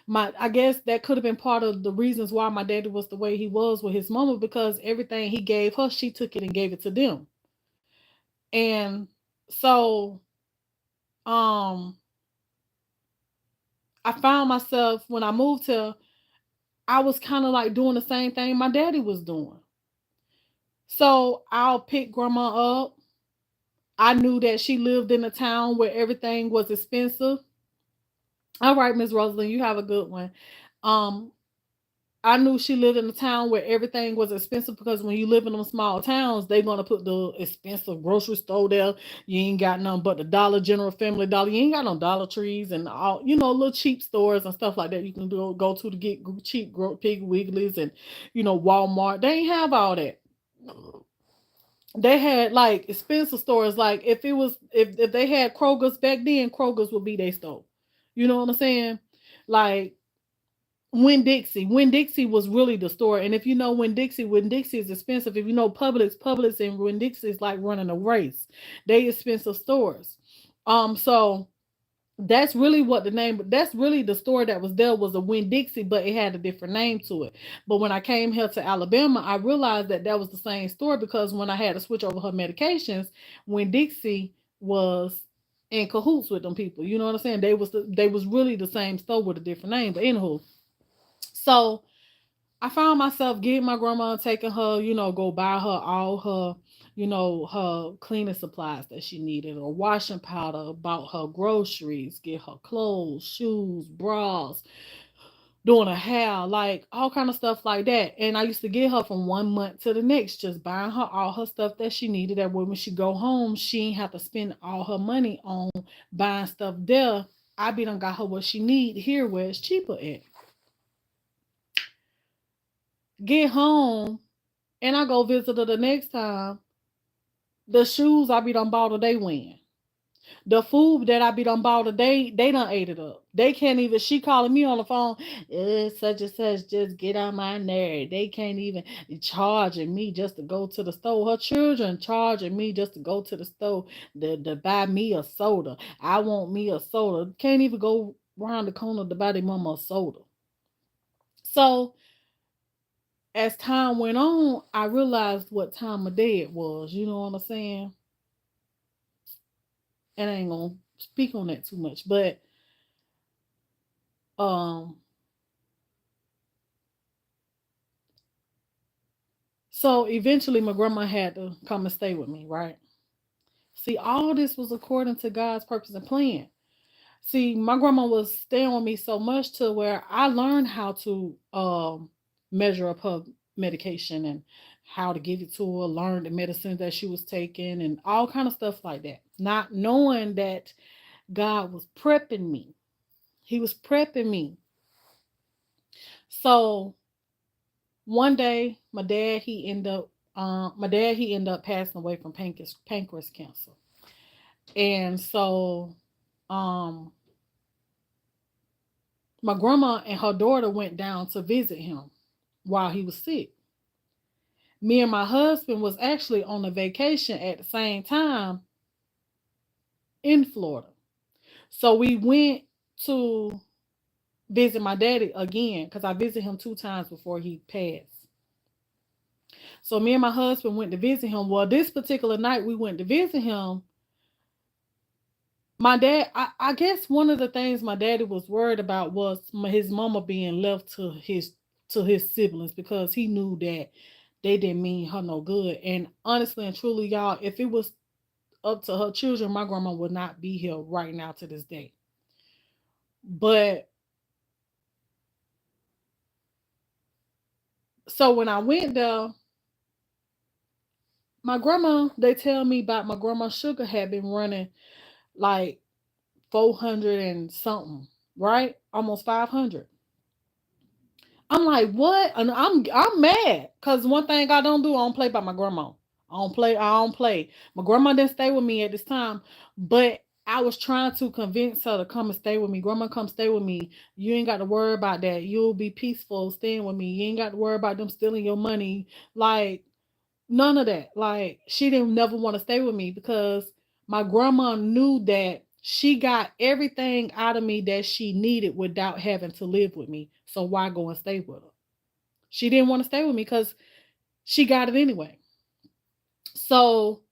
my I guess that could have been part of the reasons why my daddy was the way he was with his mama, because everything he gave her, she took it and gave it to them. And so um I found myself when I moved to, I was kind of like doing the same thing my daddy was doing. So I'll pick grandma up. I knew that she lived in a town where everything was expensive. All right, Miss Rosalind, you have a good one. Um, I knew she lived in a town where everything was expensive, because when you live in them small towns, they're gonna put the expensive grocery store there. You ain't got nothing but the Dollar General, Family Dollar. You ain't got no Dollar Trees and all, little cheap stores and stuff like that. You can go to get cheap Pig Wigglies and Walmart. They ain't have all that. They had like expensive stores. Like if they had Kroger's back then, Kroger's would be their store. You know what I'm saying? Like Winn Dixie was really the store. And if you know Winn Dixie is expensive. If you know Publix and Winn Dixie is like running a race. They expensive stores. So that's really what the name, that's really the store that was there, was a Winn Dixie, but it had a different name to it. But when I came here to Alabama, I realized that that was the same store, because when I had to switch over her medications, Winn Dixie was in cahoots with them people. You know what I'm saying? They was really the same store with a different name. But anywho, so I found myself getting my grandma, taking her, go buy her all her, her cleaning supplies that she needed, or washing powder, bought her groceries, get her clothes, shoes, bras, doing her hair, like all kind of stuff like that. And I used to get her from 1 month to the next, just buying her all her stuff that she needed. That way when she go home, she ain't have to spend all her money on buying stuff there. I be done got her what she need here where it's cheaper at. Get home and I go visit her the next time. The shoes I be done bought her, they win. The food that I be done bought her, they done ate it up. They can't even. She calling me on the phone. Such and such just get on my nerve. They can't even charging me just to go to the store. Her children charging me just to go to the store to buy me a soda. I want me a soda. Can't even go around the corner to buy their mama a soda. So as time went on, I realized what time of day it was. You know what I'm saying? And I ain't gonna speak on that too much, but um, so eventually my grandma had to come and stay with me, right? See, all this was according to God's purpose and plan. See, my grandma was staying with me so much to where I learned how to measure up her medication and how to give it to her, learn the medicine that she was taking and all kind of stuff like that. Not knowing that God was prepping me. He was prepping me. So one day my dad he ended up passing away from pancreas cancer. And so um my grandma and her daughter went down to visit him while he was sick. Me and my husband was actually on a vacation at the same time in Florida. So we went to visit my daddy again, because I visited him 2 times before he passed. So me and my husband went to visit him. Well, this particular night we went to visit him. My dad, I guess one of the things my daddy was worried about was his mama being left to his siblings, because he knew that they didn't mean her no good. And honestly and truly, y'all, if it was up to her children, my grandma would not be here right now to this day. But so when I went there, my grandma, they tell me about my grandma's sugar had been running like 400 and something, right? Almost 500. I'm like, what? And I'm mad, because one thing I don't do, I don't play by my grandma. I don't play. My grandma didn't stay with me at this time, but I was trying to convince her to come and stay with me. Grandma, come stay with me. You ain't got to worry about that. You'll be peaceful staying with me. You ain't got to worry about them stealing your money. Like, None of that. Like she didn't never want to stay with me because my grandma knew that she got everything out of me that she needed without having to live with me. So why go and stay with her? She didn't want to stay with me because she got it anyway. So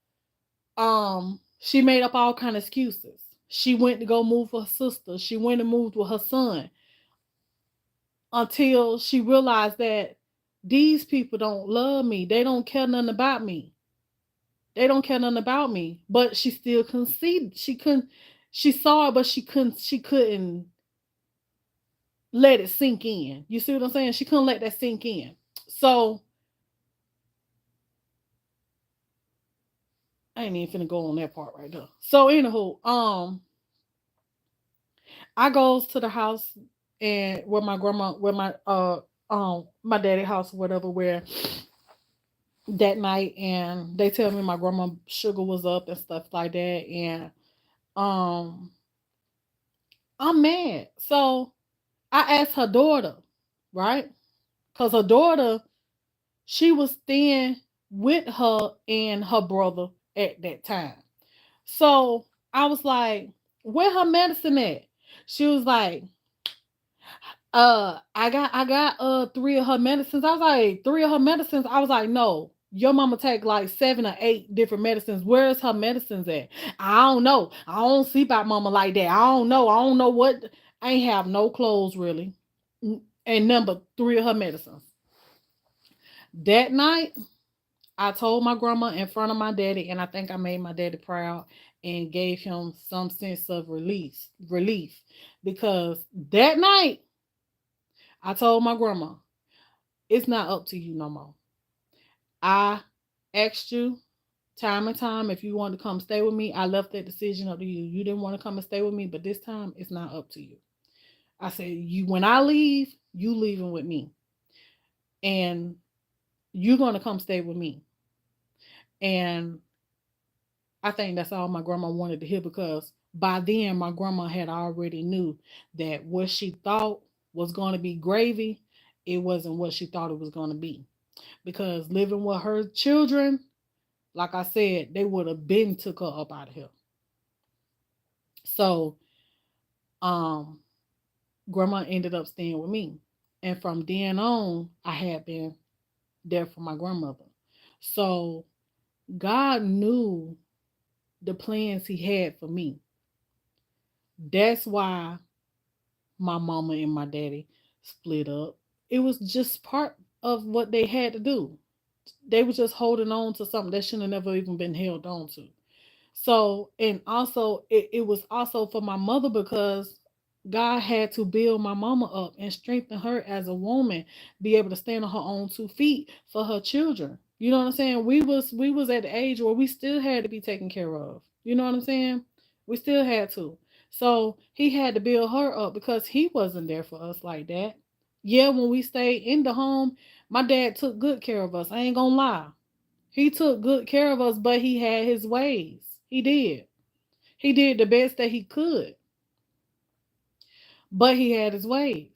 she made up all kind of excuses. She went to go move with her sister. She went and moved with her son until she realized that these people don't love me. They don't care nothing about me. They don't care nothing about me. But she still conceded. She couldn't. She saw it, but she couldn't. She couldn't let it sink in. You see what I'm saying? She couldn't let that sink in. So I ain't even finna go on that part right there. So anywho, I goes to the house and where my grandma, where my daddy house or whatever, where that night, and they tell me my grandma sugar was up and stuff like that, and um I'm mad. So I asked her daughter, right? Because her daughter, she was staying with her and her brother at that time. So I was like, where her medicine at? She was like, I got three of her medicines. I was like, three of her medicines. I was like, no. Your mama take like 7 or 8 different medicines. Where's her medicines at? I don't know. I don't see about mama like that. I don't know. I don't know what. I ain't have no clothes really. And number three of her medicines. That night, I told my grandma in front of my daddy, and I think I made my daddy proud and gave him some sense of relief. Because that night, I told my grandma, it's not up to you no more. I asked you time and time if you wanted to come stay with me. I left that decision up to you. You didn't want to come and stay with me, but this time it's not up to you. I said, you when I leave, you leaving with me. And you're gonna come stay with me. And I think that's all my grandma wanted to hear because by then my grandma had already knew that what she thought was gonna be gravy, it wasn't what she thought it was gonna be. Because living with her children, like I said, they would have been took her up out of here. So, um, grandma ended up staying with me. And from then on, I had been there for my grandmother. So God knew the plans he had for me. That's why my mama and my daddy split up. It was just part of what they had to do. They were just holding on to something that shouldn't have never even been held on to. So, and also, it was also for my mother because God had to build my mama up and strengthen her as a woman, be able to stand on her own 2 feet for her children. You know what I'm saying? We was at the age where we still had to be taken care of. You know what I'm saying? We still had to. So he had to build her up because he wasn't there for us like that. Yeah, when we stayed in the home, my dad took good care of us. I ain't gonna lie. He took good care of us, but he had his ways. He did. He did the best that he could, but he had his ways.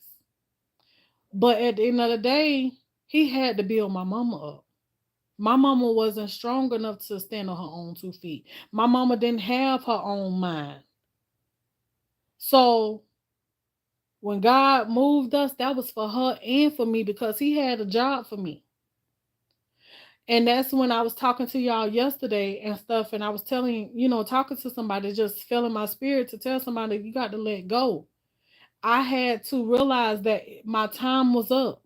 But at the end of the day, he had to build my mama up. My mama wasn't strong enough to stand on her own 2 feet. My mama didn't have her own mind. So when God moved us, that was for her and for me because he had a job for me. And that's when I was talking to y'all yesterday and stuff, and I was telling, talking to somebody, just feeling my spirit to tell somebody, you got to let go. I had to realize that my time was up.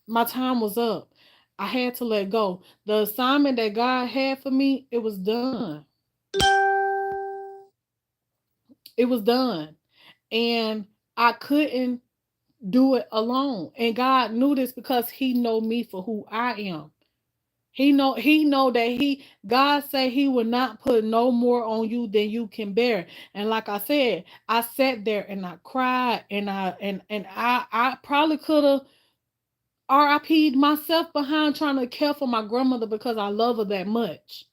My time was up. I had to let go. The assignment that God had for me, it was done. It was done. And I couldn't do it alone. And God knew this because he know me for who I am. He know that God say he will not put no more on you than you can bear. And like I said, I sat there and I cried and I probably could have RIP'd myself behind trying to care for my grandmother because I love her that much.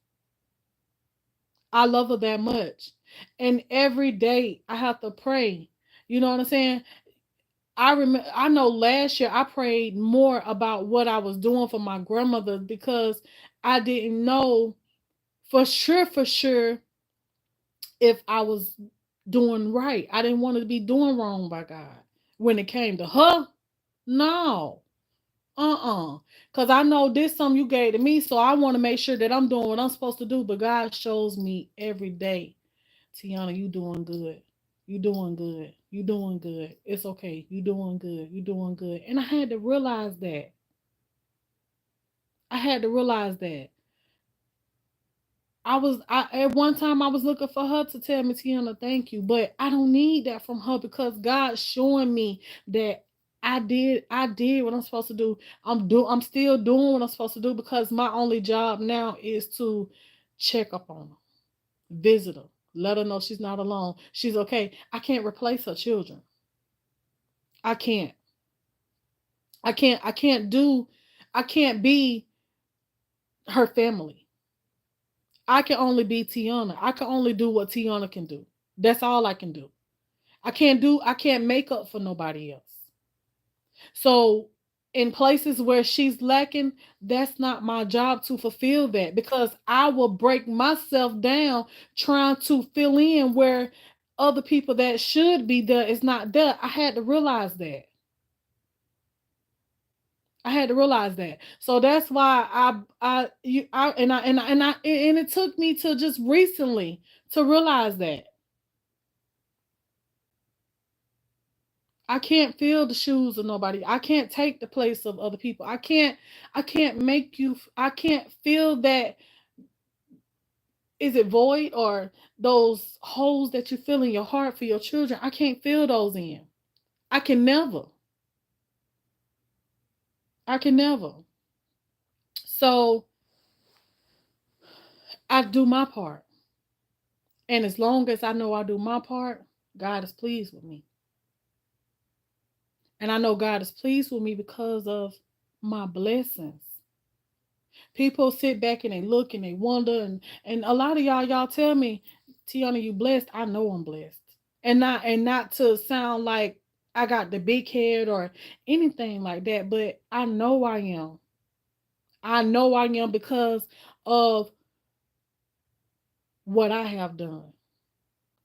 I love her that much. And every day I have to pray. You know what I'm saying? I know last year I prayed more about what I was doing for my grandmother because I didn't know for sure if I was doing right. I didn't want to be doing wrong by God. When it came to her, no. Cause I know this something you gave to me, so I want to make sure that I'm doing what I'm supposed to do. But God shows me every day, Tiana, you doing good. You doing good. You doing good. It's okay. You doing good. You doing good. And I had to realize that. I had to realize that. I at one time I was looking for her to tell me, Tiana, thank you. But I don't need that from her because God's showing me that I did what I'm supposed to do. I'm still doing what I'm supposed to do because my only job now is to check up on her, visit her, let her know she's not alone. She's okay. I can't replace her children. I can't. I can't be her family. I can only be Tiana. I can only do what Tiana can do. That's all I can do. I can't make up for nobody else. So in places where she's lacking, that's not my job to fulfill that because I will break myself down trying to fill in where other people that should be there is not there. I had to realize that. I had to realize that. So that's why and it took me to just recently to realize that I can't fill the shoes of nobody. I can't take the place of other people. I can't make you I can't feel that is it void or those holes that you feel in your heart for your children. I can't fill those in. I can never. I can never. So I do my part. And as long as I know I do my part, God is pleased with me. And I know God is pleased with me because of my blessings. People sit back and they look and they wonder, and a lot of y'all tell me, Tiana, you blessed. I know I'm blessed. And not to sound like I got the big head or anything like that, but I know I am. I know I am because of what I have done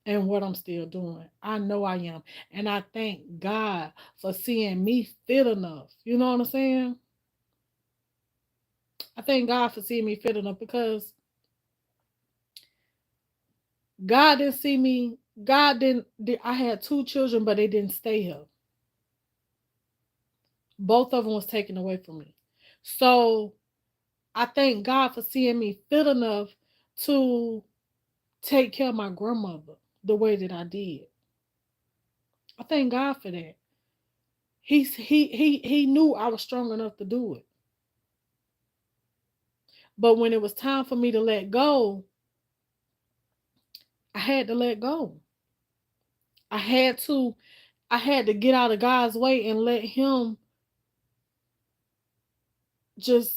and what I'm still doing. I know I am. And I thank God for seeing me fit enough. You know what I'm saying? I thank God for seeing me fit enough because God didn't see me. God didn't. I had two children, but they didn't stay here. Both of them was taken away from me. So I thank God for seeing me fit enough to take care of my grandmother the way that I did. I thank God for that. He knew I was strong enough to do it. But when it was time for me to let go, I had to let go. I had to I had to get out of God's way and let him just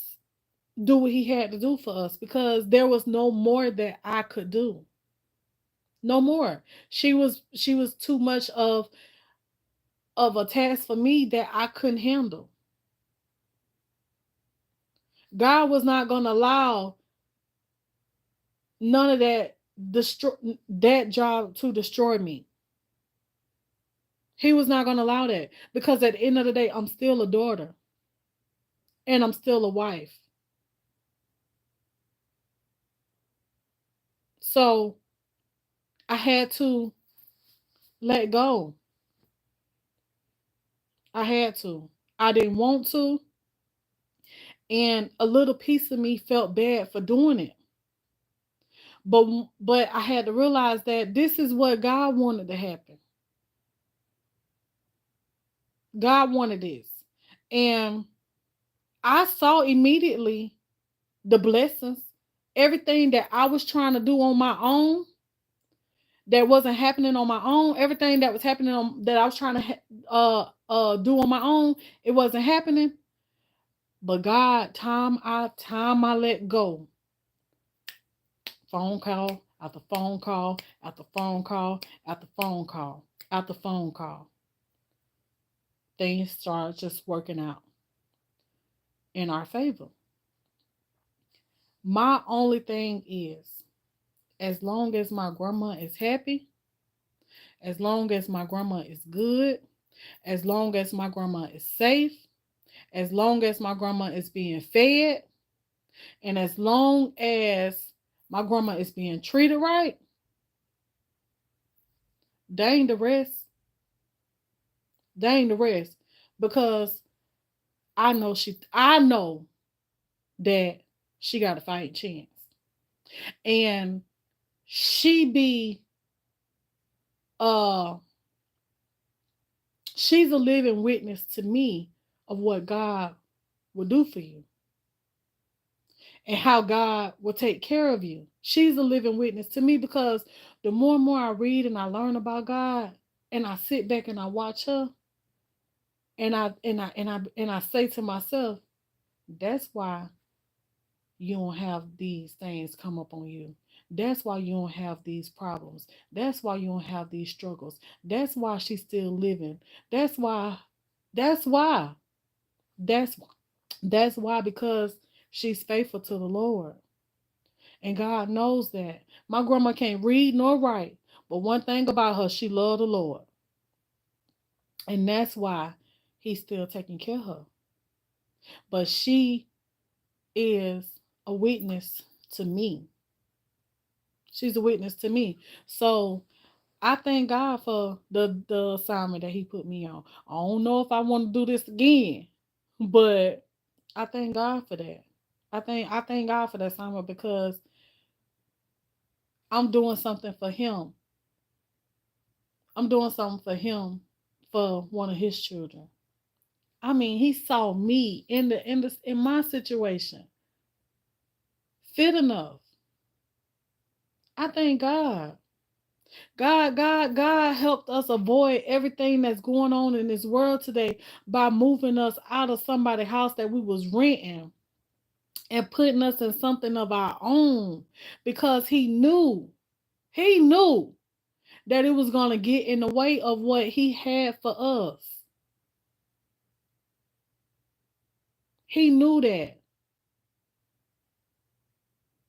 do what he had to do for us because there was no more that I could do. No more. She was too much of a task for me that I couldn't handle. God was not going to allow none of that job to destroy me. He was not going to allow that because at the end of the day I'm still a daughter and I'm still a wife. So I had to let go. I had to. I didn't want to, and a little piece of me felt bad for doing it. But but I had to realize that this is what God wanted to happen. God wanted this. And I saw immediately the blessings. Everything that I was trying to do on my own that wasn't happening on my own, everything that was happening on that I was trying to do on my own, it wasn't happening. But God, time I let go, phone call after phone call after phone call after phone call after phone call. things start just working out in our favor. My only thing is, as long as my grandma is happy, as long as my grandma is good, as long as my grandma is safe, as long as my grandma is being fed, and as long as my grandma is being treated right, dang the rest, dang the rest. Because I know that she got a fighting chance. And she be uh she's a living witness to me of what God will do for you and how God will take care of you. She's a living witness to me because the more and more I read and I learn about God and I sit back and I watch her and I say to myself, that's why you don't have these things come up on you. That's why you don't have these problems. That's why you don't have these struggles. That's why she's still living. That's why. That's why. That's why. That's why, because she's faithful to the Lord. And God knows that. My grandma can't read nor write. But one thing about her, she loved the Lord. And that's why he's still taking care of her. But she is a witness to me. She's a witness to me. So I thank God for the assignment that he put me on. I don't know if I want to do this again, but I thank God for that. I thank God for that assignment because I'm doing something for him. I'm doing something for him for one of his children. I mean, he saw me in my situation fit enough. I thank God. God helped us avoid everything that's going on in this world today by moving us out of somebody's house that we was renting and putting us in something of our own because he knew that it was going to get in the way of what he had for us. He knew that.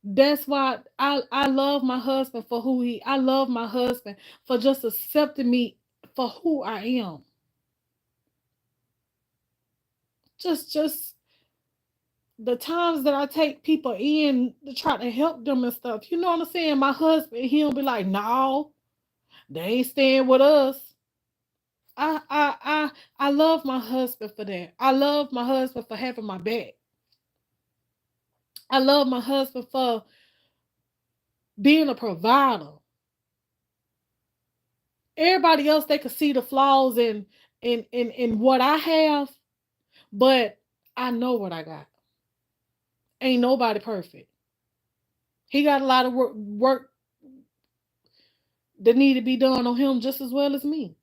That's why I love my husband for I love my husband for just accepting me for who I am. Just the times that I take people in to try to help them and stuff. You know what I'm saying? My husband, he'll be like, no, they ain't staying with us. I love my husband for that. I love my husband for having my back. I love my husband for being a provider. Everybody else, they could see the flaws in what I have, but I know what I got. Ain't nobody perfect. He got a lot of work that need to be done on him just as well as me.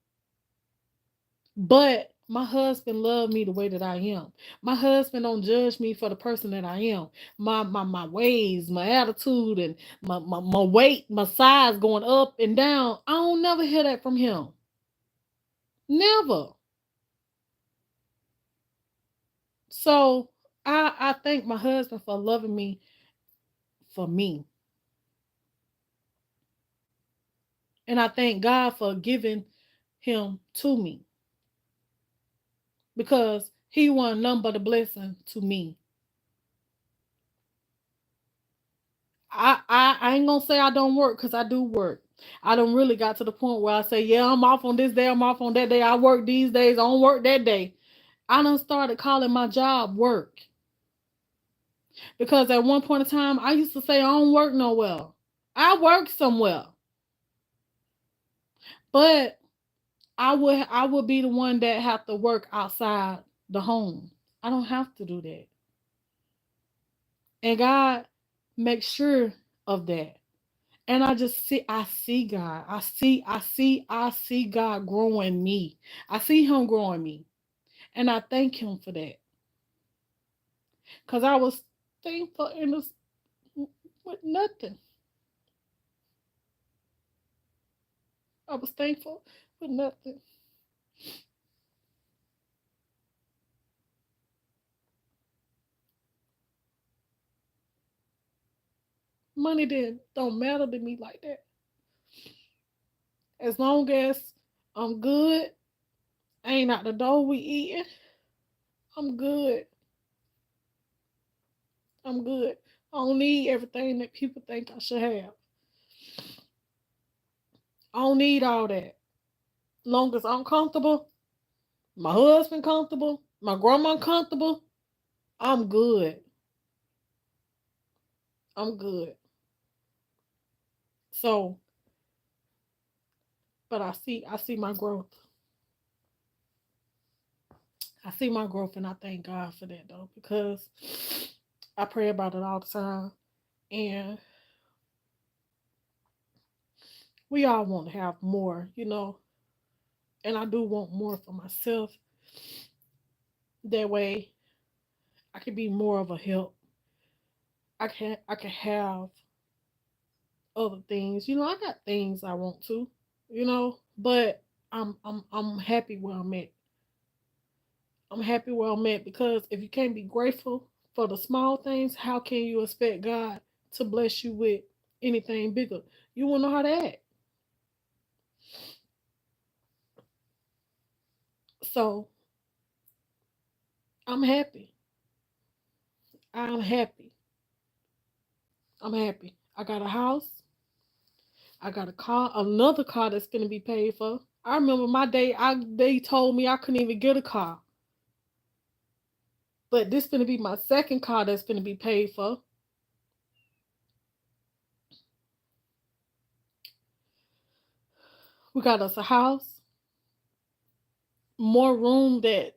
But my husband loved me the way that I am. My husband don't judge me for the person that I am. My ways, my attitude, and my weight, my size going up and down. I don't never hear that from him. Never. So I thank my husband for loving me for me. And I thank God for giving him to me. Because he wasn't none but a blessing to me. I ain't gonna say I don't work because I do work. I don't really got to the point where I say, yeah, I'm off on this day, I'm off on that day. I work these days, I don't work that day. I done started calling my job work. Because at one point in time, I used to say I don't work nowhere. I work somewhere. But I would be the one that have to work outside the home. I don't have to do that. And God makes sure of that. And I see God. I see God growing me. I see him growing me. And I thank him for that. Because I was thankful in this with nothing. I was thankful with nothing. Money don't matter to me like that. As long as I'm good, ain't out the door we eating, I'm good. I'm good. I don't need everything that people think I should have. I don't need all that. Long as I'm comfortable, my husband comfortable, my grandma comfortable, I'm good. I'm good. So, but I see my growth. I see my growth and I thank God for that though, because I pray about it all the time. And we all want to have more, and I do want more for myself. That way I can be more of a help. I can have other things. I got things I want to, but I'm happy where I'm at. I'm happy where I'm at because if you can't be grateful for the small things, how can you expect God to bless you with anything bigger? You won't know how to act. So I'm happy. I'm happy. I'm happy. I got a house. I got a car, another car that's gonna be paid for. I remember my day. They told me I couldn't even get a car, but this gonna be my second car that's gonna be paid for. We got us a house, more room that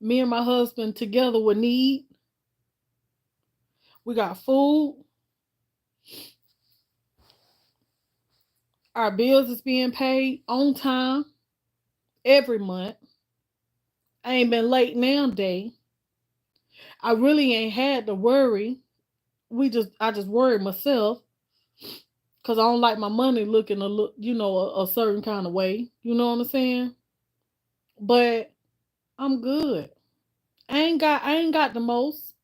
me and my husband together would need. We got food. Our bills is being paid on time every month. I ain't been late now day. I really ain't had to worry. I just worry myself because I don't like my money looking a certain kind of way. You know what I'm saying? But I'm good. I ain't got the most,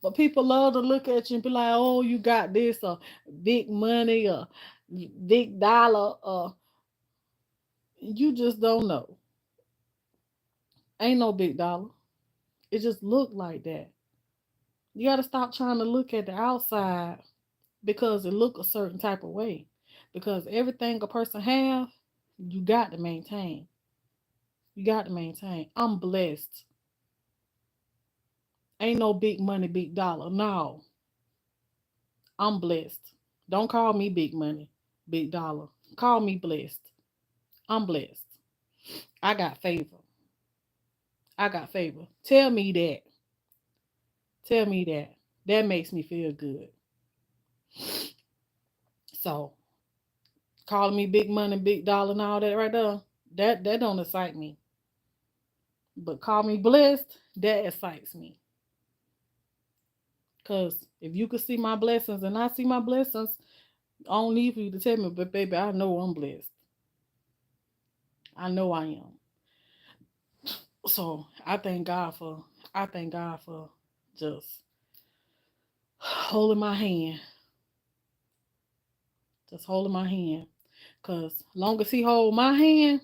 but people love to look at you and be like, "Oh, you got this or big money or big dollar or you just don't know. Ain't no big dollar. It just look like that. You got to stop trying to look at the outside because it look a certain type of way. Because everything a person have, you got to maintain. You got to maintain. I'm blessed. Ain't no big money, big dollar. No, I'm blessed. Don't call me big money, big dollar. Call me blessed. I'm blessed. I got favor. I got favor. Tell me that. Tell me that. That makes me feel good. So calling me big money, big dollar, and all that right there, that don't excite me. But call me blessed, that excites me. Cause if you could see my blessings and I see my blessings, I don't need for you to tell me, but baby, I know I'm blessed. I know I am. So I thank God for just holding my hand. Just holding my hand. Cause long as he hold my hand.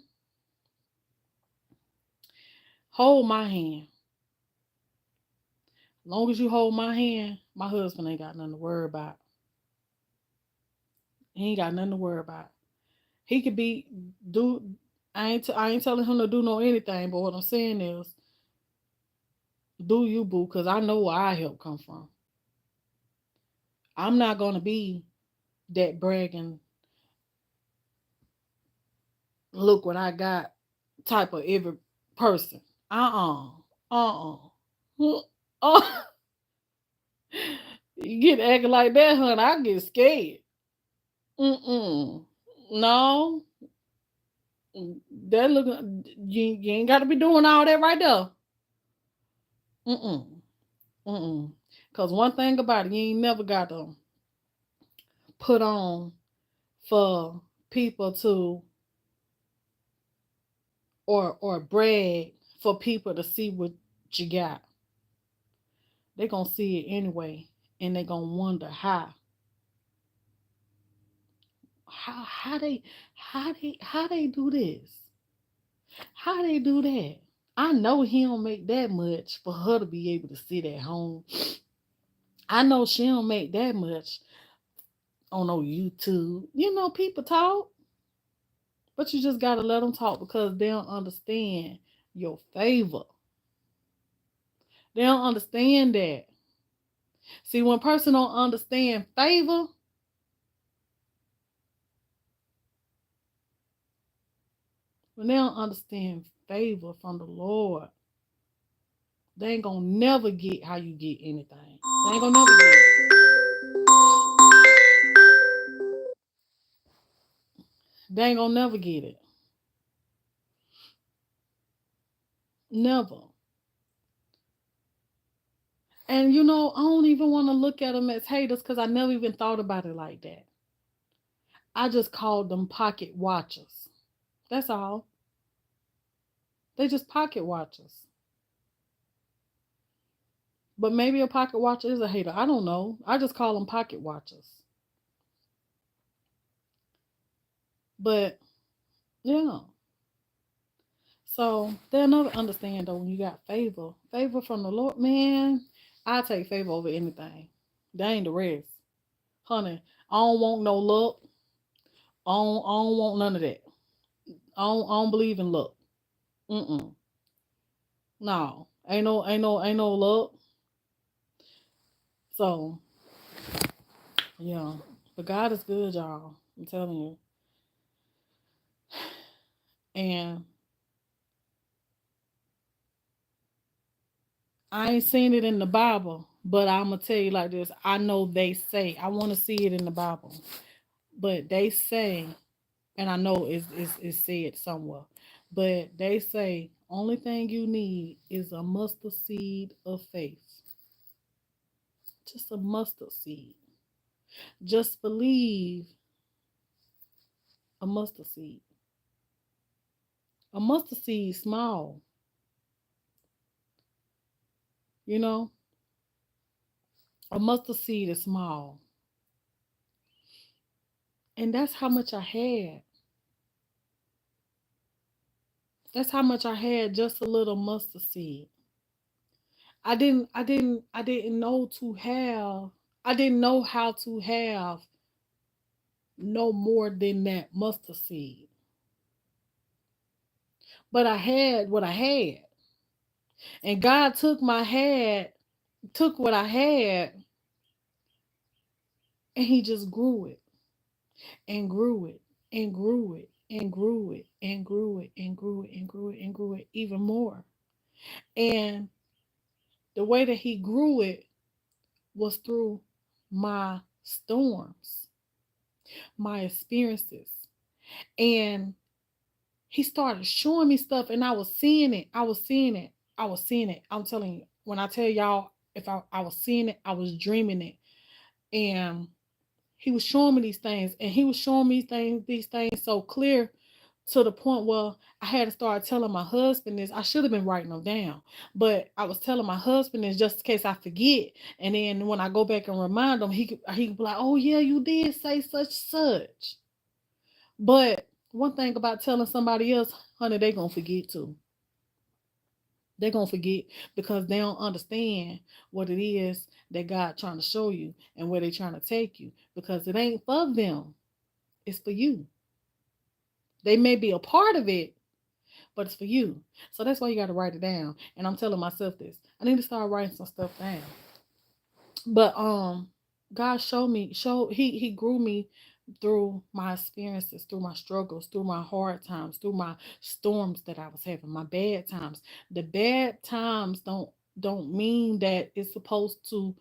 Long as you hold my hand, my husband ain't got nothing to worry about. He ain't got nothing to worry about. He could be do. I ain't telling him to do no anything. But what I'm saying is, do you boo? Cause I know where our help come from. I'm not gonna be that bragging. Look what I got. Type of every person. Uh. You get acting like that, honey. I get scared. Mm. No, that look. You ain't got to be doing all that right there. Mm. Mm. Cause one thing about it, you ain't never got to put on for people to or brag for people to see what you got. They gonna see it anyway, and they're gonna wonder how they do this, how they do that. I know he don't make that much for her to be able to sit at home. I know she don't make that much on no YouTube. You know, people talk, but you just gotta let them talk because they don't understand your favor. They don't understand that. See, when a person don't understand favor, when they don't understand favor from the Lord, they ain't gonna never get how you get anything. They ain't gonna never get it. They ain't gonna never get it. Never. And you know, I don't even want to look at them as haters because I never even thought about it like that. I just called them pocket watchers. That's all. They just pocket watchers. But maybe a pocket watcher is a hater. I don't know. I just call them pocket watchers. But yeah. So they'll never understand though when you got favor. Favor from the Lord, man. I take favor over anything. That ain't the rest. Honey, I don't want no luck. I don't want none of that. I don't believe in luck. Mm-mm. No. Ain't no luck. So yeah. But God is good, y'all. I'm telling you. And I ain't seen it in the Bible, but I'm gonna tell you like this. I know they say. I want to see it in the Bible, but they say, and I know it's said somewhere, but they say only thing you need is a mustard seed of faith. Just a mustard seed. Just believe a mustard seed. A mustard seed small, you know. A mustard seed is small, and that's how much I had. That's how much I had, just a little mustard seed. I didn't know to have, I didn't know how to have no more than that mustard seed. But I had what I had. And God took what I had, and he just grew it and grew it and grew it and grew it and grew it and grew it and grew it and grew it even more. And the way that he grew it was through my storms, my experiences. And he started showing me stuff and I was seeing it. I was seeing it. I was seeing it. I'm telling you, when I tell y'all, if I was seeing it, I was dreaming it. And he was showing me these things, and he was showing me these things so clear to the point where I had to start telling my husband this. I should have been writing them down, but I was telling my husband this just in case I forget. And then when I go back and remind him, he could be like, "Oh yeah, you did say such." But one thing about telling somebody else, honey, they gonna forget too. They're gonna forget because they don't understand what it is that God trying to show you and where they trying to take you. Because it ain't for them, it's for you. They may be a part of it, but it's for you. So that's why you gotta write it down. And I'm telling myself this. I need to start writing some stuff down. But God showed me, he grew me through my experiences, through my struggles, through my hard times, through my storms that I was having, my bad times. The bad times don't mean that it's supposed to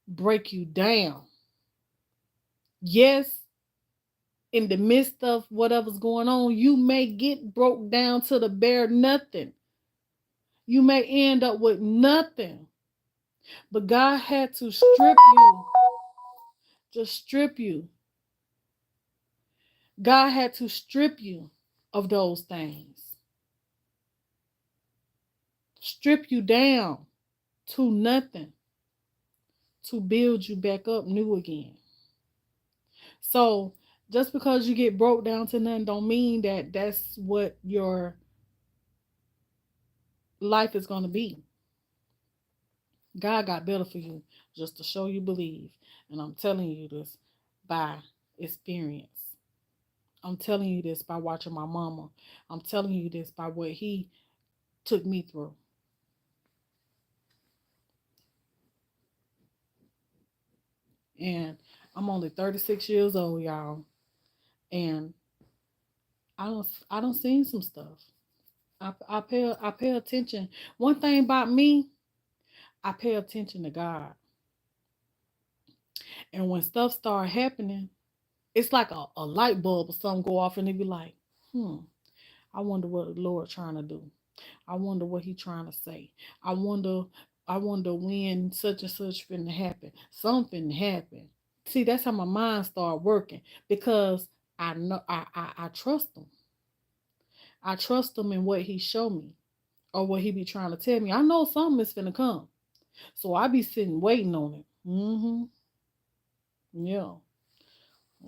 break you down. Yes, in the midst of whatever's going on, you may get broke down to the bare nothing. You may end up with nothing. But God had to strip you. Just strip you. God had to strip you of those things. Strip you down to nothing. to build you back up new again. So just because you get broke down to nothing don't mean that that's what your life is going to be. God got better for you, just to show you believe. And I'm telling you this by experience. I'm telling you this by watching my mama. I'm telling you this by what he took me through. And I'm only 36 years old, y'all. And I don't seen some stuff. I pay attention. One thing about me, I pay attention to God. And when stuff start happening, it's like a light bulb or something go off and it be like, hmm, I wonder what the Lord trying to do. I wonder what he trying to say. I wonder I wonder when such and such finna happen. Something happen. See, that's how my mind start working because I know I trust him. I trust him in what he show me or what he be trying to tell me. I know something is finna come. So I be sitting waiting on it. Mm-hmm. Yeah.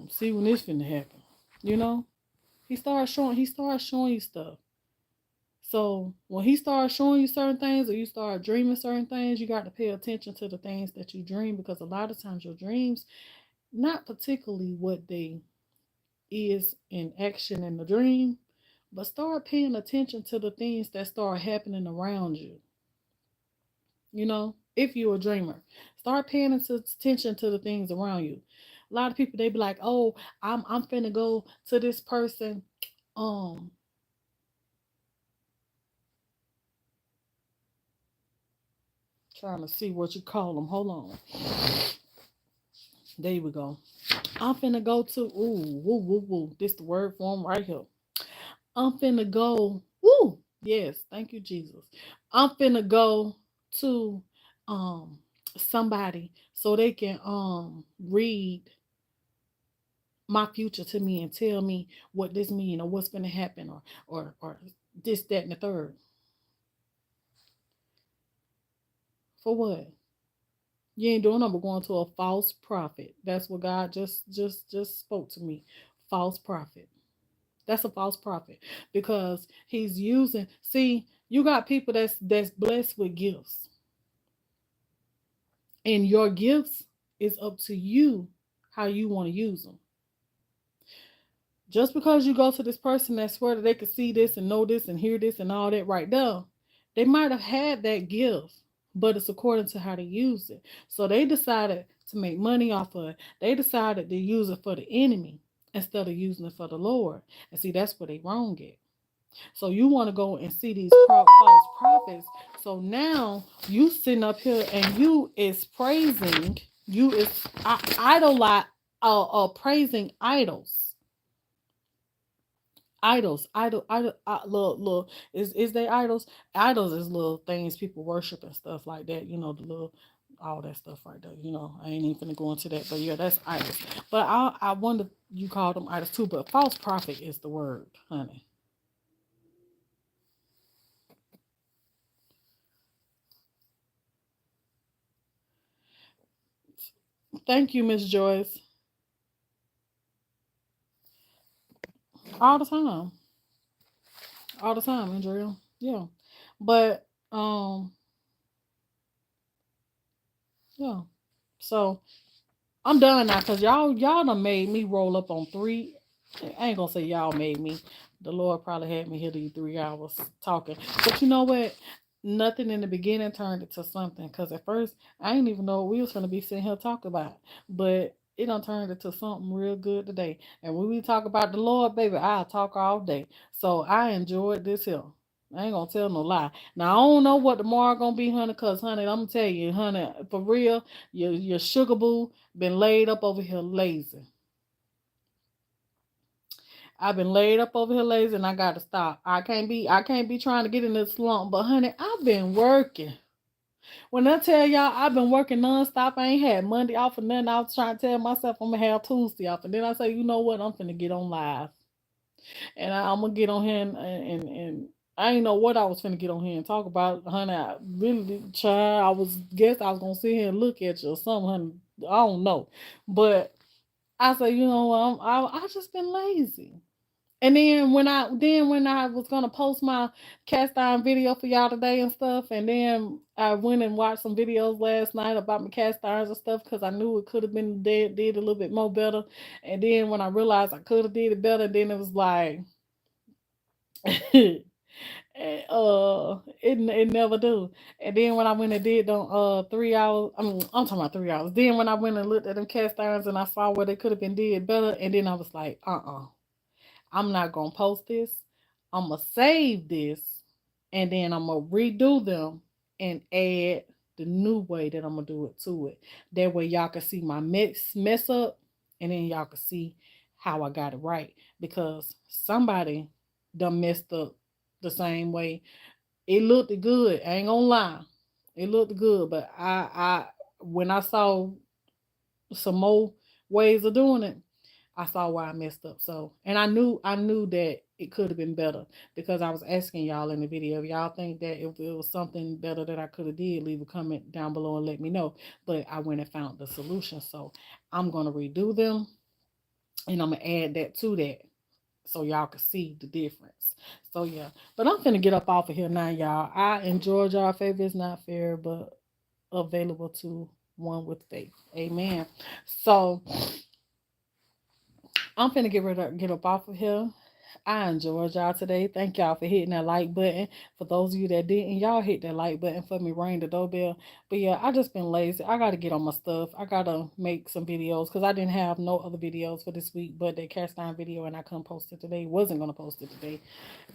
See when this finna happen. You know? He starts showing you stuff. So when he starts showing you certain things or you start dreaming certain things, you got to pay attention to the things that you dream because a lot of times your dreams, not particularly what they is in action in the dream, but start paying attention to the things that start happening around you. You know, if you're a dreamer, start paying attention to the things around you. A lot of people they be like, "Oh, I'm finna go to this person, um, trying to see what you call them. Hold on, there we go. I'm finna go to woo woo woo. This the word form right here. I'm finna go. Woo. Yes, thank you, Jesus. I'm finna go to um somebody so they can read my future to me and tell me what this mean or what's gonna happen or this, that, and the third. For what? You ain't doing nothing but going to a false prophet. That's what God just spoke to me. False prophet. That's a false prophet because he's using. See, you got people that's blessed with gifts, and your gifts is up to you how you want to use them. Just because you go to this person that swear that they could see this and know this and hear this and all that right there, they might have had that gift, but it's according to how to use it. So they decided to make money off of it. They decided to use it for the enemy instead of using it for the Lord. And see, that's where they wrong at. So you want to go and see these false prophets. So now you sitting up here and you is praising, you is idolize, praising idols. Little, is they idols? Idols is little things people worship and stuff like that. You know the little, all that stuff right there. You know I ain't even gonna go into that, but yeah, that's idols. But I wonder you call them idols too. But false prophet is the word, honey. Thank you, Miss Joyce. All the time, all the time, Andrea. Yeah, but yeah. So I'm done now because y'all done made me roll up on three. I ain't gonna say y'all made me. The Lord probably had me here these 3 hours talking. But you know what? Nothing in the beginning turned into something. Cause at first I didn't even know what we was gonna be sitting here talking about. But it done turned into something real good today. And when we talk about the Lord, baby, I'll talk all day. So I enjoyed this here. I ain't gonna tell no lie. Now I don't know what tomorrow gonna be, honey, cause honey, I'm gonna tell you, honey, for real, your sugar boo been laid up over here lazy. I've been laid up over here lazy and I gotta stop. I can't be trying to get in this slump, but honey, I've been working. When I tell y'all I've been working nonstop, I ain't had Monday off or nothing. I was trying to tell myself I'm gonna have Tuesday off. And then I say, you know what, I'm finna get on live. And I'm gonna get on here and I ain't know what I was finna get on here and talk about, honey. I really didn't try. I was gonna sit here and look at you or something, honey. I don't know, but I said, you know, I just been lazy. And then when I was gonna post my cast iron video for y'all today and stuff, and then I went and watched some videos last night about my cast irons and stuff because I knew it could have been did a little bit more better. And then when I realized I could have did it better, then it was like it never do. And then when I went and did them 3 hours, I'm talking about 3 hours. Then when I went and looked at them cast irons and I saw where they could have been did better, and then I was like, I'm not gonna post this. I'm gonna save this, and then I'm gonna redo them and add the new way that I'm gonna do it to it. That way y'all can see my mess up, and then y'all can see how I got it right because somebody done messed up the same way. It looked good. I ain't gonna lie, it looked good, but I when I saw some more ways of doing it, I saw why I messed up. So, and I knew that it could have been better because I was asking y'all in the video if y'all think that if it was something better that I could have did, leave a comment down below and let me know. But I went and found the solution. So I'm gonna redo them and I'm gonna add that to that so y'all can see the difference. So yeah. But I'm finna get up off of here now, y'all. I enjoyed y'all favor. It's not fair, but available to one with faith. Amen. So I'm finna get up off of here. I enjoyed y'all today. Thank y'all for hitting that like button. For those of you that didn't, y'all hit that like button for me, ring the doorbell. But yeah, I just been lazy. I gotta get on my stuff. I gotta make some videos because I didn't have no other videos for this week but that cast iron video and I couldn't post it today. Wasn't gonna post it today.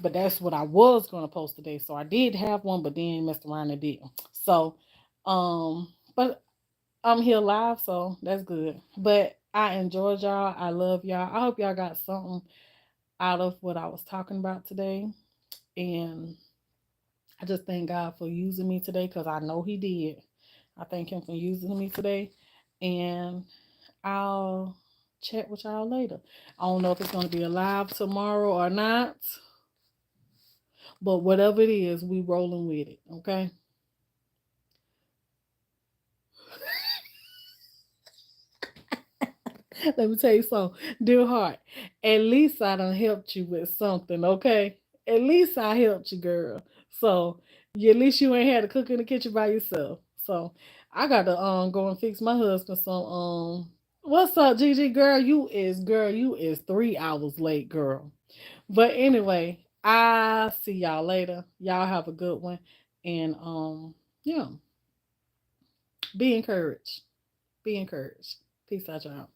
But that's what I was gonna post today. So I did have one, but then messed around and didn't. So but I'm here live, so that's good. But I enjoyed y'all. I love y'all. I hope y'all got something out of what I was talking about today. And I just thank God for using me today because I know He did. I thank Him for using me today. And I'll chat with y'all later. I don't know if it's going to be a live tomorrow or not. But whatever it is, we rolling with it. Okay? Let me tell you something. Dear heart, at least I done helped you with something, okay? At least I helped you, girl. So at least you ain't had to cook in the kitchen by yourself. So I gotta go and fix my husband some what's up, Gigi girl? You is 3 hours late, girl. But anyway, I see y'all later. Y'all have a good one. And yeah, be encouraged. Be encouraged. Peace out, y'all.